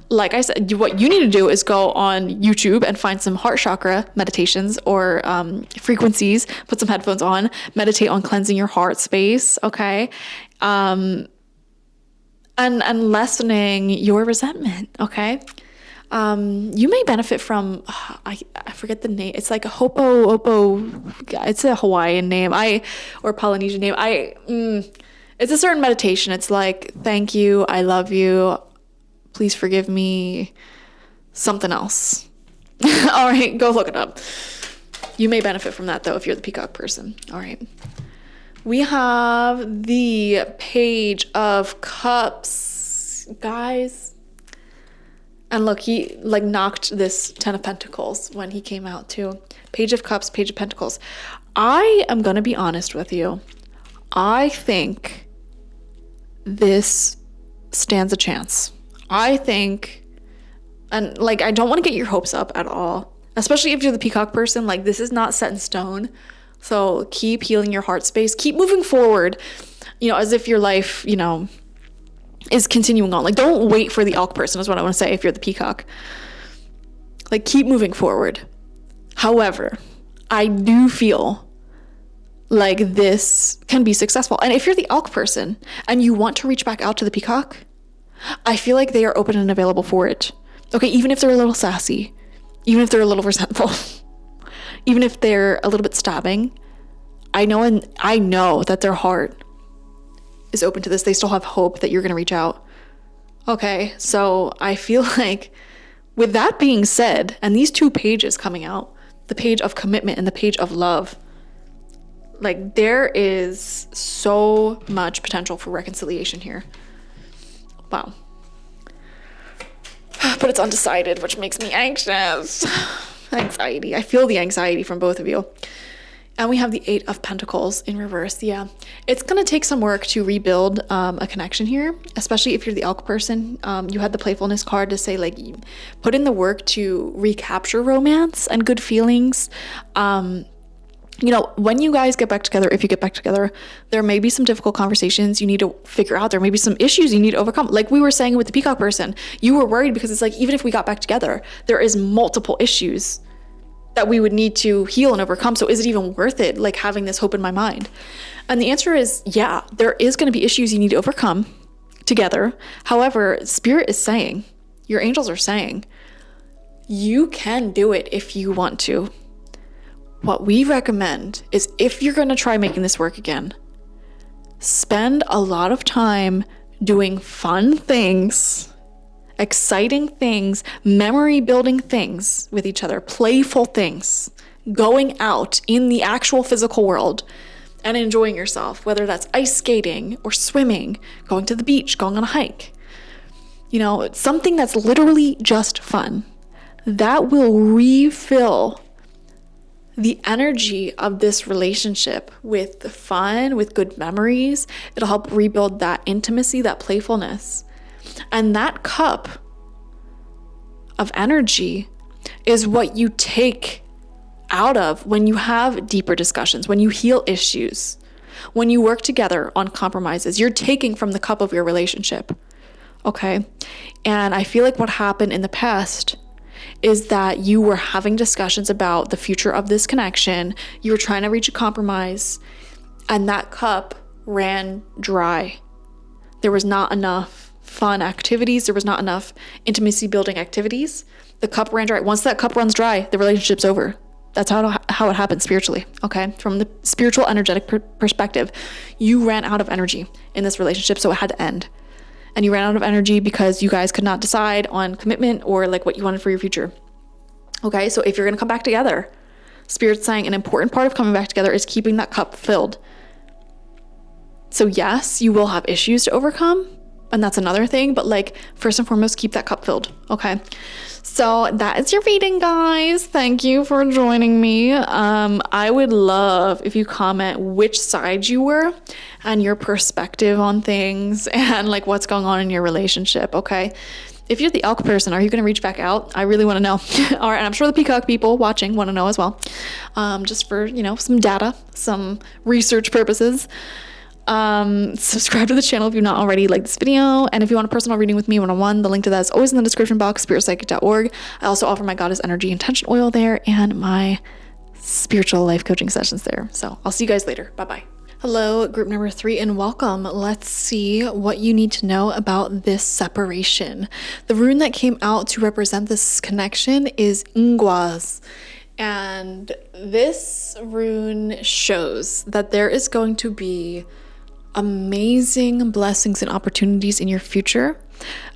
like I said, what you need to do is go on YouTube and find some heart chakra meditations or frequencies, put some headphones on, meditate on cleansing your heart space, okay? And lessening your resentment, okay? You may benefit from, I forget the name. It's like a Ho'oponopono. It's a Hawaiian name, or Polynesian name. It's a certain meditation. It's like, thank you, I love you, please forgive me, something else. All right, go look it up. You may benefit from that though if you're the Peacock person. All right. We have the Page of Cups, guys. And look, he like knocked this 10 of Pentacles when he came out too. Page of Cups, Page of Pentacles. I am going to be honest with you. I think this stands a chance. I think, and like, I don't want to get your hopes up at all, especially if you're the Peacock person. Like, this is not set in stone. So keep healing your heart space. Keep moving forward, you know, as if your life, you know, is continuing on. Like, don't wait for the Elk person is what I want to say if you're the Peacock. Like, keep moving forward. However, I do feel like this can be successful. And if you're the Elk person and you want to reach back out to the Peacock, I feel like they are open and available for it. Okay, even if they're a little sassy, even if they're a little resentful, even if they're a little bit stabbing, I know that their heart is open to this. They still have hope that you're going to reach out. Okay, so I feel like with that being said, and these 2 pages coming out, the page of commitment and the page of love, like, there is so much potential for reconciliation here. Wow. but it's undecided, which makes me anxious. Anxiety. I feel the anxiety from both of you. And we have the 8 of Pentacles in reverse. Yeah, it's going to take some work to rebuild a connection here, especially if you're the elk person. You had the playfulness card to say, like, put in the work to recapture romance and good feelings. You know, when you guys get back together, if you get back together, there may be some difficult conversations you need to figure out. There may be some issues you need to overcome. Like we were saying with the peacock person, you were worried because it's like, even if we got back together, there is multiple issues that we would need to heal and overcome. So is it even worth it, like having this hope in my mind? And the answer is, yeah, there is going to be issues you need to overcome together. However, Spirit is saying, your angels are saying, you can do it if you want to. What we recommend is, if you're going to try making this work again, spend a lot of time doing fun things, exciting things, memory building things with each other, playful things, going out in the actual physical world and enjoying yourself, whether that's ice skating or swimming, going to the beach, going on a hike. You know, something that's literally just fun. That will refill the energy of this relationship with fun, with good memories. It'll help rebuild that intimacy, that playfulness. And that cup of energy is what you take out of when you have deeper discussions, when you heal issues, when you work together on compromises. You're taking from the cup of your relationship, okay? And I feel like what happened in the past is that you were having discussions about the future of this connection. You were trying to reach a compromise, and that cup ran dry. There was not enough fun activities. There was not enough intimacy building activities. The cup ran dry. Once that cup runs dry, the relationship's over. That's how it happens spiritually, okay? From the spiritual energetic perspective, you ran out of energy in this relationship, so it had to end. And you ran out of energy because you guys could not decide on commitment or like what you wanted for your future. Okay, so if you're gonna come back together, Spirit's saying an important part of coming back together is keeping that cup filled. So yes, you will have issues to overcome, and that's another thing, but like first and foremost, keep that cup filled, okay? So that is your reading, guys. Thank you for joining me. I would love if you comment which side you were and your perspective on things and like what's going on in your relationship, okay? If you're the elk person, are you going to reach back out? I really want to know. All right, and I'm sure the peacock people watching want to know as well. Just for, you know, some data, some research purposes. Subscribe to the channel if you've not already. Like this video, and if you want a personal reading with me one-on-one, the link to that is always in the description box, spiritpsychic.org. I also offer my goddess energy intention oil there and my spiritual life coaching sessions there. So I'll see you guys later. Bye-bye. Hello, group number 3, and welcome. Let's see what you need to know about this separation. The rune that came out to represent this connection is Ingwas. And this rune shows that there is going to be amazing blessings and opportunities in your future,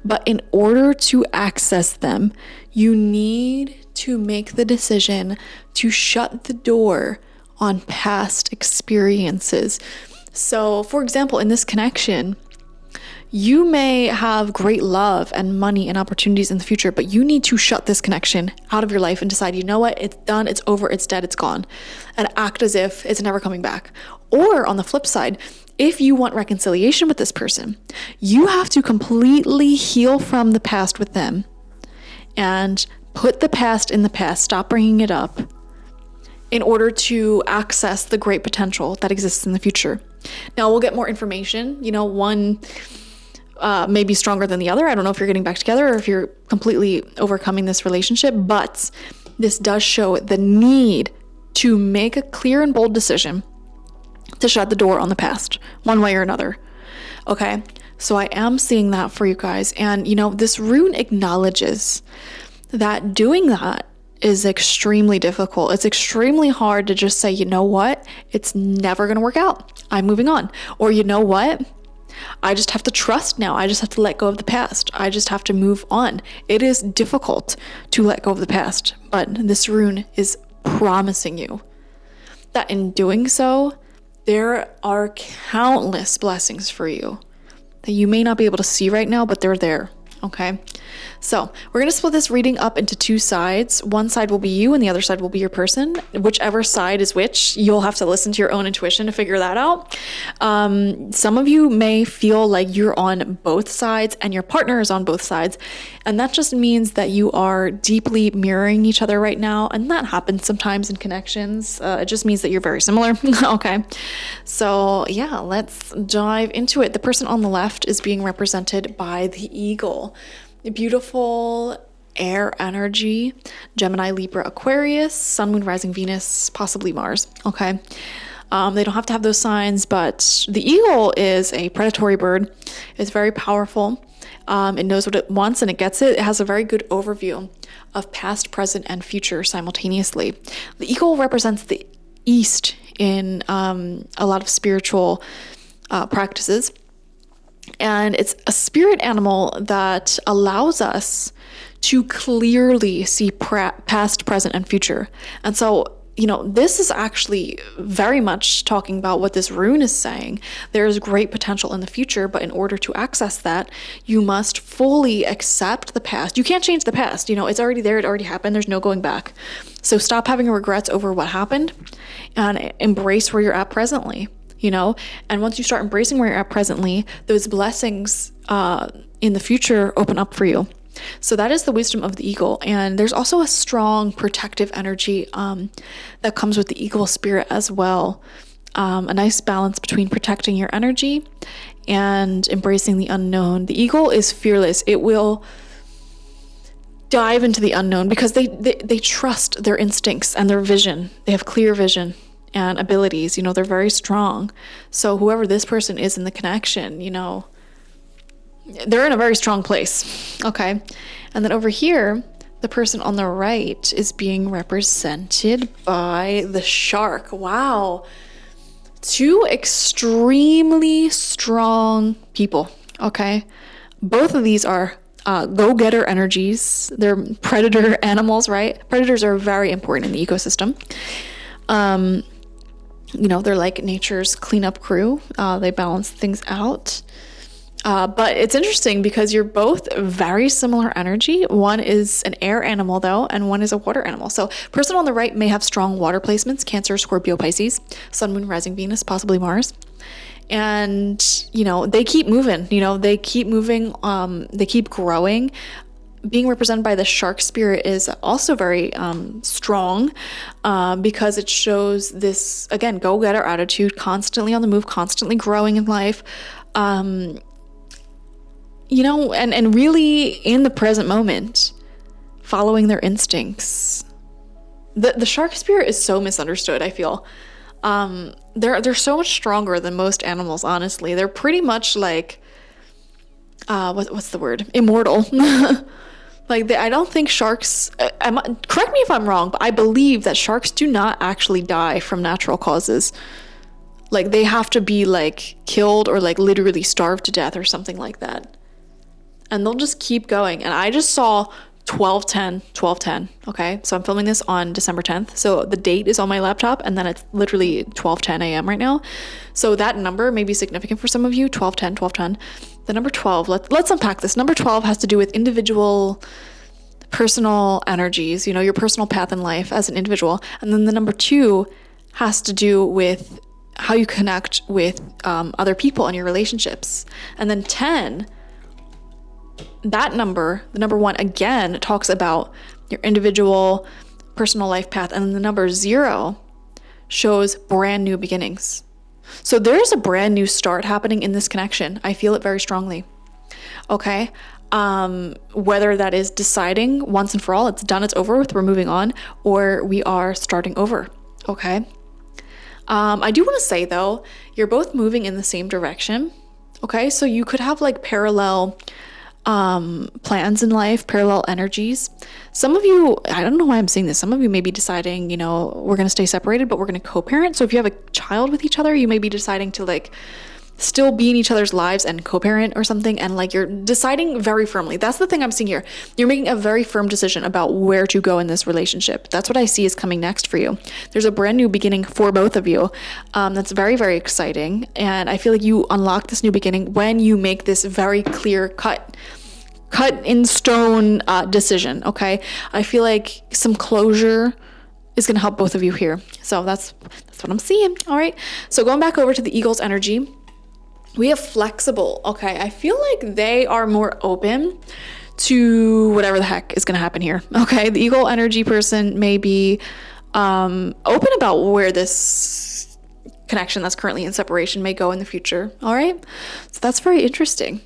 but in order to access them, you need to make the decision to shut the door on past experiences. So, for example, in this connection, you may have great love and money and opportunities in the future, but you need to shut this connection out of your life and decide, you know what, it's done, it's over, it's dead, it's gone, and act as if it's never coming back. Or on the flip side, if you want reconciliation with this person, you have to completely heal from the past with them and put the past in the past, stop bringing it up, in order to access the great potential that exists in the future. Now, we'll get more information. You know, one may be stronger than the other. I don't know if you're getting back together or if you're completely overcoming this relationship, but this does show the need to make a clear and bold decision to shut the door on the past, one way or another. Okay, so I am seeing that for you guys. And, you know, this rune acknowledges that doing that is extremely difficult. It's extremely hard to just say, you know what, it's never going to work out, I'm moving on. Or, you know what, I just have to trust now. I just have to let go of the past. I just have to move on. It is difficult to let go of the past, but this rune is promising you that in doing so, there are countless blessings for you that you may not be able to see right now, but they're there. Okay, so we're going to split this reading up into two sides. One side will be you and the other side will be your person. Whichever side is which, you'll have to listen to your own intuition to figure that out. Some of you may feel like you're on both sides and your partner is on both sides. And that just means that you are deeply mirroring each other right now. And that happens sometimes in connections. It just means that you're very similar. Okay, so yeah, let's dive into it. The person on the left is being represented by the eagle. Beautiful air energy, Gemini, Libra, Aquarius, Sun, Moon, Rising, Venus, possibly Mars. Okay. They don't have to have those signs, but the eagle is a predatory bird. It's very powerful. It knows what it wants and it gets it. It has a very good overview of past, present, and future simultaneously. The eagle represents the East in a lot of spiritual practices. And it's a spirit animal that allows us to clearly see past, present, and future. And so, this is actually very much talking about what this rune is saying. There is great potential in the future, but in order to access that, you must fully accept the past. You can't change the past. It's already there. It already happened. There's no going back. So stop having regrets over what happened and embrace where you're at presently. And once you start embracing where you're at presently, those blessings in the future open up for you. So that is the wisdom of the eagle. And there's also a strong protective energy that comes with the eagle spirit as well. A nice balance between protecting your energy and embracing the unknown. The eagle is fearless. It will dive into the unknown because they trust their instincts and their vision. They have clear vision and abilities, they're very strong. So whoever this person is in the connection, they're in a very strong place. Okay. And then over here, the person on the right is being represented by the shark. Wow. Two extremely strong people. Okay. Both of these are go-getter energies. They're predator animals, right? Predators are very important in the ecosystem. They're like nature's cleanup crew. They balance things out. But it's interesting because you're both very similar energy. One is an air animal though, and one is a water animal. So person on the right may have strong water placements, Cancer, Scorpio, Pisces, Sun, Moon, Rising, Venus, possibly Mars. And, they keep moving, they keep moving, they keep growing. Being represented by the shark spirit is also very strong because it shows this, again, go-getter attitude, constantly on the move, constantly growing in life, and really in the present moment, following their instincts. The shark spirit is so misunderstood, I feel. They're so much stronger than most animals, honestly. They're pretty much like, what's the word? Immortal. I don't think sharks, correct me if I'm wrong, but I believe that sharks do not actually die from natural causes. They have to be killed or literally starved to death or something like that. And they'll just keep going. And I just saw 12:10. Okay. So I'm filming this on December 10th. So the date is on my laptop and then it's literally 12:10 a.m. right now. So that number may be significant for some of you. 12:10. The number 12, let's unpack this. Number 12 has to do with individual personal energies, your personal path in life as an individual. And then the number 2 has to do with how you connect with other people and your relationships. And then 10, that number, the number 1, again, talks about your individual personal life path. And then the number 0 shows brand new beginnings. So there's a brand new start happening in this connection. I feel it very strongly. Okay. Whether that is deciding once and for all, it's done, it's over with, we're moving on, or we are starting over. Okay. I do want to say though, you're both moving in the same direction. Okay. So you could have parallel plans in life, parallel energies. Some of you, I don't know why I'm saying this, some of you may be deciding, we're going to stay separated, but we're going to co-parent. So if you have a child with each other, you may be deciding to still be in each other's lives and co-parent or something. And you're deciding very firmly. That's the thing I'm seeing here. You're making a very firm decision about where to go in this relationship. That's what I see is coming next for you. There's a brand new beginning for both of you. That's very, very exciting. And I feel like you unlock this new beginning when you make this very clear cut cut in stone decision. Okay. I feel like some closure is going to help both of you here. So that's what I'm seeing. All right. So going back over to the Eagle's energy, we have flexible. Okay. I feel like they are more open to whatever the heck is going to happen here. Okay. The Eagle energy person may be open about where this connection that's currently in separation may go in the future. All right. So that's very interesting.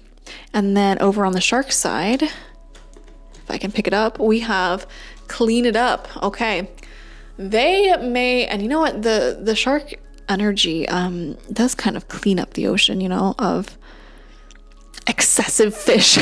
And then over on the Shark side, if I can pick it up, we have clean it up. Okay. They may, and you know what, the Shark energy does kind of clean up the ocean, you know, of excessive fish.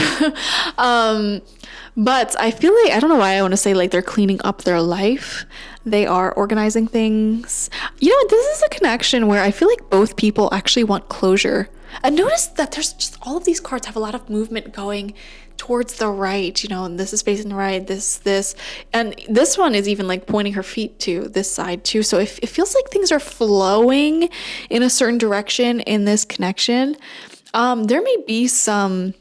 But I feel like, I don't know why I want to say like they're cleaning up their life. They are organizing things. You know, this is a connection where I feel like both people actually want closure. And notice that there's just all of these cards have a lot of movement going towards the right, you know, and this is facing the right, this, and this one is even like pointing her feet to this side too. So it feels like things are flowing in a certain direction in this connection. There may be some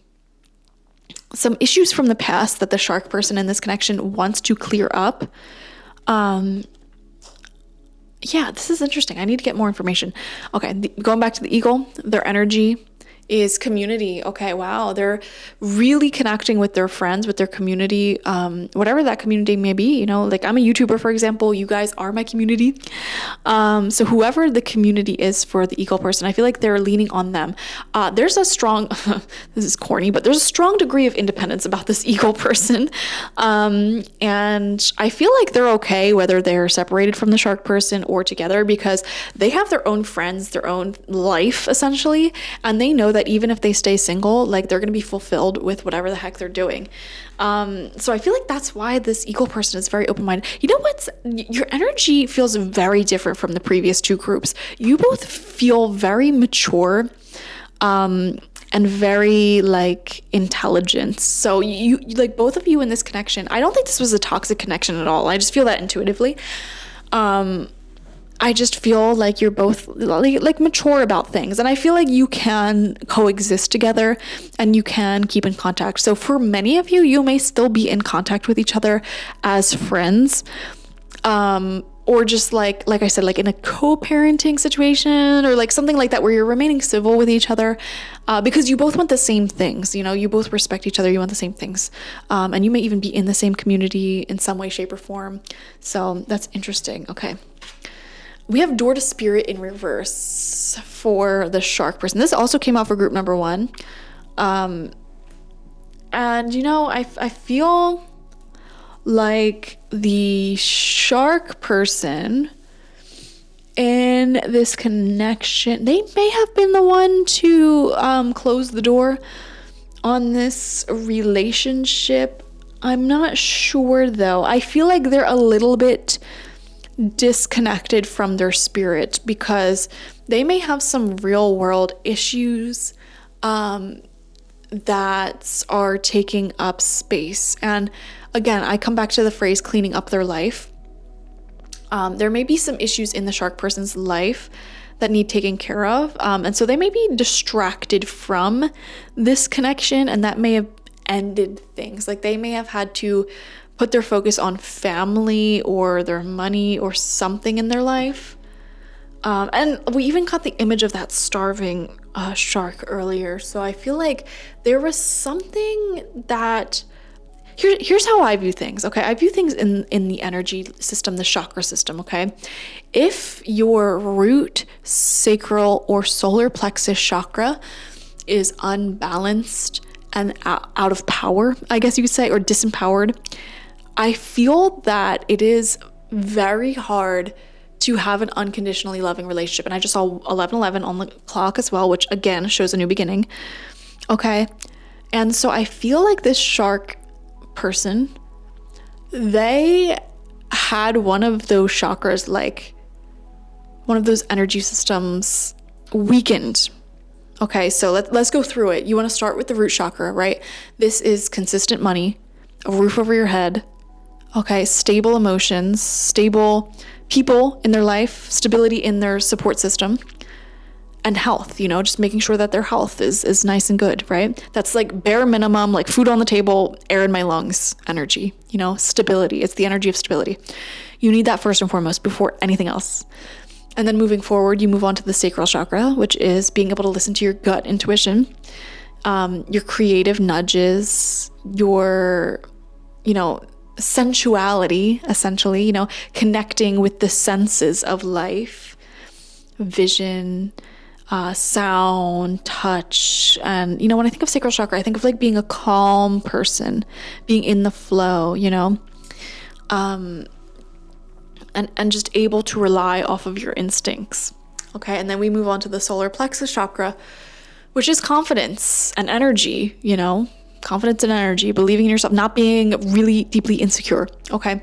issues from the past that the Shark person in this connection wants to clear up. Yeah, this is interesting. I need to get more information. Okay, going back to the Eagle, their energy is community. Okay, wow. They're really connecting with their friends, with their community, whatever that community may be. You know, like I'm a YouTuber, for example. You guys are my community. So whoever the community is for the Eagle person, I feel like they're leaning on them. There's a strong, this is corny, but there's a strong degree of independence about this Eagle person. And I feel like they're okay whether they're separated from the Shark person or together, because they have their own friends, their own life essentially. And they know that even if they stay single, like they're going to be fulfilled with whatever the heck they're doing. So I feel like that's why this Eagle person is very open-minded. You know what? Your energy feels very different from the previous two groups. You both feel very mature, and very like intelligent. So you like both of you in this connection. I don't think this was a toxic connection at all. I just feel that intuitively. I just feel like you're both like mature about things, and I feel like you can coexist together and you can keep in contact. So for many of you, you may still be in contact with each other as friends, or just like I said, like in a co-parenting situation or like something like that where you're remaining civil with each other, because you both want the same things. You know, you both respect each other. You want the same things, and you may even be in the same community in some way, shape, or form. So that's interesting. Okay. We have Door to Spirit in reverse for the Shark person. This also came out for group number 1. And, you know, I feel like the Shark person in this connection, they may have been the one to close the door on this relationship. I'm not sure, though. I feel like they're a little bit disconnected from their spirit because they may have some real world issues that are taking up space. And again, I come back to the phrase cleaning up their life. There may be some issues in the Shark person's life that need taken care of. And so they may be distracted from this connection, and that may have ended things. Like they may have had to put their focus on family or their money or something in their life. And we even got the image of that starving shark earlier. So I feel like there was something that... Here's how I view things, okay? I view things in the energy system, the chakra system, okay? If your root, sacral, or solar plexus chakra is unbalanced and out of power, I guess you could say, or disempowered, I feel that it is very hard to have an unconditionally loving relationship. And I just saw 1111 on the clock as well, which again shows a new beginning. Okay. And so I feel like this Shark person, they had one of those chakras, like one of those energy systems weakened. Okay. So let's go through it. You want to start with the root chakra, right? This is consistent money, a roof over your head. Okay, stable emotions, stable people in their life, stability in their support system. and health, just making sure that their health is nice and good, right? That's like bare minimum, like food on the table, air in my lungs energy, stability. It's the energy of stability. You need that first and foremost before anything else. And then moving forward, you move on to the sacral chakra, which is being able to listen to your gut intuition, your creative nudges, your, sensuality, essentially, connecting with the senses of life, vision, sound, touch. And, when I think of sacral chakra, I think of like being a calm person, being in the flow, and just able to rely off of your instincts. Okay. And then we move on to the solar plexus chakra, which is confidence and energy, confidence and energy, believing in yourself, not being really deeply insecure. Okay.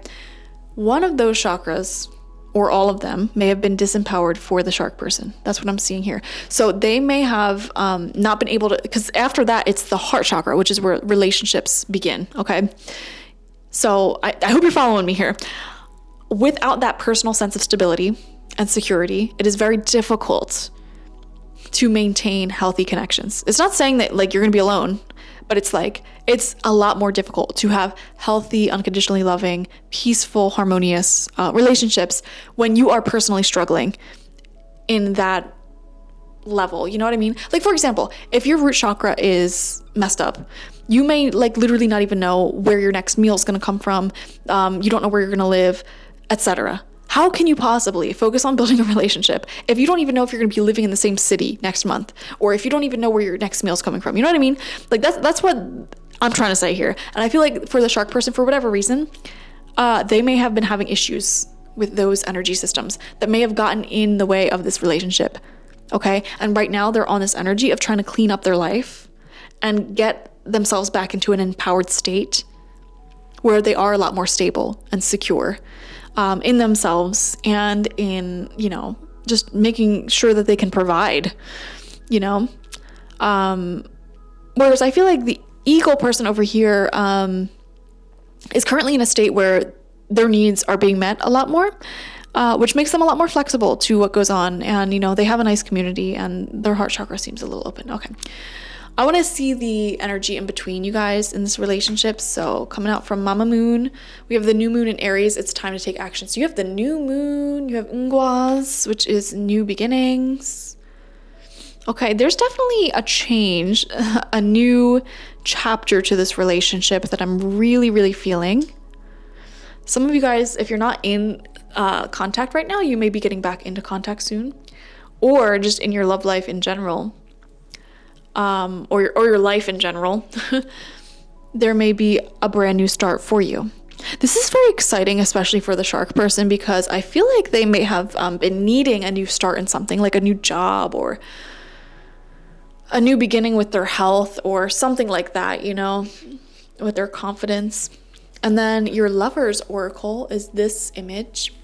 One of those chakras, or all of them, may have been disempowered for the shark person. That's what I'm seeing here. So they may have not been able to, because after that, it's the heart chakra, which is where relationships begin. Okay. So I hope you're following me here. Without that personal sense of stability and security, it is very difficult to maintain healthy connections. It's not saying that like you're going to be alone, but it's like, it's a lot more difficult to have healthy, unconditionally loving, peaceful, harmonious relationships when you are personally struggling in that level. You know what I mean? Like, for example, if your root chakra is messed up, you may like literally not even know where your next meal is going to come from. You don't know where you're going to live, etc. How can you possibly focus on building a relationship if you don't even know if you're going to be living in the same city next month, or if you don't even know where your next meal is coming from? You know what I mean? Like that's what I'm trying to say here. And I feel like for the shark person, for whatever reason, they may have been having issues with those energy systems that may have gotten in the way of this relationship. Okay. And right now they're on this energy of trying to clean up their life and get themselves back into an empowered state where they are a lot more stable and secure in themselves and in, just making sure that they can provide, whereas I feel like the eagle person over here is currently in a state where their needs are being met a lot more, which makes them a lot more flexible to what goes on. And, they have a nice community and their heart chakra seems a little open. Okay. I want to see the energy in between you guys in this relationship. So coming out from Mama Moon, we have the new moon in Aries. It's time to take action. So you have the new moon, you have Ngwas, which is new beginnings. Okay, there's definitely a change, a new chapter to this relationship that I'm really, really feeling. Some of you guys, if you're not in contact right now, you may be getting back into contact soon, or just in your love life in general. Or your life in general, there may be a brand new start for you. This is very exciting, especially for the shark person, because I feel like they may have been needing a new start in something, like a new job or a new beginning with their health or something like that, with their confidence. And then your lover's oracle is this image.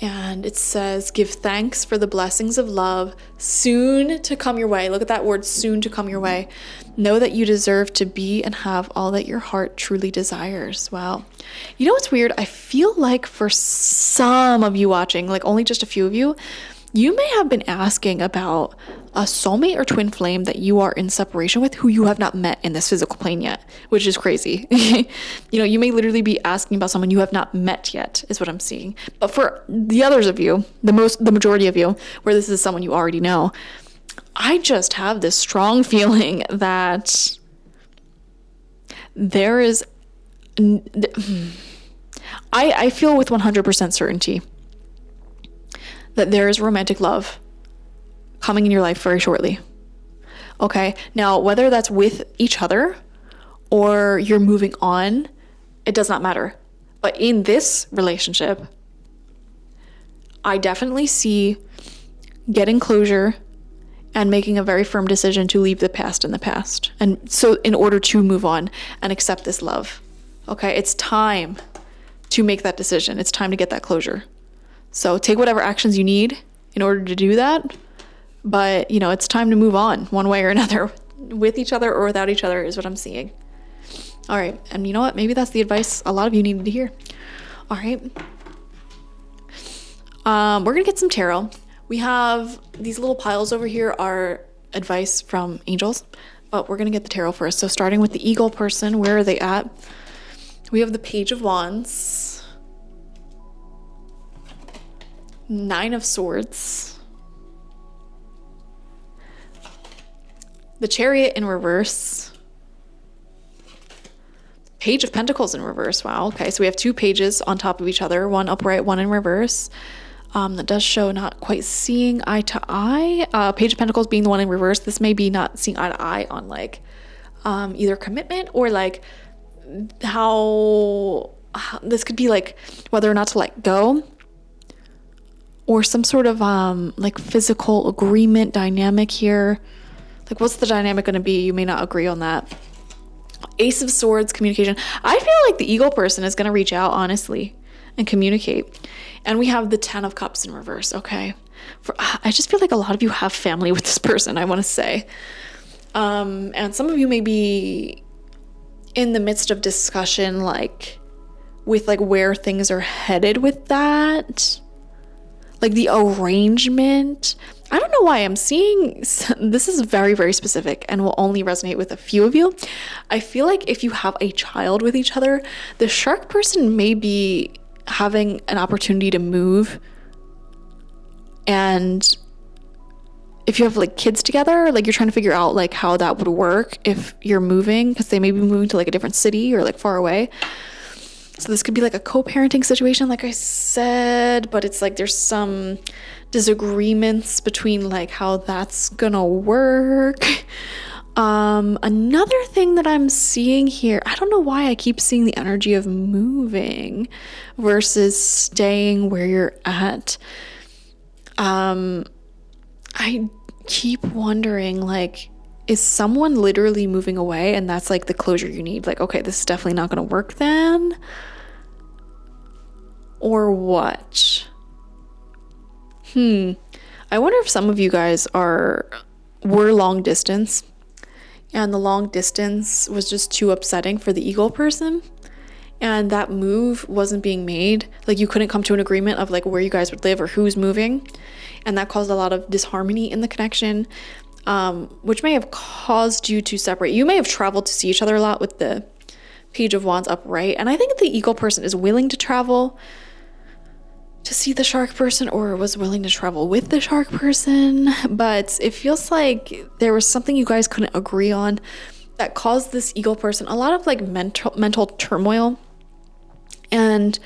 And it says, give thanks for the blessings of love soon to come your way. Look at that word, soon to come your way. Know that you deserve to be and have all that your heart truly desires. Wow. You know what's weird? I feel like for some of you watching, like only just a few of you, you may have been asking about a soulmate or twin flame that you are in separation with who you have not met in this physical plane yet, which is crazy. You may literally be asking about someone you have not met yet, is what I'm seeing. But for the others of you, the majority of you, where this is someone you already know, I just have this strong feeling that there is, I feel with 100% certainty that there is romantic love coming in your life very shortly. Okay. Now, whether that's with each other or you're moving on, it does not matter. But in this relationship, I definitely see getting closure and making a very firm decision to leave the past in the past. And so in order to move on and accept this love, okay, it's time to make that decision. It's time to get that closure. So take whatever actions you need in order to do that. But, it's time to move on one way or another, with each other or without each other, is what I'm seeing. All right. And you know what? Maybe that's the advice a lot of you needed to hear. All right. We're going to get some tarot. We have these little piles over here are advice from angels, but we're going to get the tarot first. So starting with the eagle person, where are they at? We have the Page of Wands, Nine of Swords, the Chariot in reverse, Page of Pentacles in reverse. Wow. Okay. So we have two pages on top of each other, one upright, one in reverse. That does show not quite seeing eye to eye. Page of Pentacles being the one in reverse. This may be not seeing eye to eye on like either commitment or like how this could be like whether or not to let go, or some sort of like physical agreement dynamic here. Like, what's the dynamic going to be? You may not agree on that. Ace of Swords, communication. I feel like the eagle person is going to reach out honestly and communicate. And we have the Ten of Cups in reverse. Okay. I just feel like a lot of you have family with this person, I want to say. And some of you may be in the midst of discussion, like with like where things are headed with that, like the arrangement. I don't know why I'm seeing this is very, very specific and will only resonate with a few of you. I feel like if you have a child with each other, the shark person may be having an opportunity to move. And if you have like kids together, like you're trying to figure out like how that would work if you're moving, because they may be moving to like a different city or like far away. So this could be like a co-parenting situation, like I said, but it's like there's some disagreements between like how that's gonna work. Another thing that I'm seeing here, I don't know why I keep seeing the energy of moving versus staying where you're at. I keep wondering, like, is someone literally moving away and that's like the closure you need? Like, okay, this is definitely not gonna work then. Or what? I wonder if some of you guys were long distance and the long distance was just too upsetting for the eagle person, and that move wasn't being made. Like you couldn't come to an agreement of like where you guys would live or who's moving, and that caused a lot of disharmony in the connection, which may have caused you to separate. You may have traveled to see each other a lot with the Page of Wands upright, and I think the eagle person is willing to travel to see the shark person, or was willing to travel with the shark person, but it feels like there was something you guys couldn't agree on that caused this eagle person a lot of like mental turmoil, and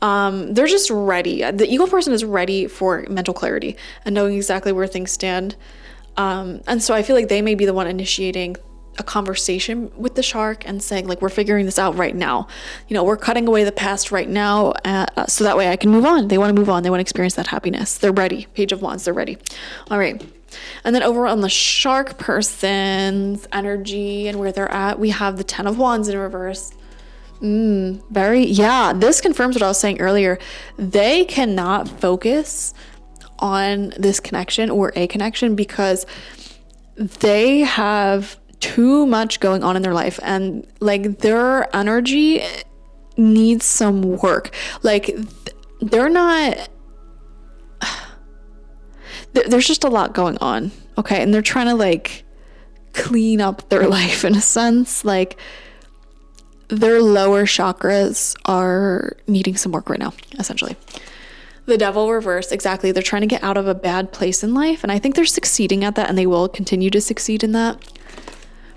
they're just ready. The eagle person is ready for mental clarity and knowing exactly where things stand, and so I feel like they may be the one initiating a conversation with the shark and saying like, we're figuring this out right now, you know, we're cutting away the past right now, so that way I can move on. They want to move on, they want to experience that happiness. They're ready. Page of Wands, they're ready. All right, and then over on the shark person's energy and where they're at, we have the Ten of Wands in reverse. This confirms what I was saying earlier. They cannot focus on this connection or a connection because they have too much going on in their life, and like their energy needs some work. Like they're not there's just a lot going on, okay, and they're trying to like clean up their life in a sense. Like their lower chakras are needing some work right now, essentially. The Devil reverse, exactly. They're trying to get out of a bad place in life, and I think they're succeeding at that, and they will continue to succeed in that.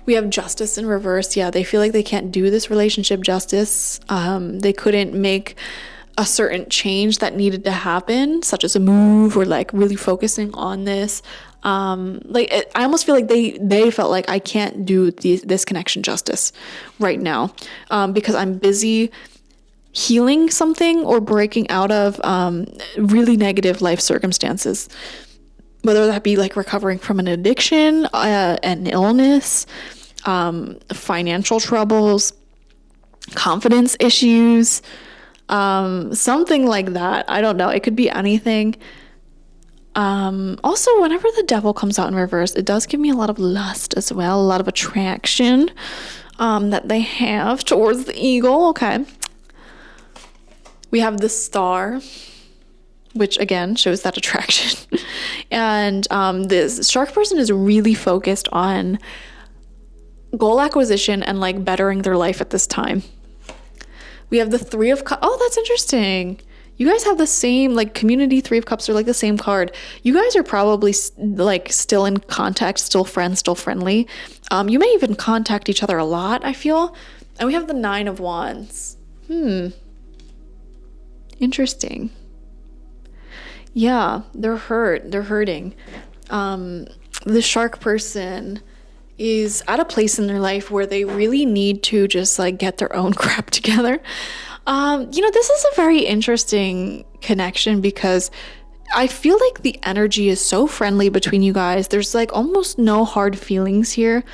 We have Justice in reverse. Yeah, they feel like they can't do this relationship justice. They couldn't make a certain change that needed to happen, such as a move or like really focusing on this. I almost feel like they felt like I can't do this connection justice right now because I'm busy healing something or breaking out of really negative life circumstances, whether that be like recovering from an addiction, an illness, financial troubles, confidence issues, something like that. I don't know. It could be anything. Also, whenever the Devil comes out in reverse, it does give me a lot of lust as well, a lot of attraction that they have towards the eagle. Okay. We have the Star, which again shows that attraction. And this shark person is really focused on goal acquisition and like bettering their life at this time. We have the Three of Cups. Oh, that's interesting. You guys have the same, like, community. Three of Cups are like the same card. You guys are probably like still in contact, still friends, still friendly. You may even contact each other a lot, I feel. And we have the Nine of Wands. Interesting. Yeah, they're hurt. They're hurting. The shark person is at a place in their life where they really need to just like get their own crap together. This is a very interesting connection because I feel like the energy is so friendly between you guys. There's like almost no hard feelings here.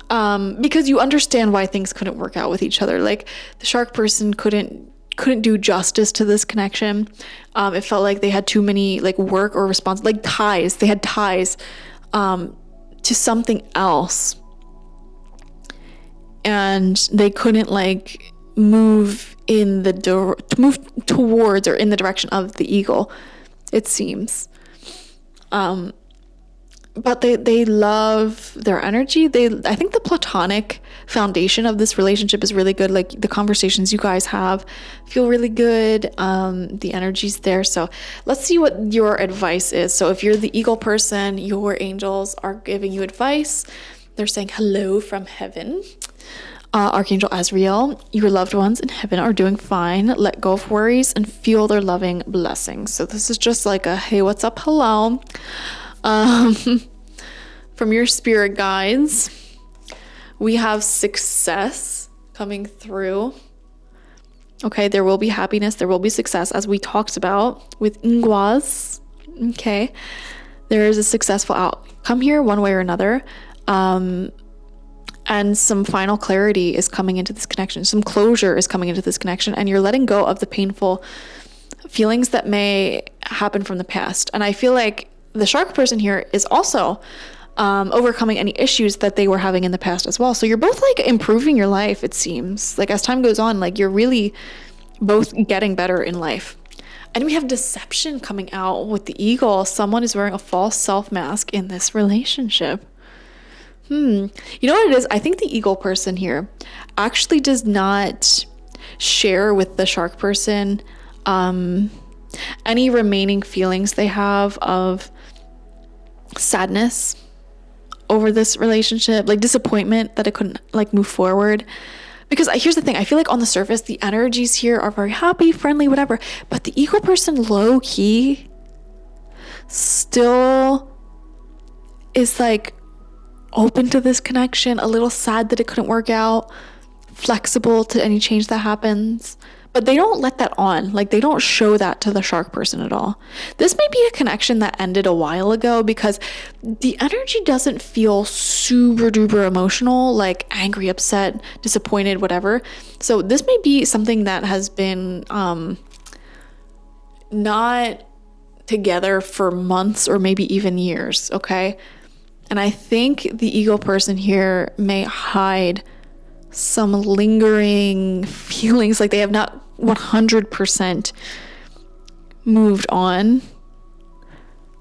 Because you understand why things couldn't work out with each other. Like the shark person couldn't do justice to this connection. It felt like they had too many like work or like ties. They had ties to something else, and they couldn't like move towards or in the direction of the eagle, it seems. But they love their energy. I think the platonic foundation of this relationship is really good. Like the conversations you guys have feel really good. The energy's there. So let's see what your advice is. So if you're the eagle person, your angels are giving you advice. They're saying hello from heaven. Archangel Azrael, your loved ones in heaven are doing fine. Let go of worries and feel their loving blessings. So this is just like a, hey, what's up? Hello. From your spirit guides, we have success coming through. Okay, there will be happiness, there will be success, as we talked about with Ingwas. Okay, there is a successful outcome here, one way or another. And some final clarity is coming into this connection. Some closure is coming into this connection, and you're letting go of the painful feelings that may happen from the past. And I feel like the shark person here is also overcoming any issues that they were having in the past as well. So you're both like improving your life, it seems. Like as time goes on, like you're really both getting better in life. And we have deception coming out with the eagle. Someone is wearing a false self mask in this relationship. You know what it is? I think the eagle person here actually does not share with the shark person any remaining feelings they have of sadness over this relationship, like disappointment that it couldn't like move forward. Because here's the thing, I feel like on the surface the energies here are very happy, friendly, whatever, but the eagle person low key still is like open to this connection, a little sad that it couldn't work out, flexible to any change that happens. But they don't let that on. Like they don't show that to the shark person at all. This may be a connection that ended a while ago because the energy doesn't feel super duper emotional, like angry, upset, disappointed, whatever. So this may be something that has been not together for months or maybe even years, okay? And I think the eagle person here may hide some lingering feelings, like they have not 100% moved on.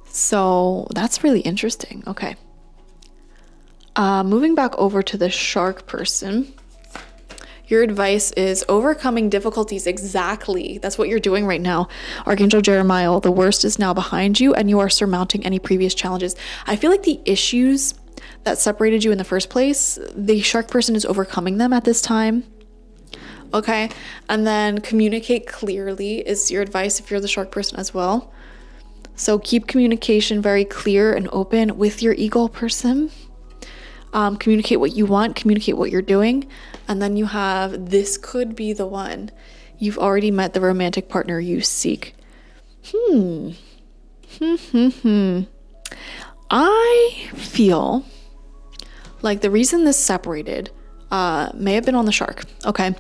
So that's really interesting. Okay. Moving back over to the shark person. Your advice is overcoming difficulties. Exactly. That's what you're doing right now. Archangel Jeremiah, the worst is now behind you and you are surmounting any previous challenges. I feel like the issues that separated you in the first place, the shark person is overcoming them at this time. Okay. And then communicate clearly is your advice if you're the shark person as well. So keep communication very clear and open with your eagle person. Communicate what you want, communicate what you're doing. And then you have, this could be the one. You've already met the romantic partner you seek. I feel like the reason this separated may have been on the shark, okay?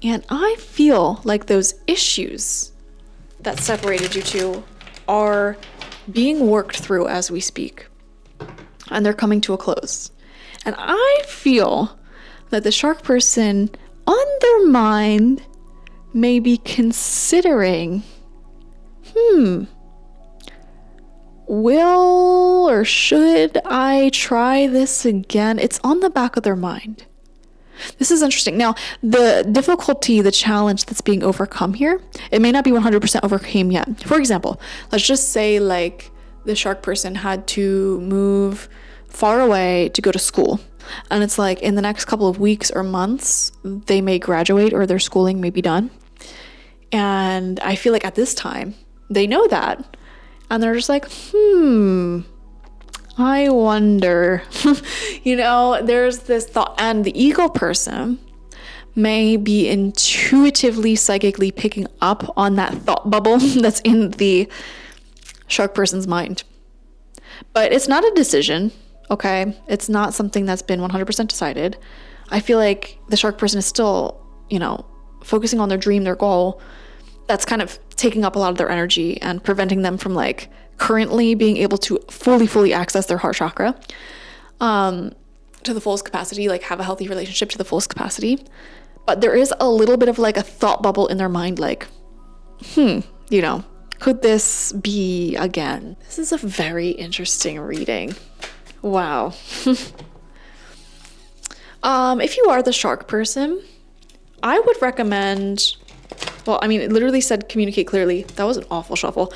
And I feel like those issues that separated you two are being worked through as we speak. And they're coming to a close. And I feel that the shark person on their mind may be considering, will or should I try this again? It's on the back of their mind. This is interesting. Now, the difficulty, the challenge that's being overcome here, it may not be 100% overcame yet. For example, let's just say like the shark person had to move far away to go to school. And it's like in the next couple of weeks or months, they may graduate or their schooling may be done. And I feel like at this time, they know that. And they're just like, I wonder, there's this thought. And the ego person may be intuitively, psychically picking up on that thought bubble that's in the shark person's mind. But it's not a decision, okay? It's not something that's been 100% decided. I feel like the shark person is still, focusing on their dream, their goal. That's kind of taking up a lot of their energy and preventing them from like currently being able to fully access their heart chakra to the fullest capacity, like have a healthy relationship to the fullest capacity. But there is a little bit of like a thought bubble in their mind, like, could this be again? This is a very interesting reading. Wow. If you are the shark person, I would recommend, it literally said communicate clearly. That was an awful shuffle.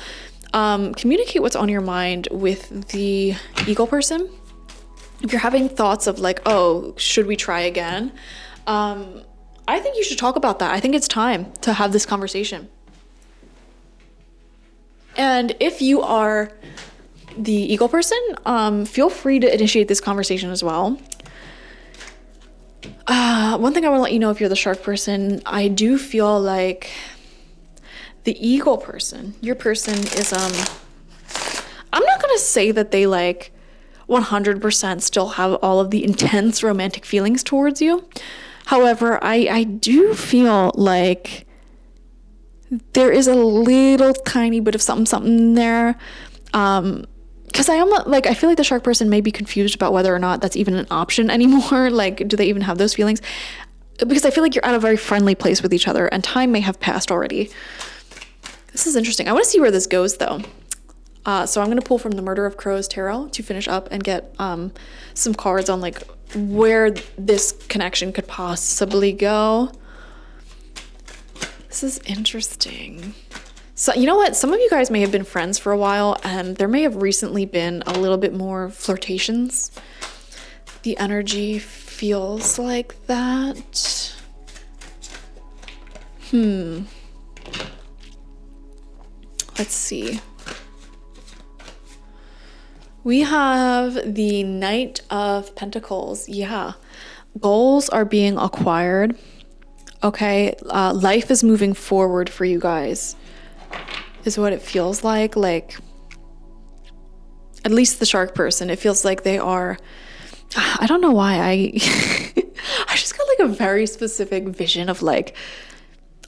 Communicate what's on your mind with the ego person. If you're having thoughts of like, oh, should we try again? I think you should talk about that. I think it's time to have this conversation. And if you are the ego person, feel free to initiate this conversation as well. One thing I want to let you know, if you're the shark person, I do feel like the ego person, your person is, I'm not going to say that they like 100% still have all of the intense romantic feelings towards you. However, I do feel like there is a little tiny bit of something there. Because I feel like the shark person may be confused about whether or not that's even an option anymore. Like, do they even have those feelings? Because I feel like you're at a very friendly place with each other and time may have passed already. This is interesting. I want to see where this goes though. So I'm going to pull from the Murder of Crows Tarot to finish up and get some cards on like where this connection could possibly go. This is interesting. So you know what? Some of you guys may have been friends for a while and there may have recently been a little bit more flirtations. The energy feels like that. Let's see. We have the Knight of Pentacles. Yeah. Goals are being acquired. Okay. Life is moving forward for you guys, is what it feels like. Like, at least the shark person, it feels like they are, I don't know why, I just got like a very specific vision of like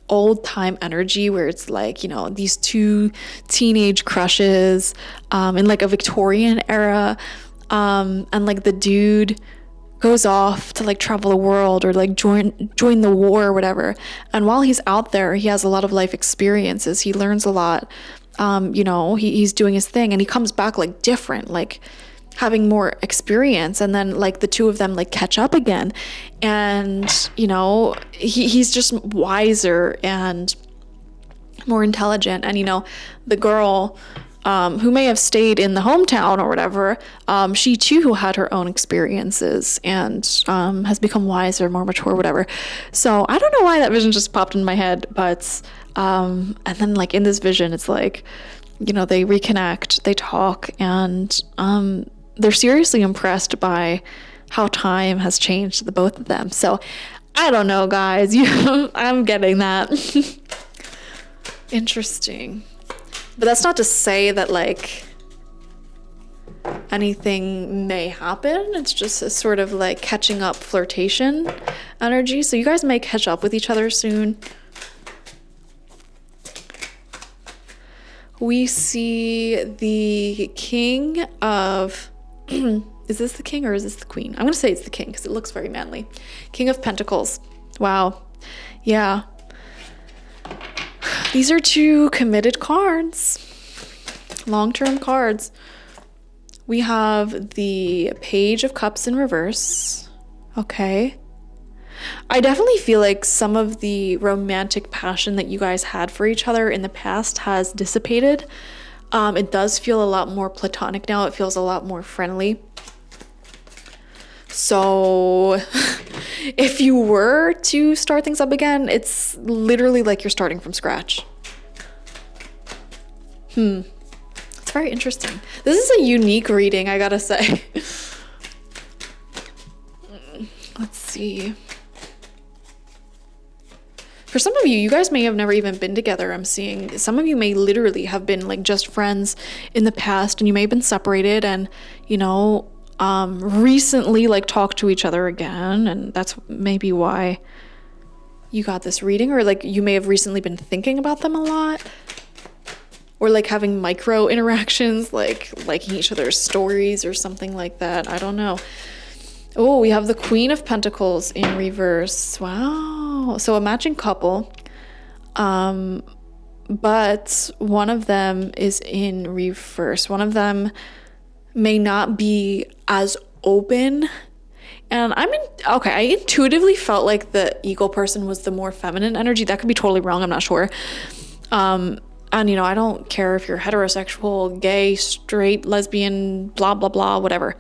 old time energy where it's like, these two teenage crushes in like a Victorian era, and like the dude goes off to like travel the world or like join the war or whatever, and while he's out there he has a lot of life experiences, he learns a lot, he's doing his thing and he comes back like different, like having more experience, and then like the two of them like catch up again, and he's just wiser and more intelligent, and the girl who may have stayed in the hometown or whatever, she too had her own experiences and has become wiser, more mature, whatever. So I don't know why that vision just popped in my head, but and then like in this vision it's like, they reconnect, they talk, and they're seriously impressed by how time has changed the both of them. So I don't know, guys. I'm getting that. Interesting. But that's not to say that like anything may happen. It's just a sort of like catching up flirtation energy. So you guys may catch up with each other soon. We see the King of... is this the king or is this the queen? I'm going to say it's the king because it looks very manly. King of Pentacles. Wow. Yeah. These are two committed cards, long-term cards. We have the Page of Cups in reverse. Okay. I definitely feel like some of the romantic passion that you guys had for each other in the past has dissipated. It does feel a lot more platonic now. It feels a lot more friendly. So if you were to start things up again, it's literally like you're starting from scratch. It's very interesting. This is a unique reading, I gotta say. Let's see. For some of you, you guys may have never even been together, I'm seeing. Some of you may literally have been like just friends in the past, and you may have been separated and, you know, recently like talked to each other again, and that's maybe why you got this reading, or like you may have recently been thinking about them a lot, or like having micro interactions, like liking each other's stories or something like that. I don't know. Oh, we have the Queen of Pentacles in reverse. Wow. So a matching couple. But one of them is in reverse. One of them may not be as open. And I intuitively felt like the eagle person was the more feminine energy. That could be totally wrong. I'm not sure. And, you know, I don't care if you're heterosexual, gay, straight, lesbian, blah, blah, blah, whatever.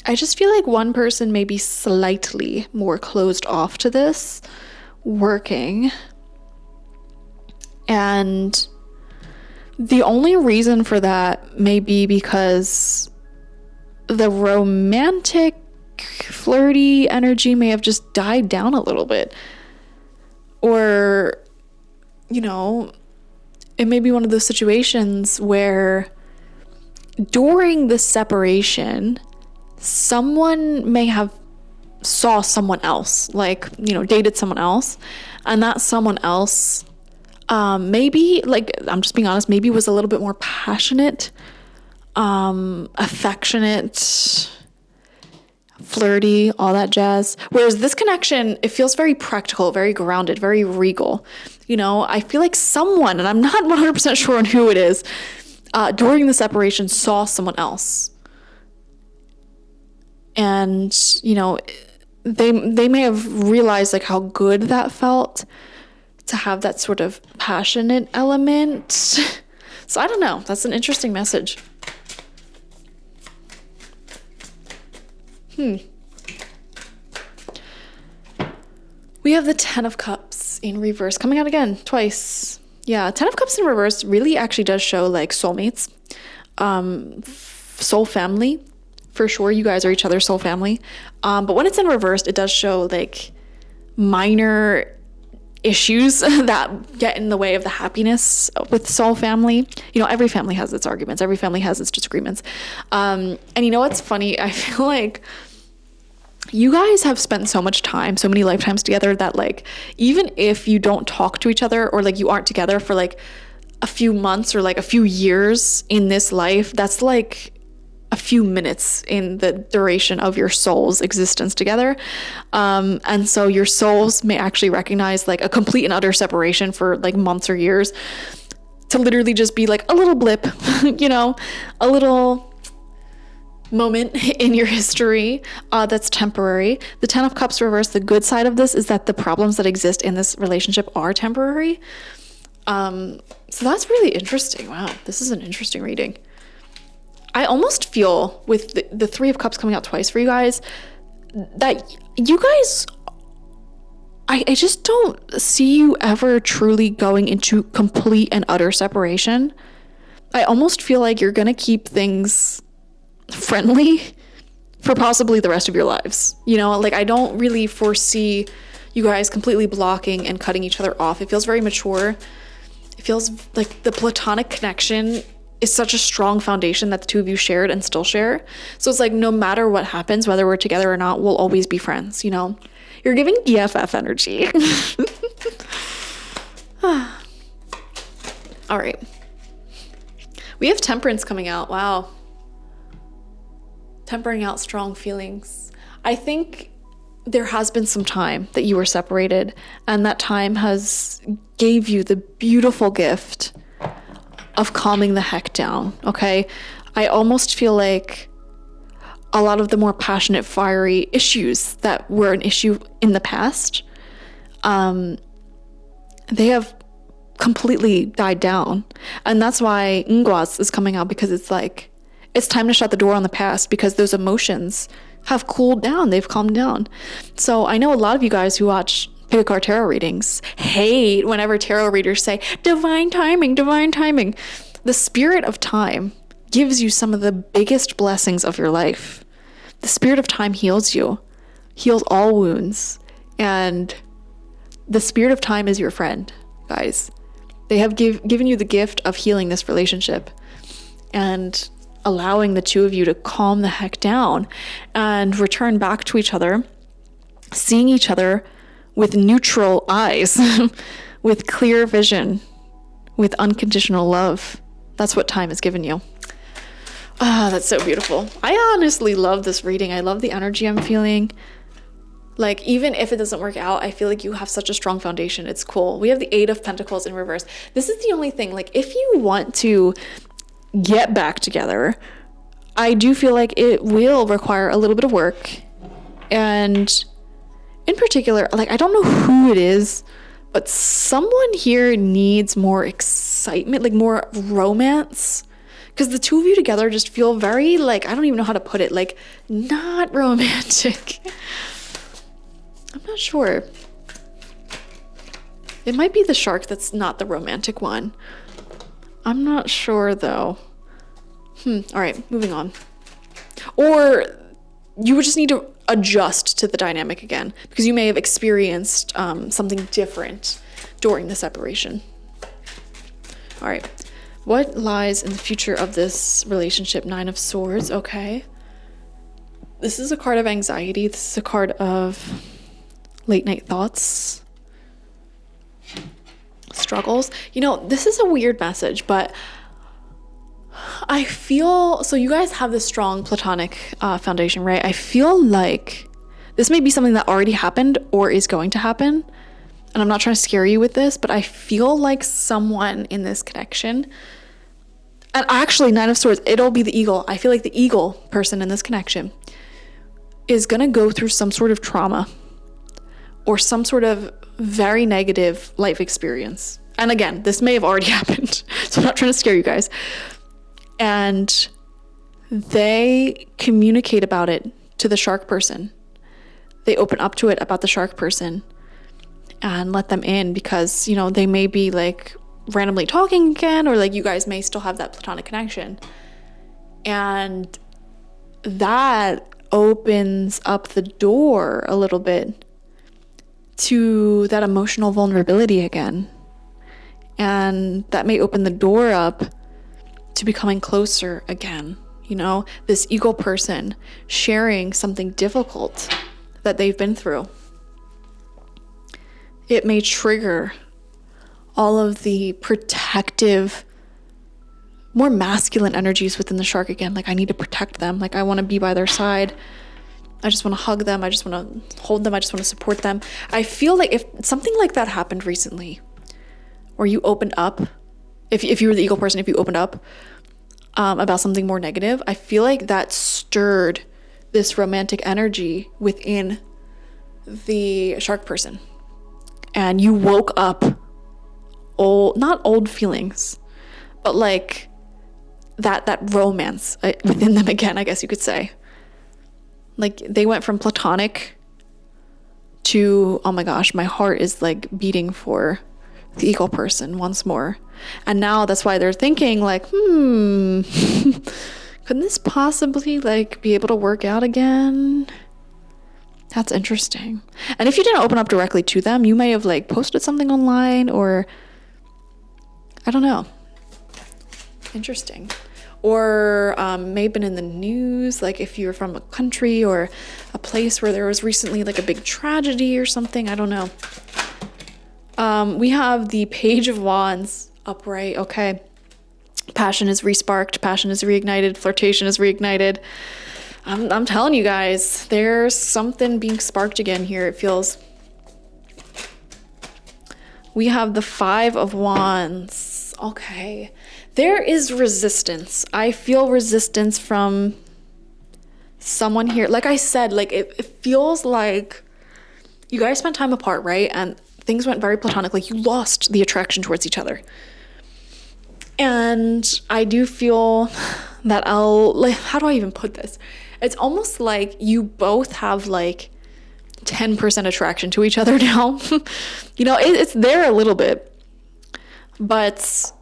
I just feel like one person may be slightly more closed off to this working. And the only reason for that may be because the romantic, flirty energy may have just died down a little bit. Or, you know, it may be one of those situations where during the separation, someone may have saw someone else, like, you know, dated someone else, and that someone else maybe, like, I'm just being honest, maybe was a little bit more passionate, affectionate, flirty, all that jazz. Whereas this connection, it feels very practical, very grounded, very regal. You know, I feel like someone, and I'm not 100% sure on who it is, during the separation saw someone else. And, you know, they may have realized like how good that felt to have that sort of passionate element. So I don't know. That's an interesting message. We have the Ten of Cups in reverse coming out again twice. Yeah, Ten of Cups in reverse really actually does show like soulmates, soul family. For sure, you guys are each other's soul family. But when it's in reversed, it does show like minor issues that get in the way of the happiness with soul family. You know, every family has its arguments. Every family has its disagreements. And you know what's funny? I feel like you guys have spent so much time, so many lifetimes together that like, even if you don't talk to each other or like you aren't together for like a few months or like a few years in this life, that's like a few minutes in the duration of your soul's existence together. And so your souls may actually recognize like a complete and utter separation for like months or years to literally just be like a little blip, you know, a little moment in your history that's temporary. The Ten of Cups reverse, the good side of this is that the problems that exist in this relationship are temporary. So that's really interesting. Wow, this is an interesting reading. I almost feel with the Three of Cups coming out twice for you guys that you guys, I just don't see you ever truly going into complete and utter separation. I almost feel like you're going to keep things friendly for possibly the rest of your lives. You know, like I don't really foresee you guys completely blocking and cutting each other off. It feels very mature. It feels like the platonic connection is such a strong foundation that the two of you shared and still share. So it's like no matter what happens, whether we're together or not, we'll always be friends, you know? You're giving EFF energy. All right. We have Temperance coming out. Wow. Tempering out strong feelings. I think there has been some time that you were separated, and that time has gave you the beautiful gift of calming the heck down, okay? I almost feel like a lot of the more passionate, fiery issues that were an issue in the past, they have completely died down. And that's why Ngwas is coming out, because it's like, it's time to shut the door on the past, because those emotions have cooled down. They've calmed down. So I know a lot of you guys who watch pick a card tarot readings hate whenever tarot readers say divine timing, divine timing. The spirit of time gives you some of the biggest blessings of your life. The spirit of time heals you, heals all wounds. And the spirit of time is your friend, guys. They have given you the gift of healing this relationship and allowing the two of you to calm the heck down and return back to each other, seeing each other with neutral eyes, with clear vision, with unconditional love. That's what time has given you. Ah, that's so beautiful. I honestly love this reading. I love the energy I'm feeling. Like, even if it doesn't work out, I feel like you have such a strong foundation. It's cool. We have the 8 of Pentacles in reverse. This is the only thing. Like, if you want to get back together, I do feel like it will require a little bit of work. And in particular, like, I don't know who it is, but someone here needs more excitement, like more romance. Because the two of you together just feel very, like, I don't even know how to put it, like, not romantic. I'm not sure. It might be the shark that's not the romantic one. I'm not sure, though. All right, moving on. Or you would just need to adjust to the dynamic again, because you may have experienced something different during the separation. All right. What lies in the future of this relationship? 9 of Swords. Okay. This is a card of anxiety. This is a card of late night thoughts, struggles. You know, this is a weird message, but I feel, so you guys have this strong platonic foundation, right? I feel like this may be something that already happened or is going to happen. And I'm not trying to scare you with this, but I feel like someone in this connection, and actually 9 of Swords, it'll be the eagle. I feel like the eagle person in this connection is going to go through some sort of trauma or some sort of very negative life experience. And again, this may have already happened, so I'm not trying to scare you guys. And they communicate about it to the shark person. They open up to it about the shark person and let them in, because, you know, they may be like randomly talking again, or like you guys may still have that platonic connection. And that opens up the door a little bit to that emotional vulnerability again. And that may open the door up to becoming closer again. You know, this eagle person sharing something difficult that they've been through. It may trigger all of the protective, more masculine energies within the shark again. Like, I need to protect them. Like, I want to be by their side. I just want to hug them. I just want to hold them. I just want to support them. I feel like if something like that happened recently, where you opened up, if you were the eagle person, if you opened up about something more negative, I feel like that stirred this romantic energy within the shark person. And you woke up not old feelings, but like that romance within them again, I guess you could say. Like, they went from platonic to, oh my gosh, my heart is like beating for the eagle person once more. And now that's why they're thinking like, couldn't this possibly like be able to work out again? That's interesting. And if you didn't open up directly to them, you may have like posted something online, or I don't know. Interesting. Or may have been in the news, like if you're from a country or a place where there was recently like a big tragedy or something. I don't know. We have the Page of Wands upright. Okay. Passion is resparked. Passion is reignited. Flirtation is reignited. I'm telling you guys, there's something being sparked again here. It feels. We have the 5 of Wands. Okay. There is resistance. I feel resistance from someone here. Like I said, like it feels like you guys spent time apart, right? And things went very platonic. Like you lost the attraction towards each other. And I do feel that how do I even put this? It's almost like you both have like 10% attraction to each other now. You know, it's there a little bit, but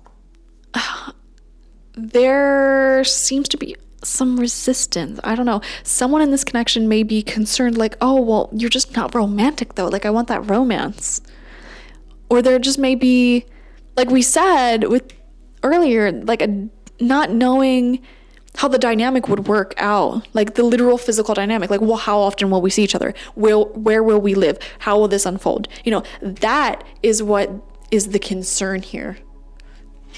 there seems to be some resistance. I don't know. Someone in this connection may be concerned like, oh, well, you're just not romantic though. Like I want that romance. Or there just may be, like we said with earlier, like a not knowing how the dynamic would work out, like the literal physical dynamic, like, well, how often will we see each other? Where will we live? How will this unfold? You know, that is what is the concern here.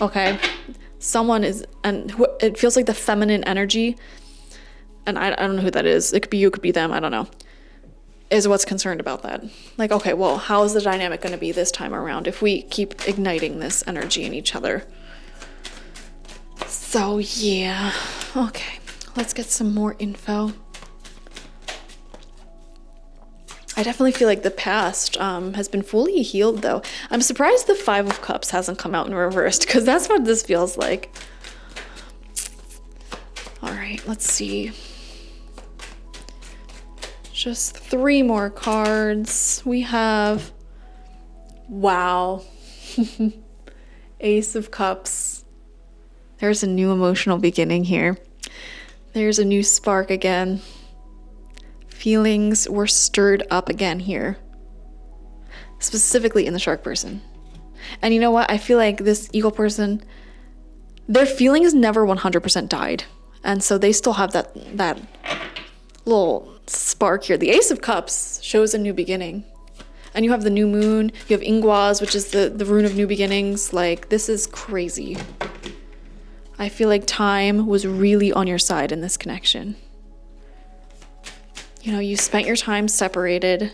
Okay. Someone is, and it feels like the feminine energy, and I don't know who that is. It could be you, it could be them. I don't know. Is what's concerned about that. Like, okay, well, how is the dynamic going to be this time around if we keep igniting this energy in each other? So yeah, okay, let's get some more info. I definitely feel like the past has been fully healed though. I'm surprised the 5 of Cups hasn't come out in reversed because that's what this feels like. All right, let's see. Just 3 more cards. We have, wow, Ace of Cups. There's a new emotional beginning here. There's a new spark again. Feelings were stirred up again here. Specifically in the shark person. And you know what? I feel like this eagle person, their feelings never 100% died. And so they still have that little spark here. The Ace of Cups shows a new beginning. And you have the new moon. You have Ingwas, which is the rune of new beginnings. Like, this is crazy. I feel like time was really on your side in this connection. You know, you spent your time separated,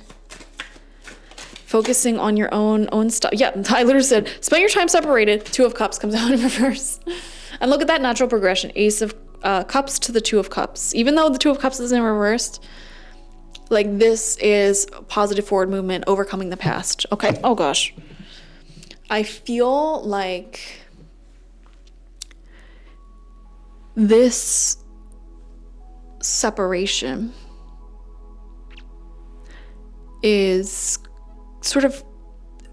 focusing on your own stuff. Yeah, I literally said, spent your time separated. 2 of Cups comes out in reverse. And look at that natural progression. Ace of Cups to the 2 of Cups. Even though the 2 of Cups is in reversed, like this is positive forward movement, overcoming the past. Okay, oh gosh. I feel like this separation is sort of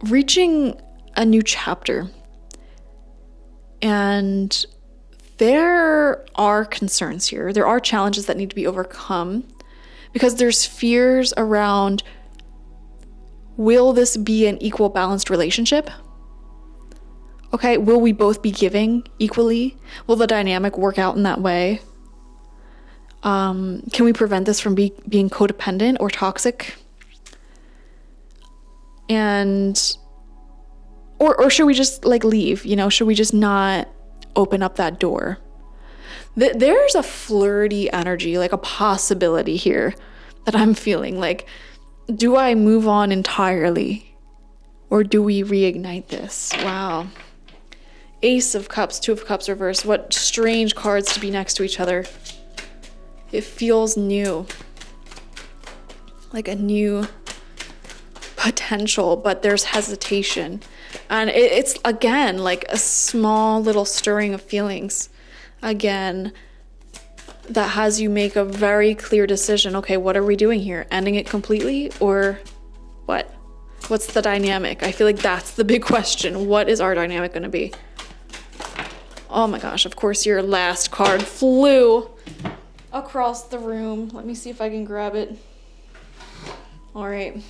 reaching a new chapter. And there are concerns here. There are challenges that need to be overcome because there's fears around, will this be an equal balanced relationship? Okay, will we both be giving equally? Will the dynamic work out in that way? Can we prevent this from being codependent or toxic? And, or should we just like leave? You know, should we just not open up that door? There's a flirty energy, like a possibility here that I'm feeling. Like, do I move on entirely? Or do we reignite this? Wow. Ace of Cups, 2 of Cups reverse. What strange cards to be next to each other. It feels new. Like a new potential, but there's hesitation. And it's again like a small little stirring of feelings. Again, that has you make a very clear decision. Okay, what are we doing here? Ending it completely or what? What's the dynamic? I feel like that's the big question. What is our dynamic going to be? Oh my gosh, of course your last card flew across the room. Let me see if I can grab it. All right.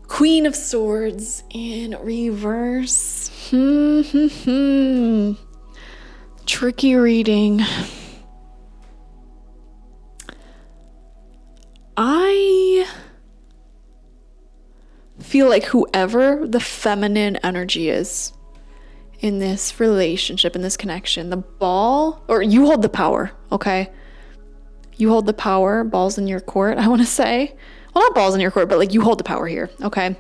Queen of Swords in reverse. Tricky reading. I feel like whoever the feminine energy is in this relationship, in this connection, the ball, or you hold the power, okay? You hold the power, balls in your court, I want to say. Well, not balls in your court, but like you hold the power here, okay?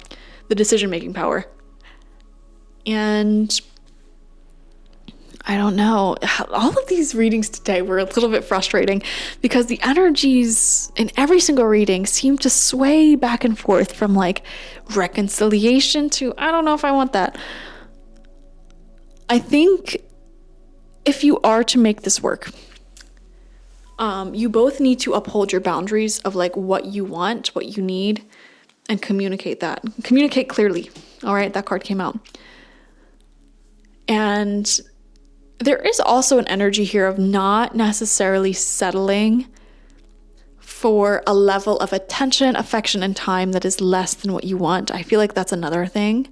The decision-making power. And I don't know. All of these readings today were a little bit frustrating because the energies in every single reading seem to sway back and forth from like reconciliation to, I don't know if I want that. I think if you are to make this work, you both need to uphold your boundaries of like what you want, what you need, and communicate that. Communicate clearly. All right, that card came out. And there is also an energy here of not necessarily settling for a level of attention, affection, and time that is less than what you want. I feel like that's another thing.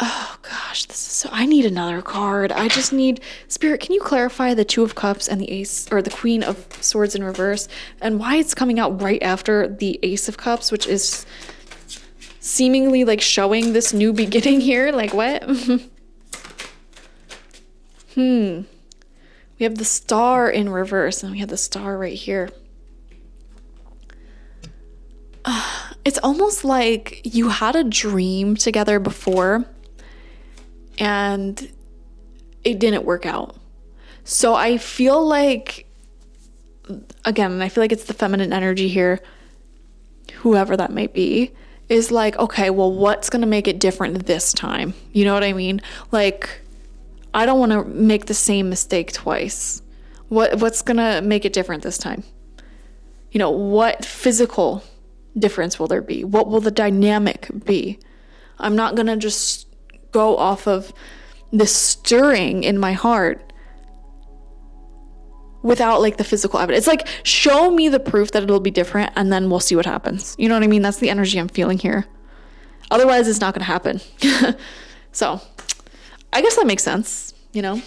Oh gosh, this is so, I need another card. I just need, Spirit, can you clarify the Two of Cups and the Ace, or the Queen of Swords in reverse, and why it's coming out right after the Ace of Cups, which is seemingly like showing this new beginning here? Like what? We have the Star in reverse, and we have the Star right here. It's almost like you had a dream together before, and it didn't work out. So I feel like, again, I feel like it's the feminine energy here, whoever that might be, is like, okay, well, what's going to make it different this time? You know what I mean? Like, I don't want to make the same mistake twice. What's going to make it different this time? You know, what physical difference will there be? What will the dynamic be? I'm not going to just go off of this stirring in my heart without like the physical evidence. It's like, show me the proof that it'll be different, and then we'll see what happens. You know what I mean? That's the energy I'm feeling here. Otherwise, it's not going to happen. So I guess that makes sense, you know?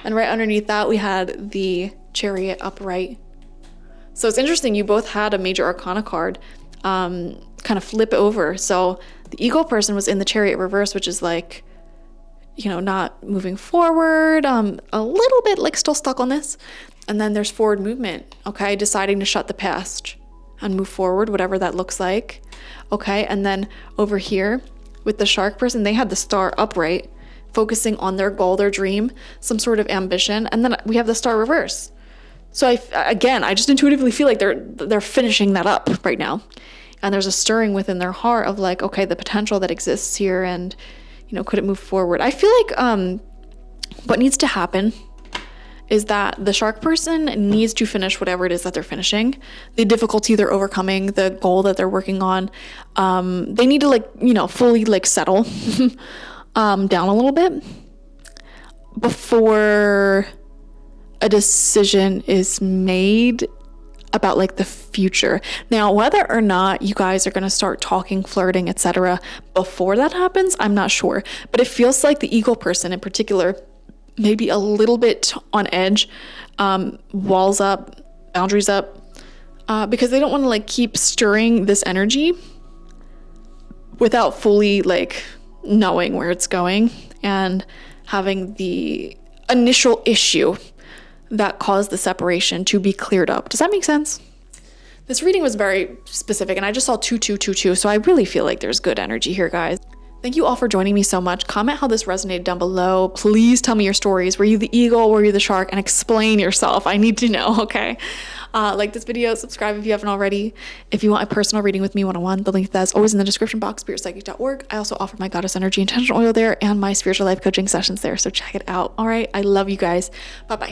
And right underneath that, we had the Chariot upright. So it's interesting. You both had a major arcana card kind of flip over. So the Eagle person was in the Chariot reverse, which is like, you know, not moving forward, a little bit like still stuck on this. And then there's forward movement, okay? Deciding to shut the past and move forward, whatever that looks like, okay? And then over here with the Shark person, they had the Star upright, focusing on their goal, their dream, some sort of ambition. And then we have the Star reverse. So I just intuitively feel like they're finishing that up right now. And there's a stirring within their heart of like, okay, the potential that exists here, and, you know, could it move forward? I feel like what needs to happen is that the Shark person needs to finish whatever it is that they're finishing, the difficulty they're overcoming, the goal that they're working on. They need to, like, you know, fully like settle down a little bit before a decision is made about like the future. Now, whether or not you guys are going to start talking, flirting, etc. before that happens, I'm not sure. But it feels like the Eagle person in particular, maybe a little bit on edge, walls up, boundaries up, because they don't want to like keep stirring this energy without fully like knowing where it's going and having the initial issue that caused the separation to be cleared up. Does that make sense? This reading was very specific, and I just saw 2222, so I really feel like there's good energy here, guys. Thank you all for joining me so much. Comment how this resonated down below. Please tell me your stories. Were you the eagle? Were you the shark? And explain yourself. I need to know, okay? Like this video, subscribe if you haven't already. If you want a personal reading with me one-on-one, the link to that is always in the description box, spiritpsychic.org. I also offer my Goddess Energy Intention Oil there and my spiritual life coaching sessions there, so check it out. All right, I love you guys. Bye-bye.